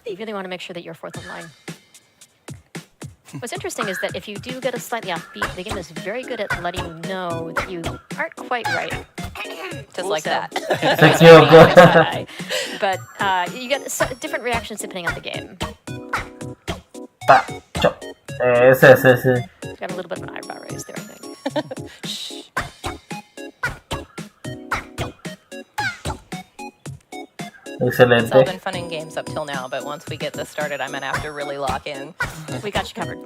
You really want to make sure that you're fourth in line. What's interesting is that if you do get a slightly off beat, the game is very good at letting you know that you aren't quite right. Just like that. But you get different reactions depending on the game. Ese. Got a little bit of an eyebrow raise there, I think. Shh. Excelente. It's all been fun in games up till now, but once we get this started, I'm going to have to really lock in. We got you covered.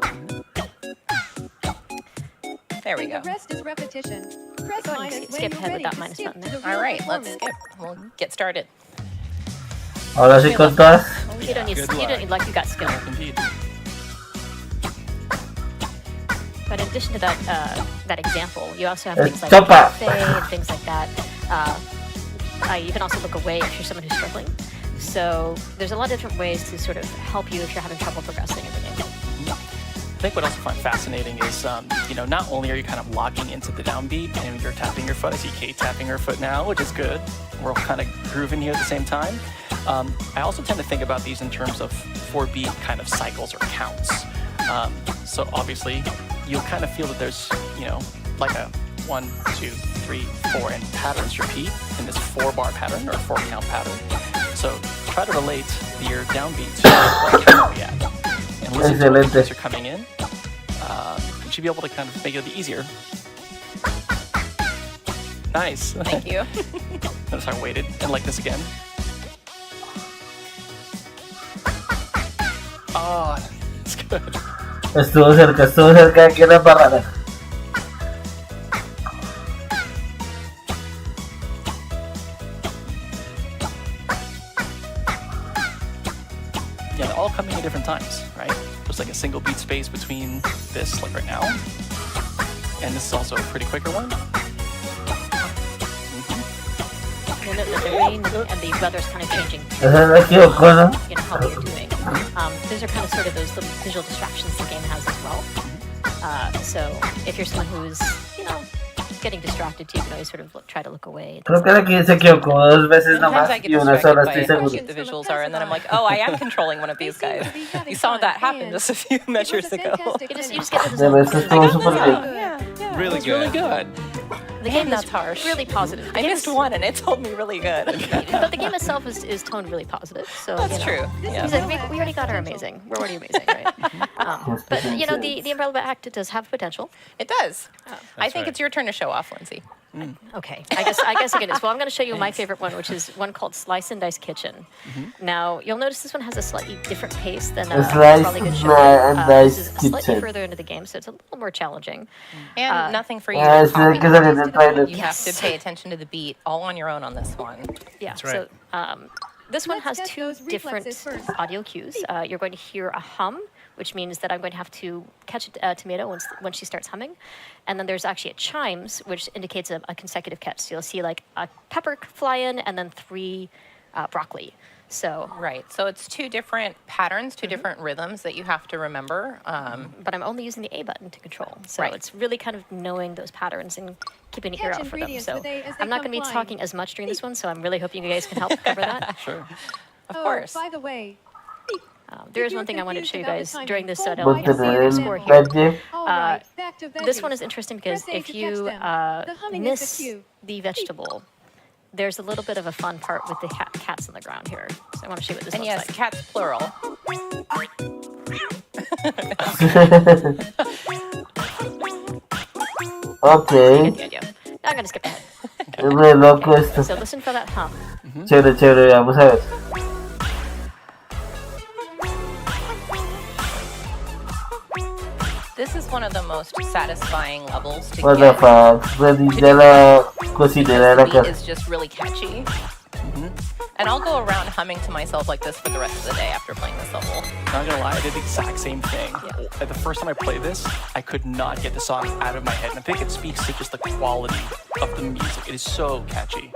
There we go. The rest is repetition. Press Go ahead and skip ahead with that minus button there. All right, let's skip. We'll get started. Ahora sí con todas. You don't need luck. You got skill. Indeed. But in addition to that example, you also have things like buffet and things like that. You can also look away if you're someone who's struggling. So there's a lot of different ways to sort of help you if you're having trouble progressing in the game. I think what I also find fascinating is, not only are you kind of locking into the downbeat and you're tapping your foot. I see Kate tapping her foot now, which is good. We're all kind of grooving here at the same time. I also tend to think about these in terms of 4-beat kind of cycles or counts. So obviously, you'll kind of feel that there's, like a 1, 2, 3, 4, and patterns repeat in this 4-bar pattern or 4-count pattern. So try to relate your downbeat to what count are we at. And listen to what beats are coming in. You should be able to kind of make it easier. Nice. Thank you. Notice how I waited and like this again. Oh, it's good. Estuvo cerca aquí en la parada. Yeah, they're all coming at different times, right? There's like a single beat space between this, like right now. And this is also a pretty quicker one. And the rain and the weather's kind of changing. Esa me equivoco, ¿no? How you're doing. Those are kind of sort of those little visual distractions the game has as well. So if you're someone who's, getting distracted, you can always sort of try to look away. Creo que aquí se equivoco 2 veces Sometimes nomás I get y una distracted sola, by estoy how seguro. cute the visuals are, and then I'm like, oh, I am controlling one of these guys. You saw that happen just a few measures ago. You just get to the De veces estuvo súper bien. Yeah, Really it's good. really good. The game That's is harsh. really positive. I missed one, and it told me really good. But the game itself is toned really positive. So That's true. Yeah. He's like, we already got our amazing. We're already amazing, right? But the Umbrella Act does have potential. It does. I think it's your turn to show off, Lindsay. Okay, I guess it is. Well, I'm going to show you my favorite one, which is one called Slice and Dice Kitchen. Now, you'll notice this one has a slightly different pace than Slice Probably Good Show. and Dice This is slightly Kitchen. further into the game, so it's a little more challenging. And nothing for you Ah, to ese es el copy. que sale en el trailer. You have to pay attention to the beat all on your own on this one. Yeah, That's right. so this one has Let's get 2 those different reflexes first. audio cues. You're going to hear a hum, which means that I'm going to have to catch a tomato when she starts humming. And then there's actually a chimes, which indicates a consecutive catch. So you'll see like a pepper fly in and then 3 broccoli. So Right. So it's 2 different patterns, 2 different rhythms that you have to remember. But I'm only using the A button to control. So Right. it's really kind of knowing those patterns and keeping an ear Catch out for them. ingredients So as they I'm not going to be come talking as much during this one, so I'm really hoping you guys can help cover that. Sure. Of course. By the way, There is one thing I wanted to show you guys during this But score the here. veggie, back to This veggies. one is interesting because Press A if to you catch them. The humming is the miss cue. the vegetable, there's a little bit of a fun part with the cats on the ground here. So I want to show you what this And looks yes, like. cats plural. okay. Get the idea. Now I'm going to skip ahead. Es re loco esto. So listen for that hum. Chévere, chévere, vamos a ver. This is one of the most satisfying levels to What the get. fuck, ready de la cocinera de la The beat casa. is just really catchy. And I'll go around humming to myself like this for the rest of the day after playing this level. Not gonna lie, I did the exact same thing. Like the first time I played this, I could not get the song out of my head. And I think it speaks to just the quality of the music. It is so catchy.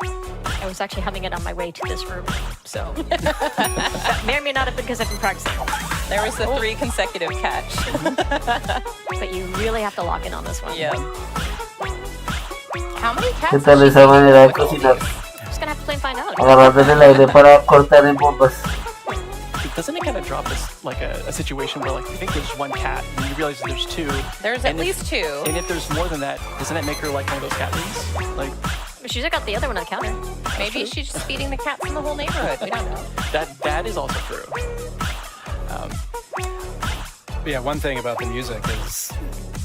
I was actually humming it on my way to this room. So that may or may not have been because I've been practicing. There was the 3 consecutive catch. But you really have to lock in on this one. Yeah. How many cats ¿Qué tal does she esa think manera de with all cocinar? I'm just gonna have to play and find out. Agarrando el aire para cortar en bombas. Doesn't it kind of drop this like a situation where like you think there's 1 cat and you realize there's 2? There's at least 2. And if there's more than that, doesn't it make her like one of those cat ladies? Like She's got the other one on the counter. Maybe she's just feeding the cats in the whole neighborhood. We don't know. that is also true. But yeah, one thing about the music is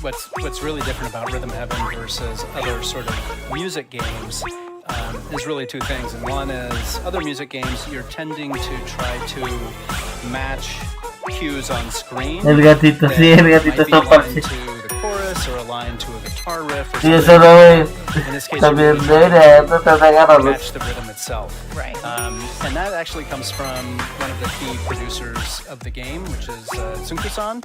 what's really different about Rhythm Heaven versus other sort of music games is really 2 things. And one is other music games, you're tending to try to match cues on screen. El gatito, sí, el gatito está might be aligned parche. to the chorus chorus or a line to a guitar riff or Sí, something. eso lo es. In this case, También you debería tratar de agarrarlos. match the rhythm itself. Right. And that actually comes from one of the key producers of the game, which is Tsunku-san,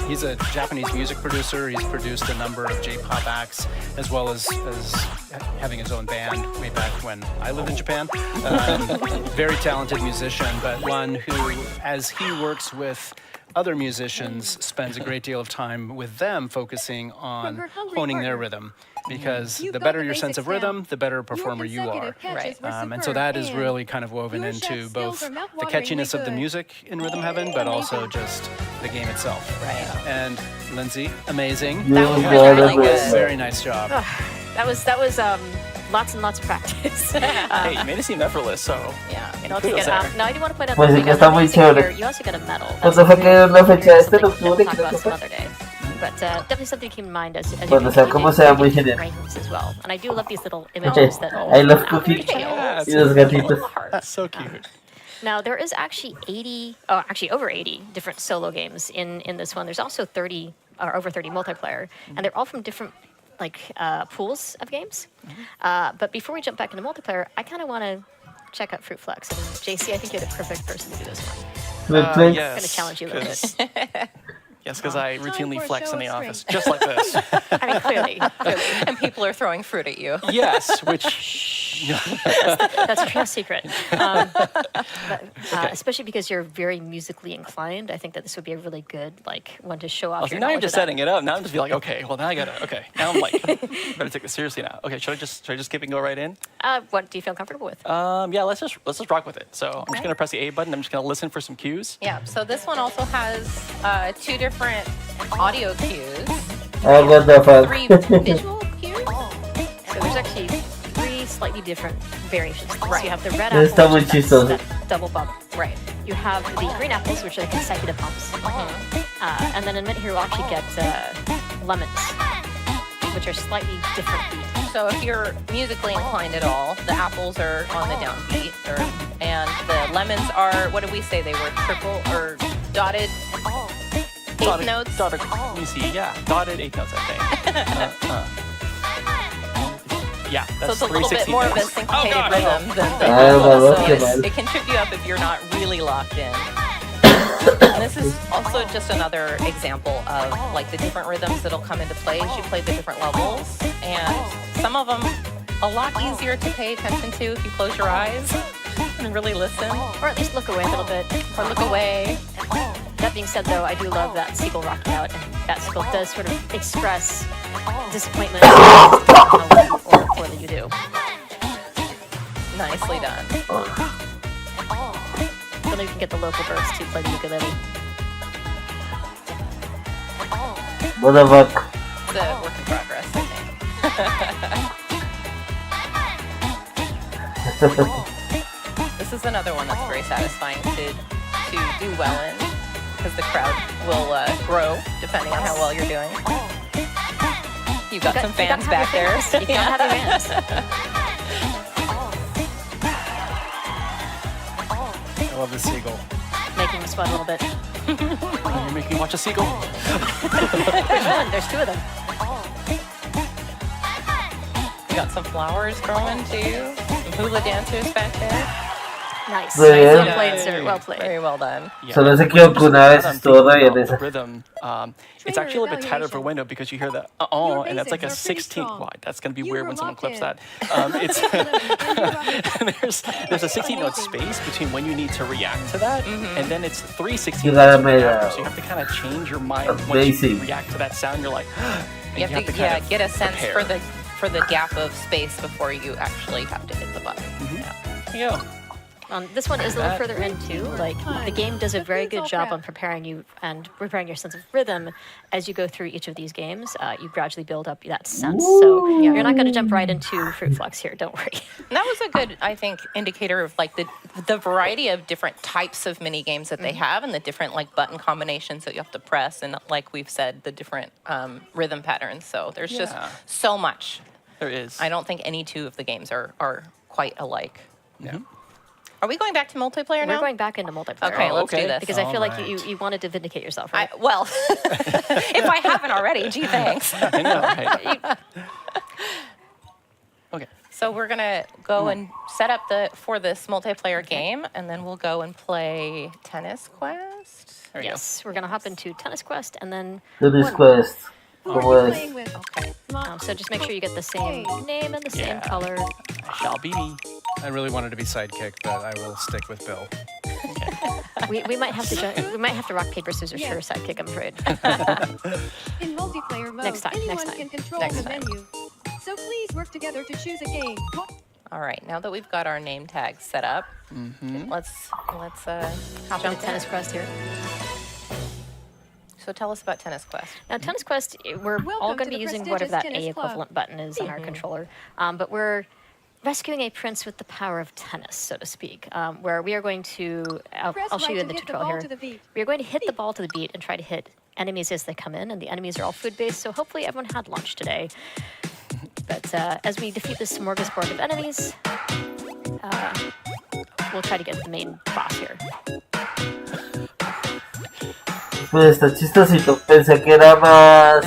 he's a Japanese music producer. He's produced a number of J-pop acts, as well as having his own band way back when I lived in Japan. Very talented musician, but one who, as he works with other musicians, spends a great deal of time with them focusing on honing their rhythm. Because the better your sense of rhythm, the better performer you are. Right. And so that is really kind of woven into both the catchiness of the music in Rhythm Heaven, but also just the game itself. Right. And Lindsay, amazing. That was really good. Very nice job. That was lots and lots of practice. Hey, you made it seem effortless, so. Yeah, I'll kudos take it. there. Now I do want to point out Pues sí que está muy chévere. you also get a medal. ¿Cuándo fue que la fecha de este? ¿En Something we'll octubre? talk Creo about que some fue. other day. But definitely something to keep in mind as you Cuando sea como sea, muy genial. rankings as well. And I do love these little images that I love cookies. Y los gatitos. That's so cute. Now there is actually over 80 different solo games in this one. There's also 30 or over 30 multiplayer, and they're all from different pools of games. But before we jump back into multiplayer, I kind of want to check out Fruit Flex. And JC, I think you're the perfect person to do this one. Yes. I'm going to challenge you a little bit. Yes, because I routinely flex in the office, just like this. I mean, clearly. And people are throwing fruit at you. Yes, which... That's a real secret. Especially because you're very musically inclined, I think that this would be a really good one to show off. Oh, so now you're just setting it up. Now I'm just be like, okay, well now I gotta, now I'm like, better take this seriously now. Okay, should I just skip and go right in? What do you feel comfortable with? Yeah, let's just rock with it. So I'm just gonna press the A button. I'm just gonna listen for some cues. Yeah. So this one also has 2 different audio cues. Oh, what the fuck? 3 visual cues. So there's actually 3 slightly different variations. So you have the red Está apple, muy which is chistoso. that double bump. Right. You have the green apples, which are consecutive bumps. And then in a minute here, we'll actually get lemons, which are slightly different beat. So if you're musically inclined at all, the apples are on the downbeat, and the lemons are, what did we say they were, triple or dotted eighth notes? Dotted, let me see, yeah, dotted 8 notes, I think. Yeah, that's so it's a little bit more of a syncopated rhythm than so it can trip you up if you're not really locked in. And this is also just another example of the different rhythms that'll come into play as you play the different levels, and some of them a lot easier to pay attention to if you close your eyes and really listen, or at least look away a little bit, or look away. That being said, though, I do love that seagull rocking out, and that seagull does sort of express disappointment or poorly you do. Nicely done. So you can get the local birds to play the ukulele. What the fuck? It's a work in progress, I think. This is another one that's very satisfying to do well in, because the crowd will grow depending on how well you're doing. You've got some fans back there. You can't have your fans. I love the seagull. Making me sweat a little bit. You're making me watch a seagull. Which one? There's 2 of them. You got some flowers growing too. Some hula dancers back there. Nice. Muy bien. Well played, sir. Well played. Very well done. Yeah. Solo se equivocó una vez, estuvo re bien esa. Rhythm, it's actually a little bit tighter of a window because you hear the and that's like a 16th wide. That's gonna be weird when someone clips that. It's there's a 16-note space between when you need to react to that, and then it's 3 16 You gotta notes make after. So you have to kind of change your mind when you basic. react to that sound. You're like, You have to kind of get a sense prepare. for the gap of space before you actually have to hit the button. There you go. This one is a little further in too. The game does a very good job on preparing you and preparing your sense of rhythm as you go through each of these games. You gradually build up that sense. So you're not going to jump right into Fruit Flex here. Don't worry. And that was a good, I think, indicator of the variety of different types of mini games that they have, and the different button combinations that you have to press, and like we've said, the different rhythm patterns. So there's just so much. There is. I don't think any 2 of the games are quite alike. Yeah. Are we going back to multiplayer now? We're going back into multiplayer. Okay, let's do this. Because I feel like you wanted to vindicate yourself, right? Well, if I haven't already, gee, thanks. I know, right? Okay. So we're gonna go and set up for this multiplayer game, and then we'll go and play Tennis Quest. Yes, we're gonna hop into Tennis Quest, and then Tennis Quest. Okay. So just make sure you get the same name and the same color. Shall be me. I really wanted to be sidekick, but I will stick with Bill. We might have to rock paper scissors for sidekick. I'm afraid. In multiplayer mode, Next time. anyone can control the menu. So please work together to choose a game. All right. Now that we've got our name tags set up, let's hop into Tennis Quest here. So tell us about Tennis Quest. Now, Tennis Quest, we're all going to be using whatever that A equivalent button is on our controller, but we're rescuing a prince with the power of tennis, so to speak, where we are going to, I'll show you in the tutorial here, we are going to hit the ball to the beat and try to hit enemies as they come in, and the enemies are all food-based, so hopefully everyone had lunch today. But as we defeat this smorgasbord of enemies, we'll try to get the main boss here. Pues está chistosito. Pensé que era más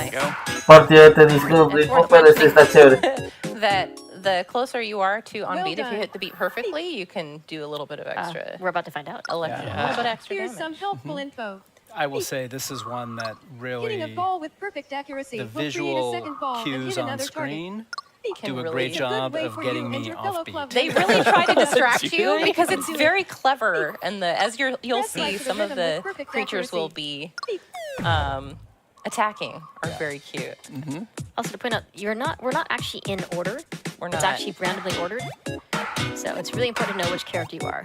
partido de tenis con un ritmo, pero este está chévere. That the closer you are to on beat, if you hit the beat perfectly, you can do a little bit of extra. We're about to find out. A little bit extra Here's damage. some helpful info. I will say this is one that really, Hitting a ball with perfect accuracy the will create a visual second ball and cues hit on another screen target. do a great job of getting me off beat. They really try to distract you because it's very clever, and as you'll see, some of the creatures will be attacking are very cute. Also to point out, we're not actually in order. We're It's not. actually randomly ordered. So it's really important to know which character you are.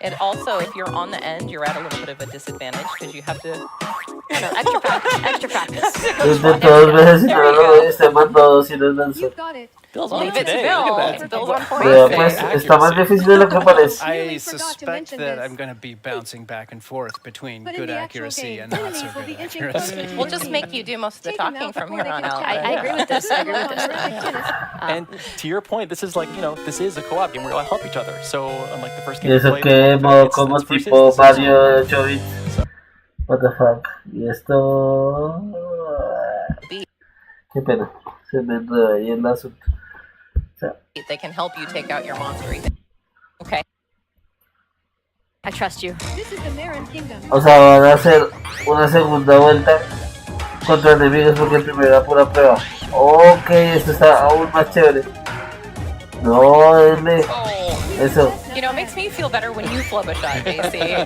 It also, if you're on the end, you're at a little bit of a disadvantage because you have to. Extra practice. Extra practice. De todas veces, si no lo ves, te mando si no danzo. Bill's on Leave it to today. Bill. Look at It's that. Bill's on point. Pero pues, está más difícil de lo que parece. I suspect that I'm going to be bouncing back and forth between good accuracy and not so good accuracy. We'll just make you do most of the talking from here on out. I agree with this. I agree with this. And to your point, this is like, this is a co-op game. We're going to help each other. So, unlike the first game Y we eso played, que modo como it's versus, tipo this is Mario 8 bits. What the fuck. Y esto... Qué pena. Se me enreda ahí el asunto. They can help you take out your monster. Okay. I trust you. O sea, van a hacer una segunda vuelta contra enemigos porque el primero era pura prueba. Ok, esto está aún más chévere. No, denle. Eso. You know, it makes me feel better when you flub a shot, Daisy.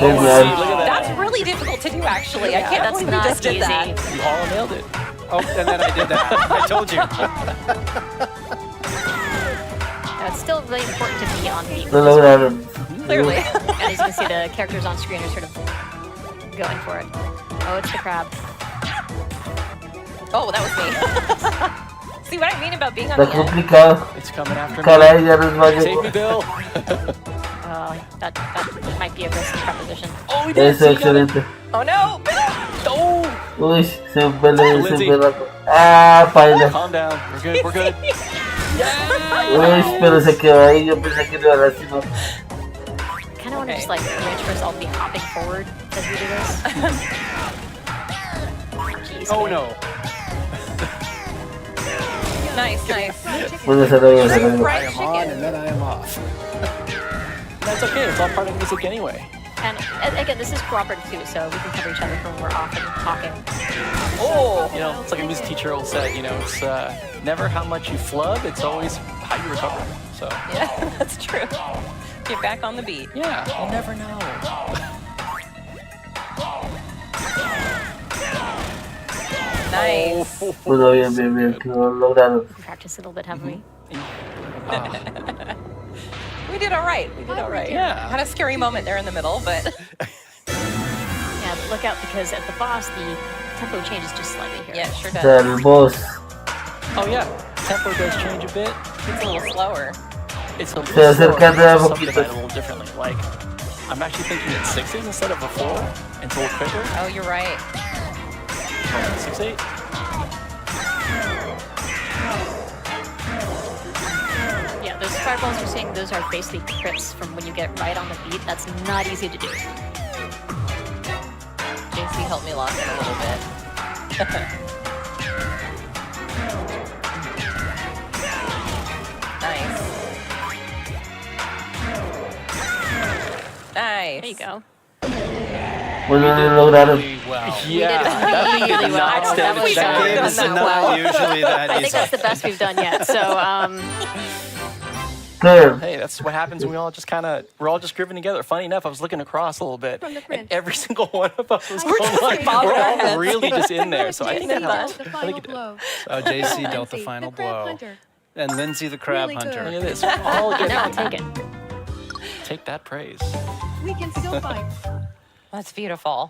That's really difficult to do, actually. I can't believe you just did that. You all nailed it. Oh, and then I did that. I told you. It's still really important to be on beat. Lo lograron. Clearly. And as you can see, the characters on screen are sort of going for it. Oh, it's the crab. Oh, that was me. See what I mean about being on Está the end? complicado. It's coming after Caray, ya nos va a Save me, Bill. That might be a risky proposition. Oh, we did. Eso, excelente. Oh no! Oh! Uy, se me rato. Ah, paila. Calm down. We're good. We're good. Uy, pero se quedó ahí. Yo pensé que lo iba a lastimar. I kind of want to just like image for us all be hopping forward as we do this. Jeez, Oh man. no. Nice, nice. Bueno, se lo I am on and then I am off. That's okay. It's all part of music anyway. And again, this is cooperative too, so we can cover each other when we're off and talking. Oh! It's like a music teacher will say, it's never how much you flub, it's always how you recover. So. Yeah, that's true. Get back on the beat. Yeah, you never know. Nice. Bueno, bien, que lo lograron. Practice a little bit, haven't we? We did all right. We did all right. Yeah. Had a scary moment there in the middle, but. Yeah, but look out because at the boss, the tempo changes just slightly here. Yeah, it sure does. El boss. Oh yeah, tempo does change a bit. It's a little slower. It's a little Se acerca de a slower, poquito. subdivided a little differently. Like, I'm actually thinking it's 6s instead of a 4. It's a little quicker. Oh, you're right. 6-8. fireballs you're seeing, those are basically crits from when you get right on the beat. That's not easy to do. JC helped me lock in a little bit. Nice. Nice. There you go. Bueno, lograron. Yeah, really well. That was not usually that I think that's the best we've done yet. So, Hey, that's what happens when we're all just grooving together. Funny enough, I was looking across a little bit, and every single one of us was going like, we're all really just in there. So I think that helped. I think it did. JC dealt the final blow. And Lindsay the crab hunter. Look at this. We're all getting now I'll take it. Take that praise. We can still fight. That's beautiful.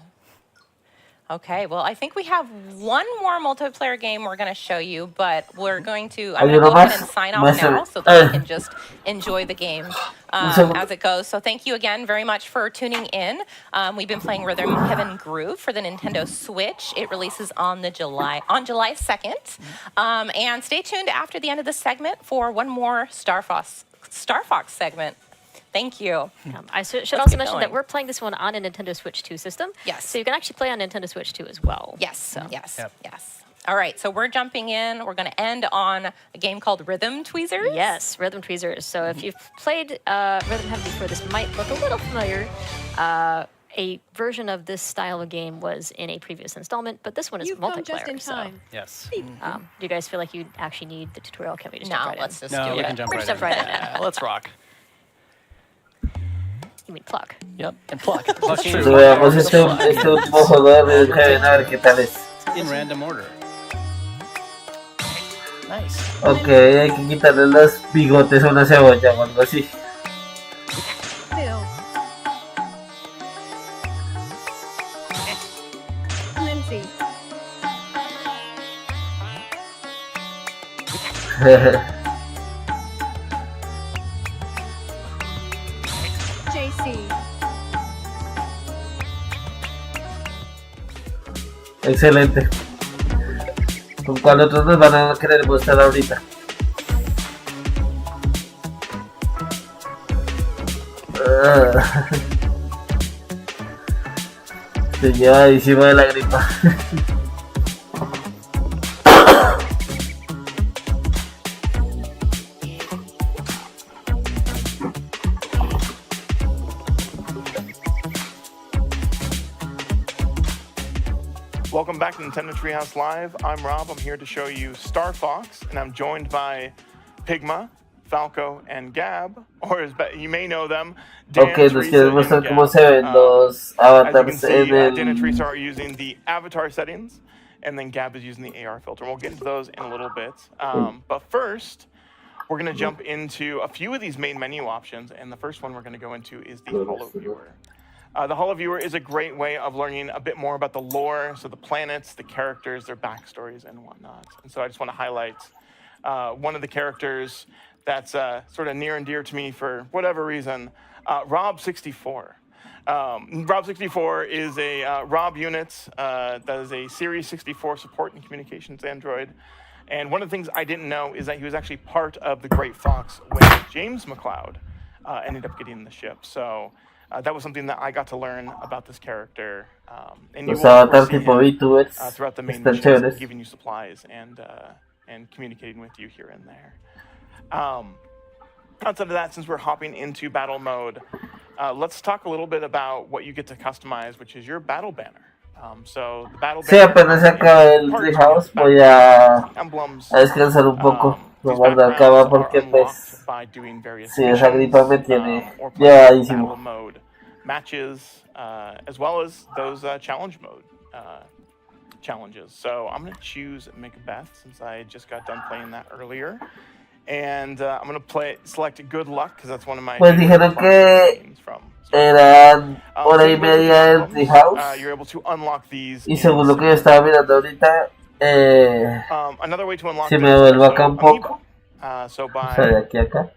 Okay, well, I think we have one more multiplayer game we're going to show you, but I'm going to go ahead and sign off now so that we can just enjoy the game as it goes. So thank you again very much for tuning in. We've been playing Rhythm Heaven Groove for the Nintendo Switch. It releases on July 2nd. And stay tuned after the end of this segment for one more Star Fox segment. Thank you. I should also mention that we're playing this one on a Nintendo Switch 2 system. Yes. So you can actually play on Nintendo Switch 2 as well. Yes. So. Yes. Yep. Yes. All right. So we're jumping in. We're going to end on a game called Rhythm Tweezers. Yes, Rhythm Tweezers. So if you've played Rhythm Heaven before, this might look a little familiar. A version of this style of game was in a previous installment, but this one is multiplayer. Just in time. So, yes. Do you guys feel like you actually need the tutorial? Can we just jump right in? Let's just no, do we it. can jump We're right just in. jump right in. Yeah, let's rock. You mean pluck? Yep, and pluck. Veamos este último juego de Rhythm Heaven, a ver qué tal es. In random order. Nice. Ok, hay que quitarle los bigotes a una cebolla o algo así. Bill. Lindsay. JC. Excelente. ¿Con cuál otros nos van a querer mostrar ahorita? Estoy llevadísimo de la gripa. Welcome back to Nintendo Treehouse Live. I'm Rob. I'm here to show you Star Fox, and I'm joined by Pigma, Falco, and Gab, or as you may know them, Dan, Ok, nos quieres mostrar cómo se ven los avatars en el... Dan and Teresa are using the avatar settings, and then Gab is using the AR filter. We'll get into those in a little bit. But first, we're going to jump into a few of these main menu options, and the first one we're going to go into is the Holo Viewer. The Holo Viewer is a great way of learning a bit more about the lore, so the planets, the characters, their backstories, and whatnot. And so I just want to highlight one of the characters that's sort of near and dear to me for whatever reason, Rob64. Rob64 is a Rob unit that is a Series 64 support and communications android. And one of the things I didn't know is that he was actually part of the Great Fox when James McLeod ended up getting the ship. So that was something that I got to learn about this character. And you will see him throughout the main missions, giving you supplies and communicating with you here and there. Outside of that, since we're hopping into battle mode, let's talk a little bit about what you get to customize, which is your battle banner. So the battle Sí, apenas se acaba el Treehouse, voy a descansar un poco, no guardar cama porque pues sí, esa gripa me tiene llevadísimo. Mode matches, as well as those challenge mode challenges. So I'm going to choose Macbeth since I just got done playing that earlier. And I'm going to select Good Luck because that's one of my pues dijeron que eran hora y media del Treehouse y según lo que yo estaba mirando ahorita si me vuelvo acá un poco o sea de aquí a acá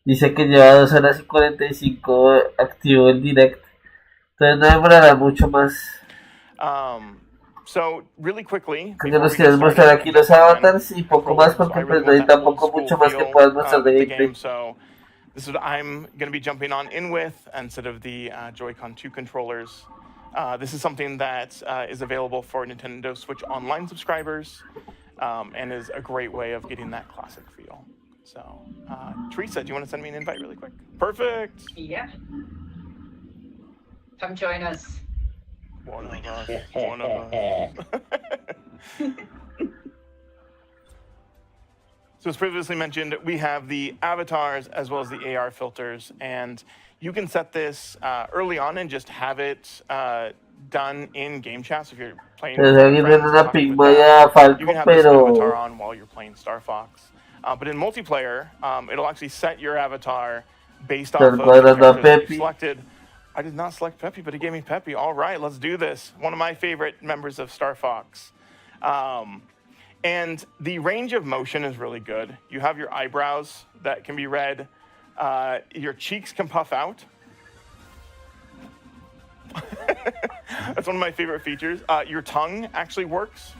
dice que lleva 2 horas y 45 activo el direct, entonces no demorará mucho más. So, really quickly, Que nos quieres mostrar aquí los avatars y poco más porque pues no hay tampoco mucho más que puedas mostrar de gameplay. So, this is what I'm going to be jumping on in with instead of the Joy-Con 2 controllers. This is something that is available for Nintendo Switch Online subscribers and is a great way of getting that classic feel. So, Teresa, do you want to send me an invite really quick? Perfect. Yeah. Come join us. One of us. So as previously mentioned, we have the avatars as well as the AR filters, and you can set this early on and just have it done in game chat. So if you're playing with friends, you can have this avatar on while you're playing Star Fox. But in multiplayer, it'll actually set your avatar based off of the characters you selected. I did not select Peppy, but he gave me Peppy. All right, let's do this. One of my favorite members of Star Fox. And the range of motion is really good. You have your eyebrows that can be read. Your cheeks can puff out. That's one of my favorite features. Your tongue actually works.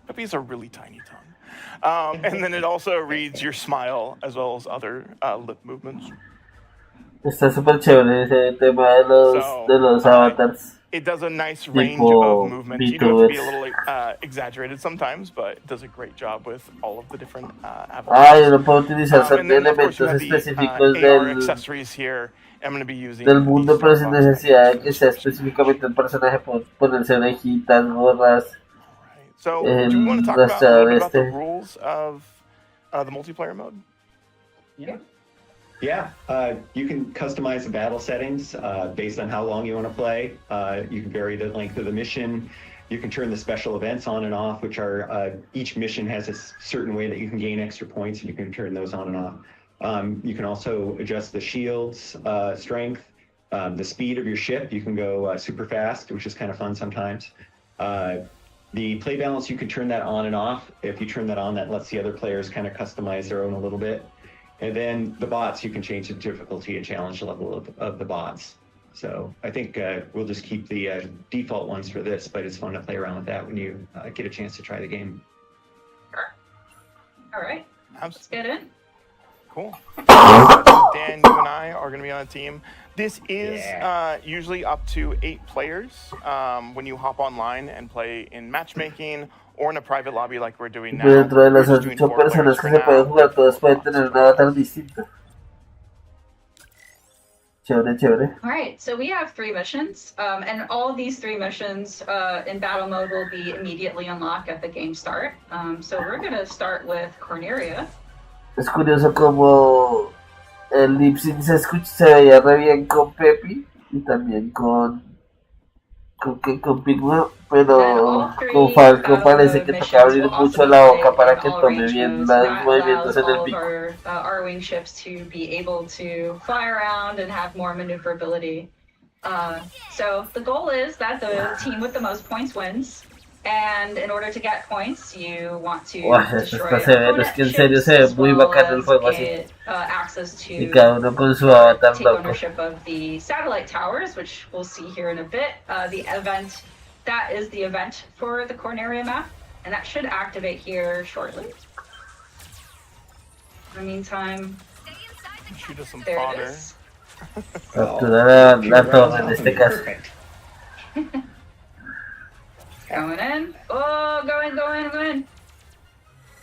Peppy has a really tiny tongue. And then it also reads your smile as well as other lip movements. Está súper chévere ese tema de los avatars. It does a nice range of movement. You know, it can be a little exaggerated sometimes, but it does a great job with all of the different avatars. Yo no puedo utilizar elementos específicos del mundo, pero sin necesidad de que sea específicamente el personaje, por ponerse orejitas, gorras. So, do you want to talk about the rules of the multiplayer mode? Yeah. Yeah, you can customize the battle settings based on how long you want to play. You can vary the length of the mission. You can turn the special events on and off, which are each mission has a certain way that you can gain extra points, and you can turn those on and off. You can also adjust the shield's strength, the speed of your ship. You can go super fast, which is kind of fun sometimes. The play balance, you can turn that on and off. If you turn that on, that lets the other players kind of customize their own a little bit. And then the bots, you can change the difficulty and challenge level of the bots. So I think we'll just keep the default ones for this, but it's fun to play around with that when you get a chance to try the game. Sure. All right. Let's get in. Cool. Dan, you and I are going to be on a team. This is usually up to 8 players when you hop online and play in matchmaking or in a private lobby like we're doing now. Dentro de las 8 personas que se pueden jugar, todos pueden tener un avatar distinto. Chévere, chévere. All right, so we have 3 missions, and all of these 3 missions in battle mode will be immediately unlocked at the game start. So we're going to start with Corneria. Es curioso como el lip sync se veía re bien con Peppy y también con Pigma, pero con Falco parece que toca abrir mucho la boca para que tome bien los movimientos en el pico. Our wing ships to be able to fly around and have more maneuverability. So the goal is that the team with the most points wins. And in order to get points, you want to destroy es que en serio se ve muy bacano el juego así. Access to y cada uno con su avatar take loco. ownership of the satellite towers, which we'll see here in a bit. The event, that is the event for the Corneria map, and that should activate here shortly. In the meantime, shoot us some there fodder. it is. Capturar la torre en este caso. Going in. Oh, going.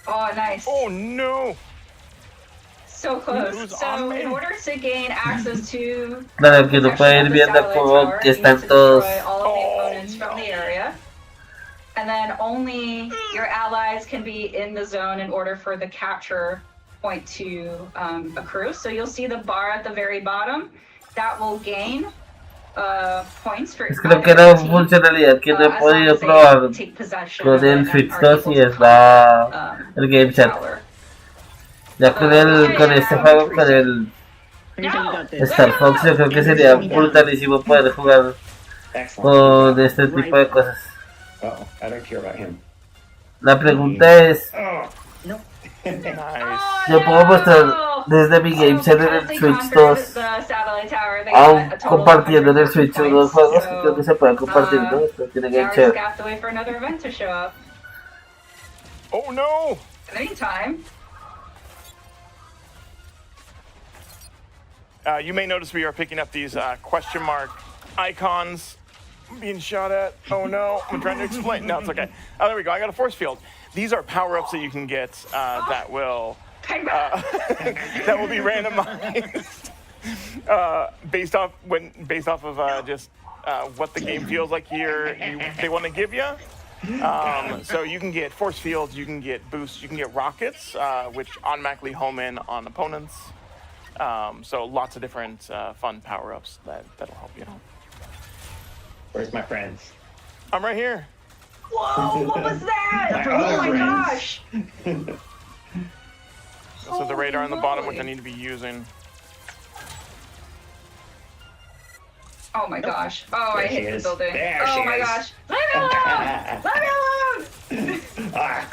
Oh, nice. Oh, no. So close. So in order to gain access to Claro que uno puede ir viendo como que están todos. all of the opponents from the area. And then only your allies can be in the zone in order for the capture point to accrue. So you'll see the bar at the very bottom. That will gain points for Creo que era una funcionalidad que no he podido probar con el Switch 2 y es el Game Chat. Ya con este juego, con el Star Fox, yo creo que sería brutalísimo poder jugar con este tipo de cosas. La pregunta es, yo puedo mostrar desde mi Game Center en el Switch 2, The satellite tower, they aún got a total of compartiendo en el 150 Switch unos points, juegos que creo que se pueden compartir, ¿no? Esto tiene now Game we just Share. have to wait for another event to show up. Oh no! In the meantime, you may notice we are picking up these question mark icons being shot at. Oh no, I'm trying to explain. No, it's okay. Oh, there we go. I got a force field. These are power-ups that you can get that will that will be randomized based off of just what the game feels like they want to give you. So you can get force fields, you can get boosts, you can get rockets, which automatically home in on opponents. So lots of different fun power-ups that'll help you. Where's my friends? I'm right here. whoa, what was that? Oh my gosh! So the radar on the bottom, which I need to be using. Oh my gosh! Oh, I hit the building. There oh she my is. gosh! Leave me alone!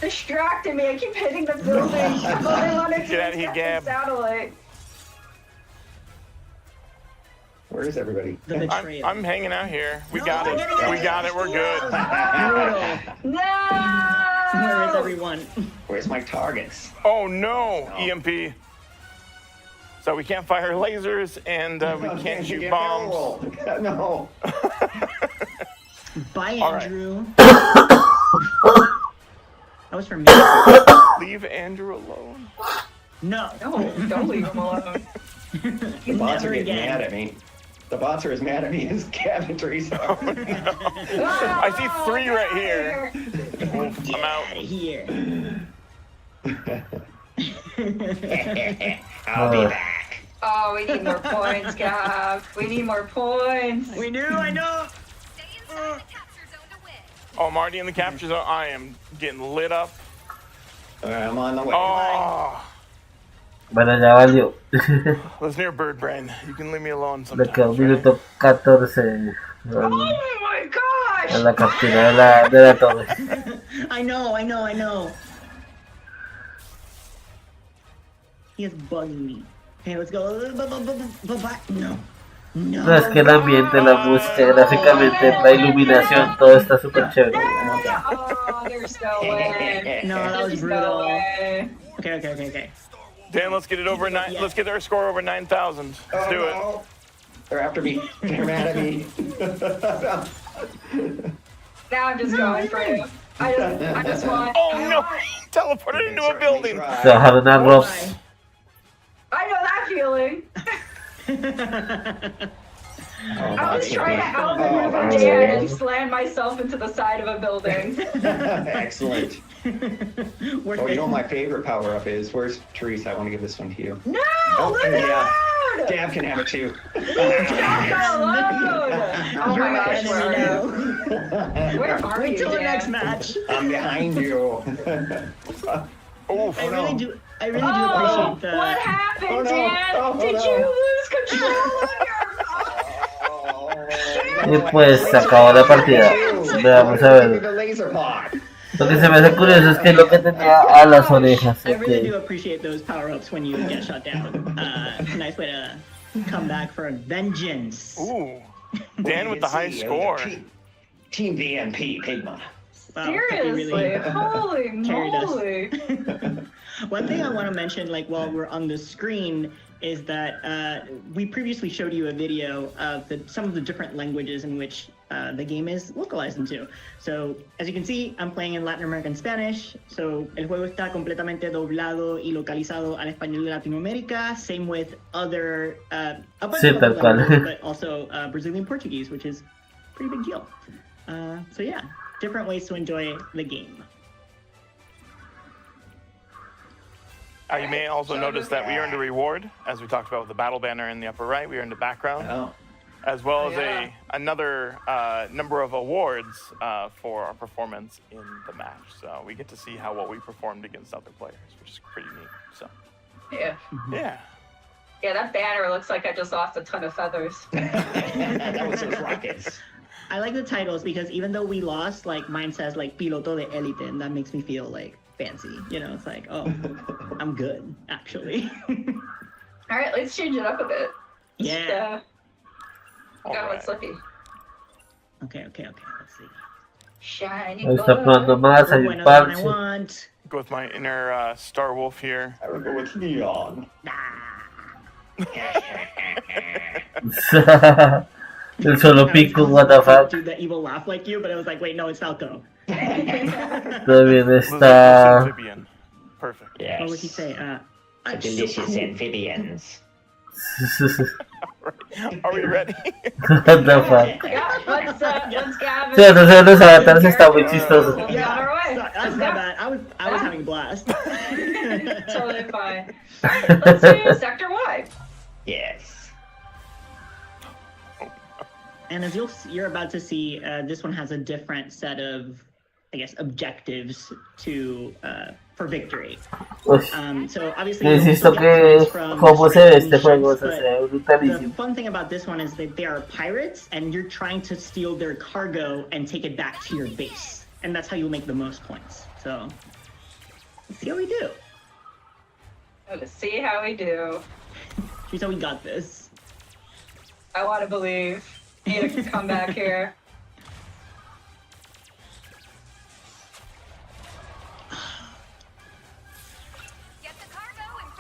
Distracting me. I keep hitting the building. I'm holding on to Get out of here, Gab. satellite. Where is everybody? I'm hanging out here. We got it. We got it. We're good. No! Where is everyone? Where's my targets? Oh no, EMP. So we can't fire lasers and we can't shoot bombs. No. Bye, All right. Andrew. That was for me. Leave Andrew alone. No. No, don't leave him alone. The bots are getting mad at me. The bots are as mad at me as Gab and Teresa. Oh, no. I see 3 right here. Oof, I'm out. Here. I'll be back. Oh, we need more points, Gab. We need more points. We do, I know. Oh, I'm already in the capture zone. I am getting lit up. All right, I'm on the way. Oh. Bueno, ya valió. Listen here, Bird Brain. You can leave me alone Le sometimes. quedó minuto 14 Oh my gosh! en la captura de la torre. I know. He is bugging me. Okay, let's go. No. No, es que el ambiente, la música, gráficamente, la iluminación, todo está súper chévere. Oh, there's no way. No, that was There's brutal. no way. Okay. Dan, let's get it over 9. Let's get our score over 9,000. Let's do it. No. They're after me. They're mad at me. Now I'm just going for you. I just want. Oh no! Teleported into a building. Trabajaron a Robs. I know that feeling. I was trying to outmaneuver Dan and slam myself into the side of a building. Excellent. Oh, you know what my favorite power-up is? Where's Teresa? I want to give this one to you. No! Oh, Leave me yeah. alone! Gab can have it too. Leave me alone! Oh my gosh, where are Wait you, till the Dan? next match. I'm behind you. I really do appreciate the. What happened, Oh, no. Dan? Oh, Did no. you lose control of Y pues se acabó la partida. Veamos a ver. The laser pod. Lo que se me hace curioso es que lo que tenía a las orejas. I really Ok. do appreciate those power-ups when you get shot down. Nice way to come back for a vengeance. Ooh. Dan with the high score. Team VMP, Pigma. Wow, Seriously, holy carried us. moly. One thing I want to mention, like while we're on the screen, is that we previously showed you a video of some of the different languages in which the game is localized into. So, as you can see, I'm playing in Latin American Spanish. So, el juego está completamente doblado y localizado al español de Latinoamérica. Same with other, a bunch Sí, of tal other cual. languages, but also Brazilian Portuguese, which is a pretty big deal. So yeah, different ways to enjoy the game. You may also notice that we earned a reward, as we talked about with the battle banner in the upper right. We earned a background, as well as another number of awards for our performance in the match. So we get to see what we performed against other players, which is pretty neat. So Yeah. yeah. Yeah, that banner looks like I just lost a ton of feathers. That was those rockets. I like the titles because even though we lost, like mine says like Piloto de Elite, and that makes me feel like fancy. You know, it's like, oh, I'm good actually. All right, let's change it up a bit. Yeah. Got one slippy. Okay. Let's see. Shiny. Ahí está probando más, hay un parche. Go with my inner Star Wolf here. I would go with Neon. El solo pico, what the fuck. Do the evil laugh like you, but I was like, wait, no, it's Falco. También está. Perfect. Yes. What would he say? The delicious amphibians. Are we ready? What the fuck. Yeah, let's Gavin. Sí, entonces los avatares está muy chistoso. That's not bad. I was having a blast. Totally fine. Let's do Sector Y. Yes. And as you're about to see, this one has a different set of, I guess, objectives to for victory. So obviously, Insisto que cómo se ve este juego, o sea, se ve brutalísimo. The fun thing about this one is that they are pirates, and you're trying to steal their cargo and take it back to your base, and that's how you'll make the most points. So let's see how we do. Let's see how we do. She's how we got this. I want to believe. Need to come back here.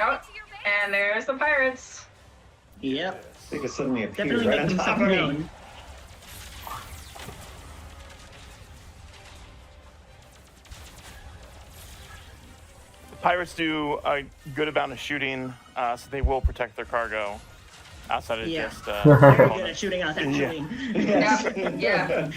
Oh, and there's the pirates. Yep. They could suddenly appear Definitely right on making top stuff of me. known. Pirates do a good amount of shooting, so they will protect their cargo outside of just. Very good at shooting us, actually. Yeah.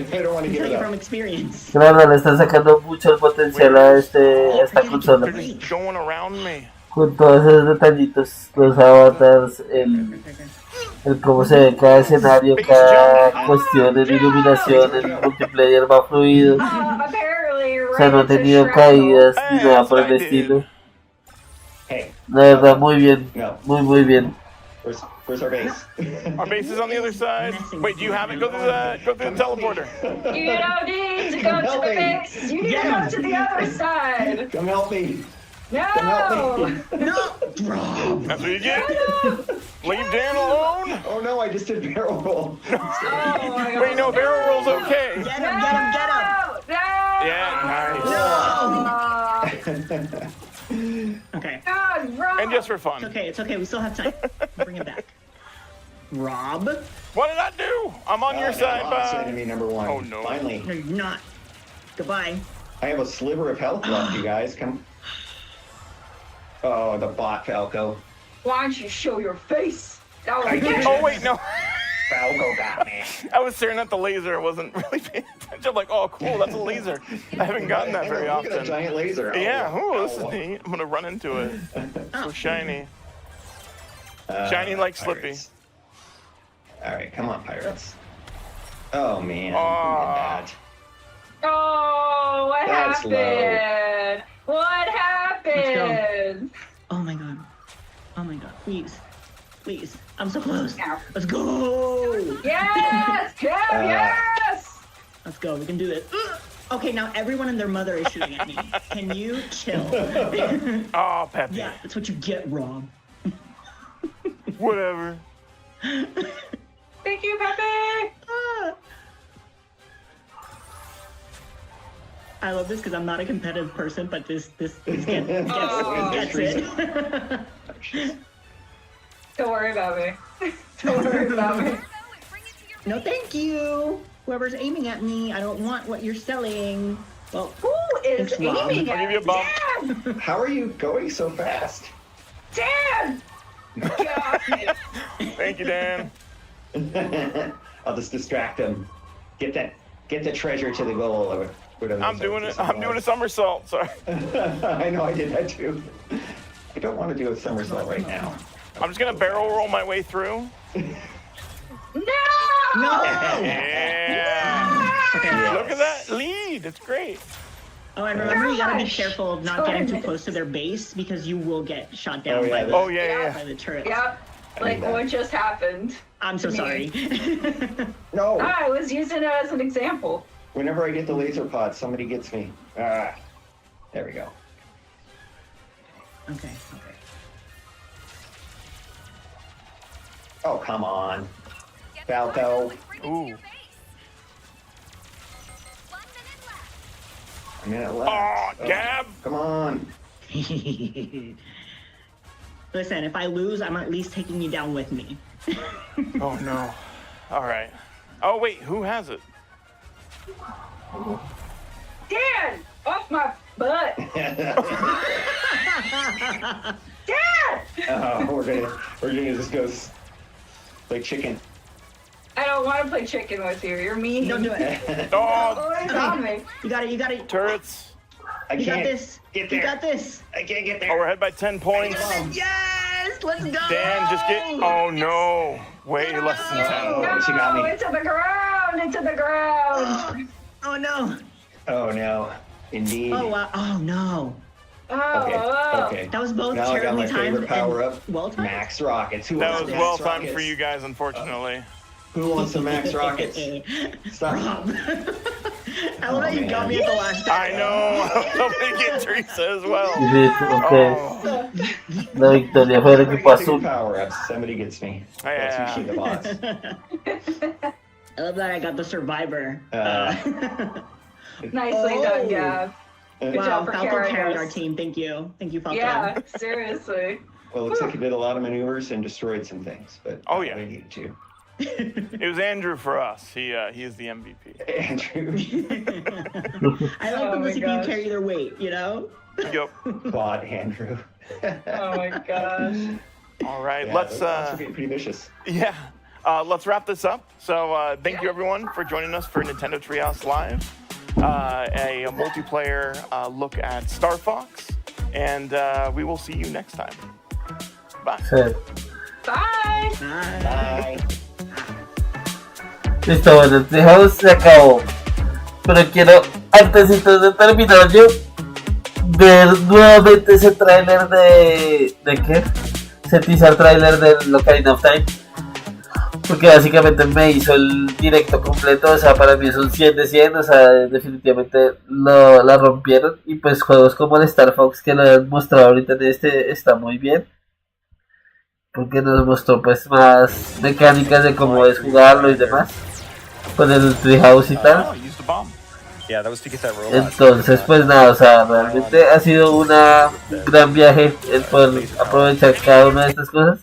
They don't want to I give tell it you up. from experience. Claro, le están sacando mucho el potencial a esta consola. They're just going around me. Con todos esos detallitos, los avatars, el cómo se ve cada escenario, cada cuestión en iluminación, el multiplayer va fluido. O sea, no ha tenido caídas ni nada por el estilo. La verdad, muy bien. Muy bien. Where's our base? Our base is on the other side. Wait, do you have it? Go through the teleporter. You don't need to go to the base. You need to go to the other side. Come help me. No. No. That's what you get. Leave Dan alone. Oh no, I just did barrel roll. Oh my God. Wait, no, barrel roll's okay. Get him, get him, get him. No. Yeah, No. Okay. God, Rob. And just for fun. It's okay. We still have time. Bring it back. Rob? What did I do? I'm on your side, Lost bud. enemy number one. Oh no. Finally. No, you're not. Goodbye. I have a sliver of health left, you guys. Come. Oh, the bot Falco. Why don't you show your face? That was Oh wait, no. Falco got me. I was staring at the laser. I wasn't really paying attention. I'm like, oh, cool, that's a laser. I haven't gotten that very Look often. at that giant laser. Yeah, ooh, this is neat. I'm gonna run into it. So shiny. Shiny like Slippy. Alright, come on, pirates. Oh man, Oh. who did that? Oh, what That's happened? What happened? Oh my god. Oh my god. Please. Please. I'm so close. Let's go. Yes, Kev, yes. Let's go. We can do this. Okay, now everyone and their mother is shooting at me. Can you chill? Oh, Peppy. Yeah, that's what you get, Rob. Whatever. Thank you, Pepe. I love this because I'm not a competitive person, but this gets it. Don't worry about me. Don't worry about me. No, thank you. Whoever's aiming at me, I don't want what you're selling. Well, who is it's Rob. aiming I'll give you a bump. Dan! How are you going so fast? Dan! Got it. Thank you, Dan. I'll just distract him. Get the treasure to the goal. Or whatever. I'm doing it. I'm doing a somersault. Sorry. I know I did that too. I don't want to do a somersault right now. I'm just gonna barrel roll my way through. No! Yeah. Okay. Look at that lead. It's great. Oh, and remember, you gotta be careful of not getting too close to their base because you will get shot down by the Oh yeah. by the turrets. Yep. Like, what just happened? I'm so sorry. No. I was using it as an example. Whenever I get the laser pod, somebody gets me. There we go. Okay. Oh, come on. Falco. Ooh. A minute left. Oh, Gab! Come on. Listen, if I lose, I'm at least taking you down with me. Oh, no. All right. Oh, wait, who has it? Dan! Off my butt! Dan! We're gonna just go play chicken. I don't want to play chicken with you. You're mean. Don't do it. Oh, it's on me. You got it. Turrets. I You got can't this. get there. You got this. I can't get there. Oh, we're ahead by 10 points. Yes! Let's go! Dan, just get. Oh, no. Way less than 10. Oh, she got me. Into the ground! Into the ground! Oh no! Oh, no. Indeed. Oh wow! Oh no! Okay. That was both Now I got my terribly timed favorite power and up. well timed. Max rockets. Who That wants was Max well timed rockets? for you guys, unfortunately. Who wants some Max rockets? Stop. Rob. I love how you got me at the last I know. I was hoping to get Teresa as well. Ok. La victoria fue del equipo azul. Power ups. Somebody gets me. Yeah. That's usually the bots. I love that I got the survivor. Nicely done, Gab. Good Wow, job for Falco carrying carried us. our team. Thank you, Falco. Yeah, seriously. Well, it looks like he did a lot of maneuvers and destroyed some things, but Oh, yeah. they needed to. It was Andrew for us. He is the MVP. Andrew. I like them my to see you gosh. carry their weight. You know. Yep. Quad Andrew. Oh my gosh. All right, Yeah, let's those bots are getting pretty vicious. yeah. Let's wrap this up. So thank you everyone for joining us for Nintendo Treehouse Live, a multiplayer look at Star Fox, and we will see you next time. Bye. Bye. Bye. Listo, bueno, el Treehouse se acabó. Pero quiero, antes de terminar yo, ver nuevamente ese tráiler ¿de qué? Ese teaser tráiler del Ocarina of Time. Porque básicamente me hizo el directo completo, o sea, para mí es un 100 de 100, o sea, definitivamente la rompieron. Y pues juegos como el Star Fox que lo han mostrado ahorita en este está muy bien. Porque nos mostró pues más mecánicas de cómo es jugarlo y demás. Con el Treehouse y tal. Yeah, that was to get that robot. Entonces pues nada, o sea, realmente ha sido un gran viaje el poder aprovechar cada una de estas cosas.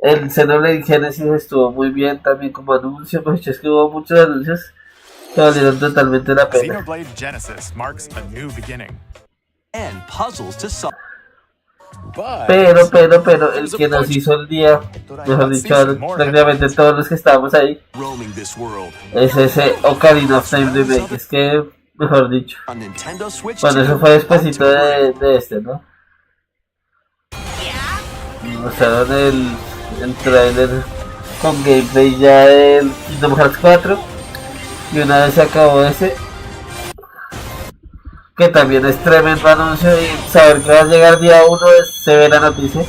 El Xenoblade Genesis estuvo muy bien también como anuncio, pues es que hubo muchos anuncios que valieron totalmente la pena. Xenoblade Genesis marks a new beginning. And puzzles to solve. Pero el que nos hizo el día, mejor dicho, prácticamente todos los que estábamos ahí, es ese Ocarina of Time Remake. Es que, mejor dicho, bueno, eso fue despuesito de este, ¿no? Mostraron el trailer con gameplay ya del Kingdom Hearts 4 y una vez se acabó ese, que también es tremendo anuncio, y saber que va a llegar día 1 se ve la noticia.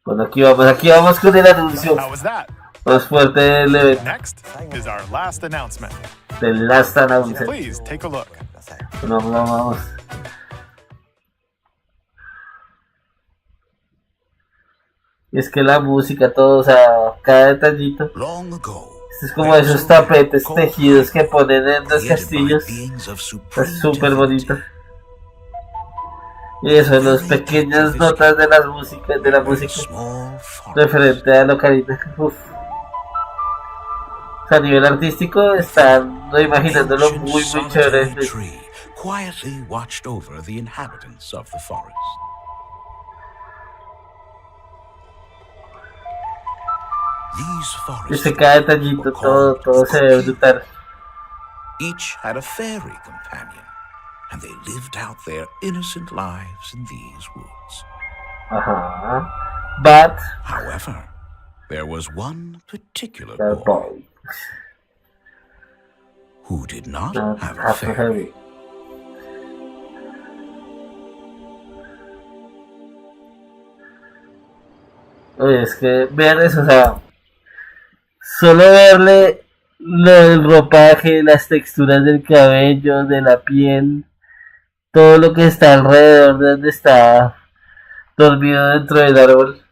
Bueno, aquí vamos con el anuncio más fuerte del evento. Next is our last announcement. The last announcement. Please take a look. Vamos. Y es que la música, todo, o sea, cada detallito. Esto es como esos tapetes tejidos que ponen en los castillos. Es súper bonito. Y eso, las pequeñas notas de la música referente a Ocarina. Uf. O sea, a nivel artístico están imaginándolo muy chévere. Quietly watched over the inhabitants of the forest. These forests, Este cada detallito, todo se ve brutal. each had a fairy companion, and they lived out their innocent lives in these woods. But however, there was one particular the boy who did not have a fairy. Oye, es que vean eso, o sea, solo verle el ropaje, las texturas del cabello, de la piel, todo lo que está alrededor de donde está dormido dentro del árbol,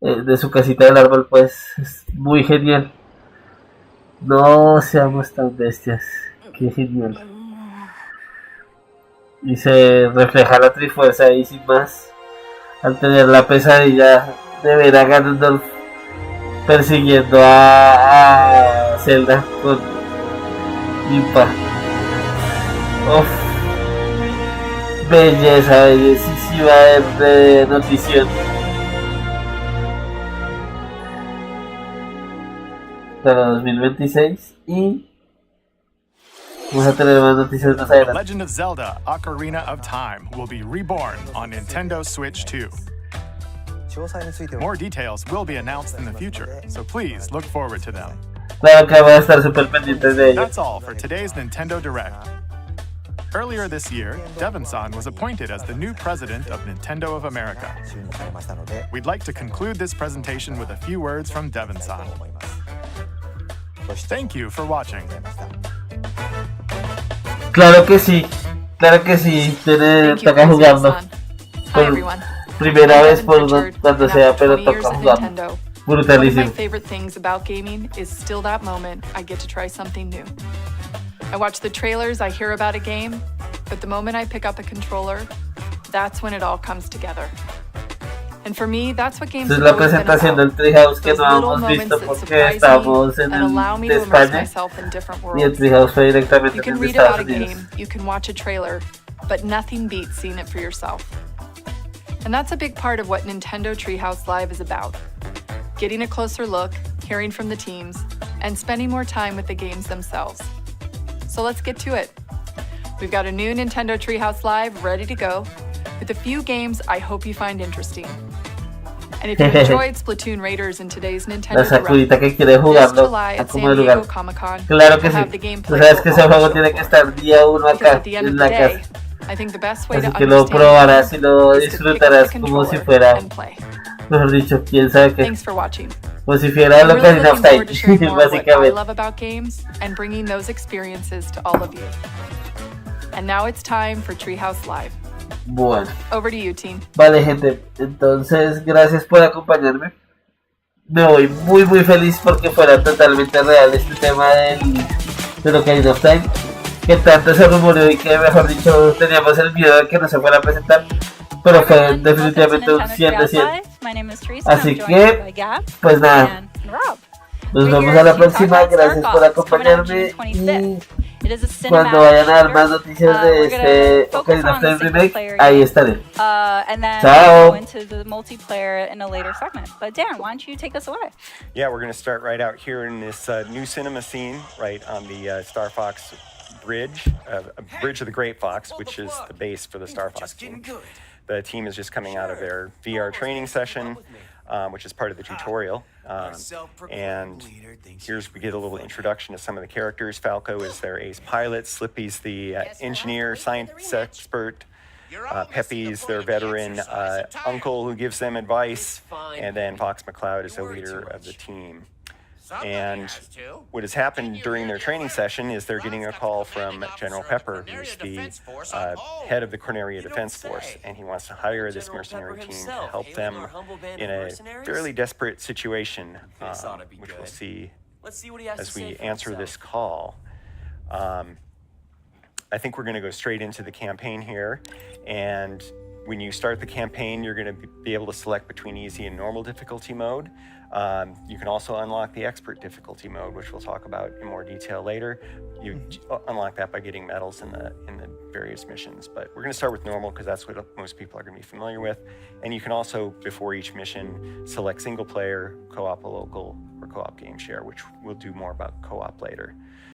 de su casita del árbol, pues es muy genial. No seamos tan bestias, qué genial. Y se refleja la trifuerza ahí sin más, al tener la pesadilla de ver a Ganondorf persiguiendo a Zelda con Limpa. Belleza, bellísima de notición. Para 2026 y vamos a tener más noticias más The adelante. Legend of Zelda: Ocarina of Time will be reborn on Nintendo Switch 2. More details will be announced in the future, so please look forward to them. Claro que vamos a estar súper pendientes de ello. That's all for today's Nintendo Direct. Earlier this year, Devon-san was appointed as the new president of Nintendo of America. We'd like to conclude this presentation with a few words from Devon-san. Thank you for watching. Claro que sí, toca jugando. Primera vez por cuando sea, pero toca jugando. Brutalísimo. One of my favorite things about gaming is still that moment I get to try something new. I watch the trailers, I hear about a game, but the moment I pick up a controller, that's when it all comes together. And for me, that's what games Es la presentación del Treehouse que no hemos visto porque estamos en el de España y el Treehouse fue directamente You can desde read about Estados a Unidos. game, you can watch a trailer, but nothing beats seeing it for yourself. And that's a big part of what Nintendo Treehouse Live is about. Getting a closer look, hearing from the teams, and spending more time with the games themselves. So let's get to it. We've got a new Nintendo Treehouse Live ready to go, with a few games I hope you find interesting. And if you enjoyed Splatoon Raiders in today's Nintendo La Sakurita que quiere Direct, this jugarlo July a at como San de Diego lugar. Comic-Con, Claro que we'll sí. have the Tú gameplay sabes que for ese all juego the tiene que estar día uno Because acá at the end en of la the casa. day, I think the best way Así to que lo understand probarás y games lo is to pick up the disfrutarás como si controller fuera, and play. mejor dicho, quién sabe qué, Thanks for watching. como si fuera I'm lo really Ocarina of looking Time, forward to sharing more of what I básicamente. love about games and bringing those experiences to all of you. And now it's time for Treehouse Live. Bueno, Over to you, team. vale gente, entonces gracias por acompañarme. Me voy muy feliz porque fuera totalmente real este tema del Ocarina of Time, que tanto se rumoreó y que mejor dicho teníamos el miedo de que no se fuera a presentar, pero fue definitivamente un 100 de 100. Así que, pues nada, nos vemos a la próxima, gracias por acompañarme y cuando vayan a dar más noticias de este Ocarina of Time Remake, ahí estaré. And then Ciao. go into the multiplayer in a later segment. But Dan, why don't you take us away? Yeah, we're going to start right out here in this new cinema scene, right on the Star Fox Bridge, Bridge of the Great Fox, which is the base for the Star Fox team. The team is just coming out of their VR training session, which is part of the tutorial. And here's we get a little introduction to some of the characters. Falco is their ace pilot. Slippy's the engineer, science expert. Pepe's their veteran uncle who gives them advice. And then Fox McCloud is the leader of the team. And what has happened during their training session is they're getting a call from General Pepper, who's the head of the Corneria Defense Force, and he wants to hire this mercenary team to help them in a fairly desperate situation, which we'll see as we answer this call. I think we're going to go straight into the campaign here, and when you start the campaign, you're going to be able to select between easy and normal difficulty mode. You can also unlock the expert difficulty mode, which we'll talk about in more detail later. You unlock that by getting medals in the various missions. But we're going to start with normal because that's what most people are going to be familiar with. And you can also, before each mission, select single player, co-op, a local, or co-op game share, which we'll do more about co-op later.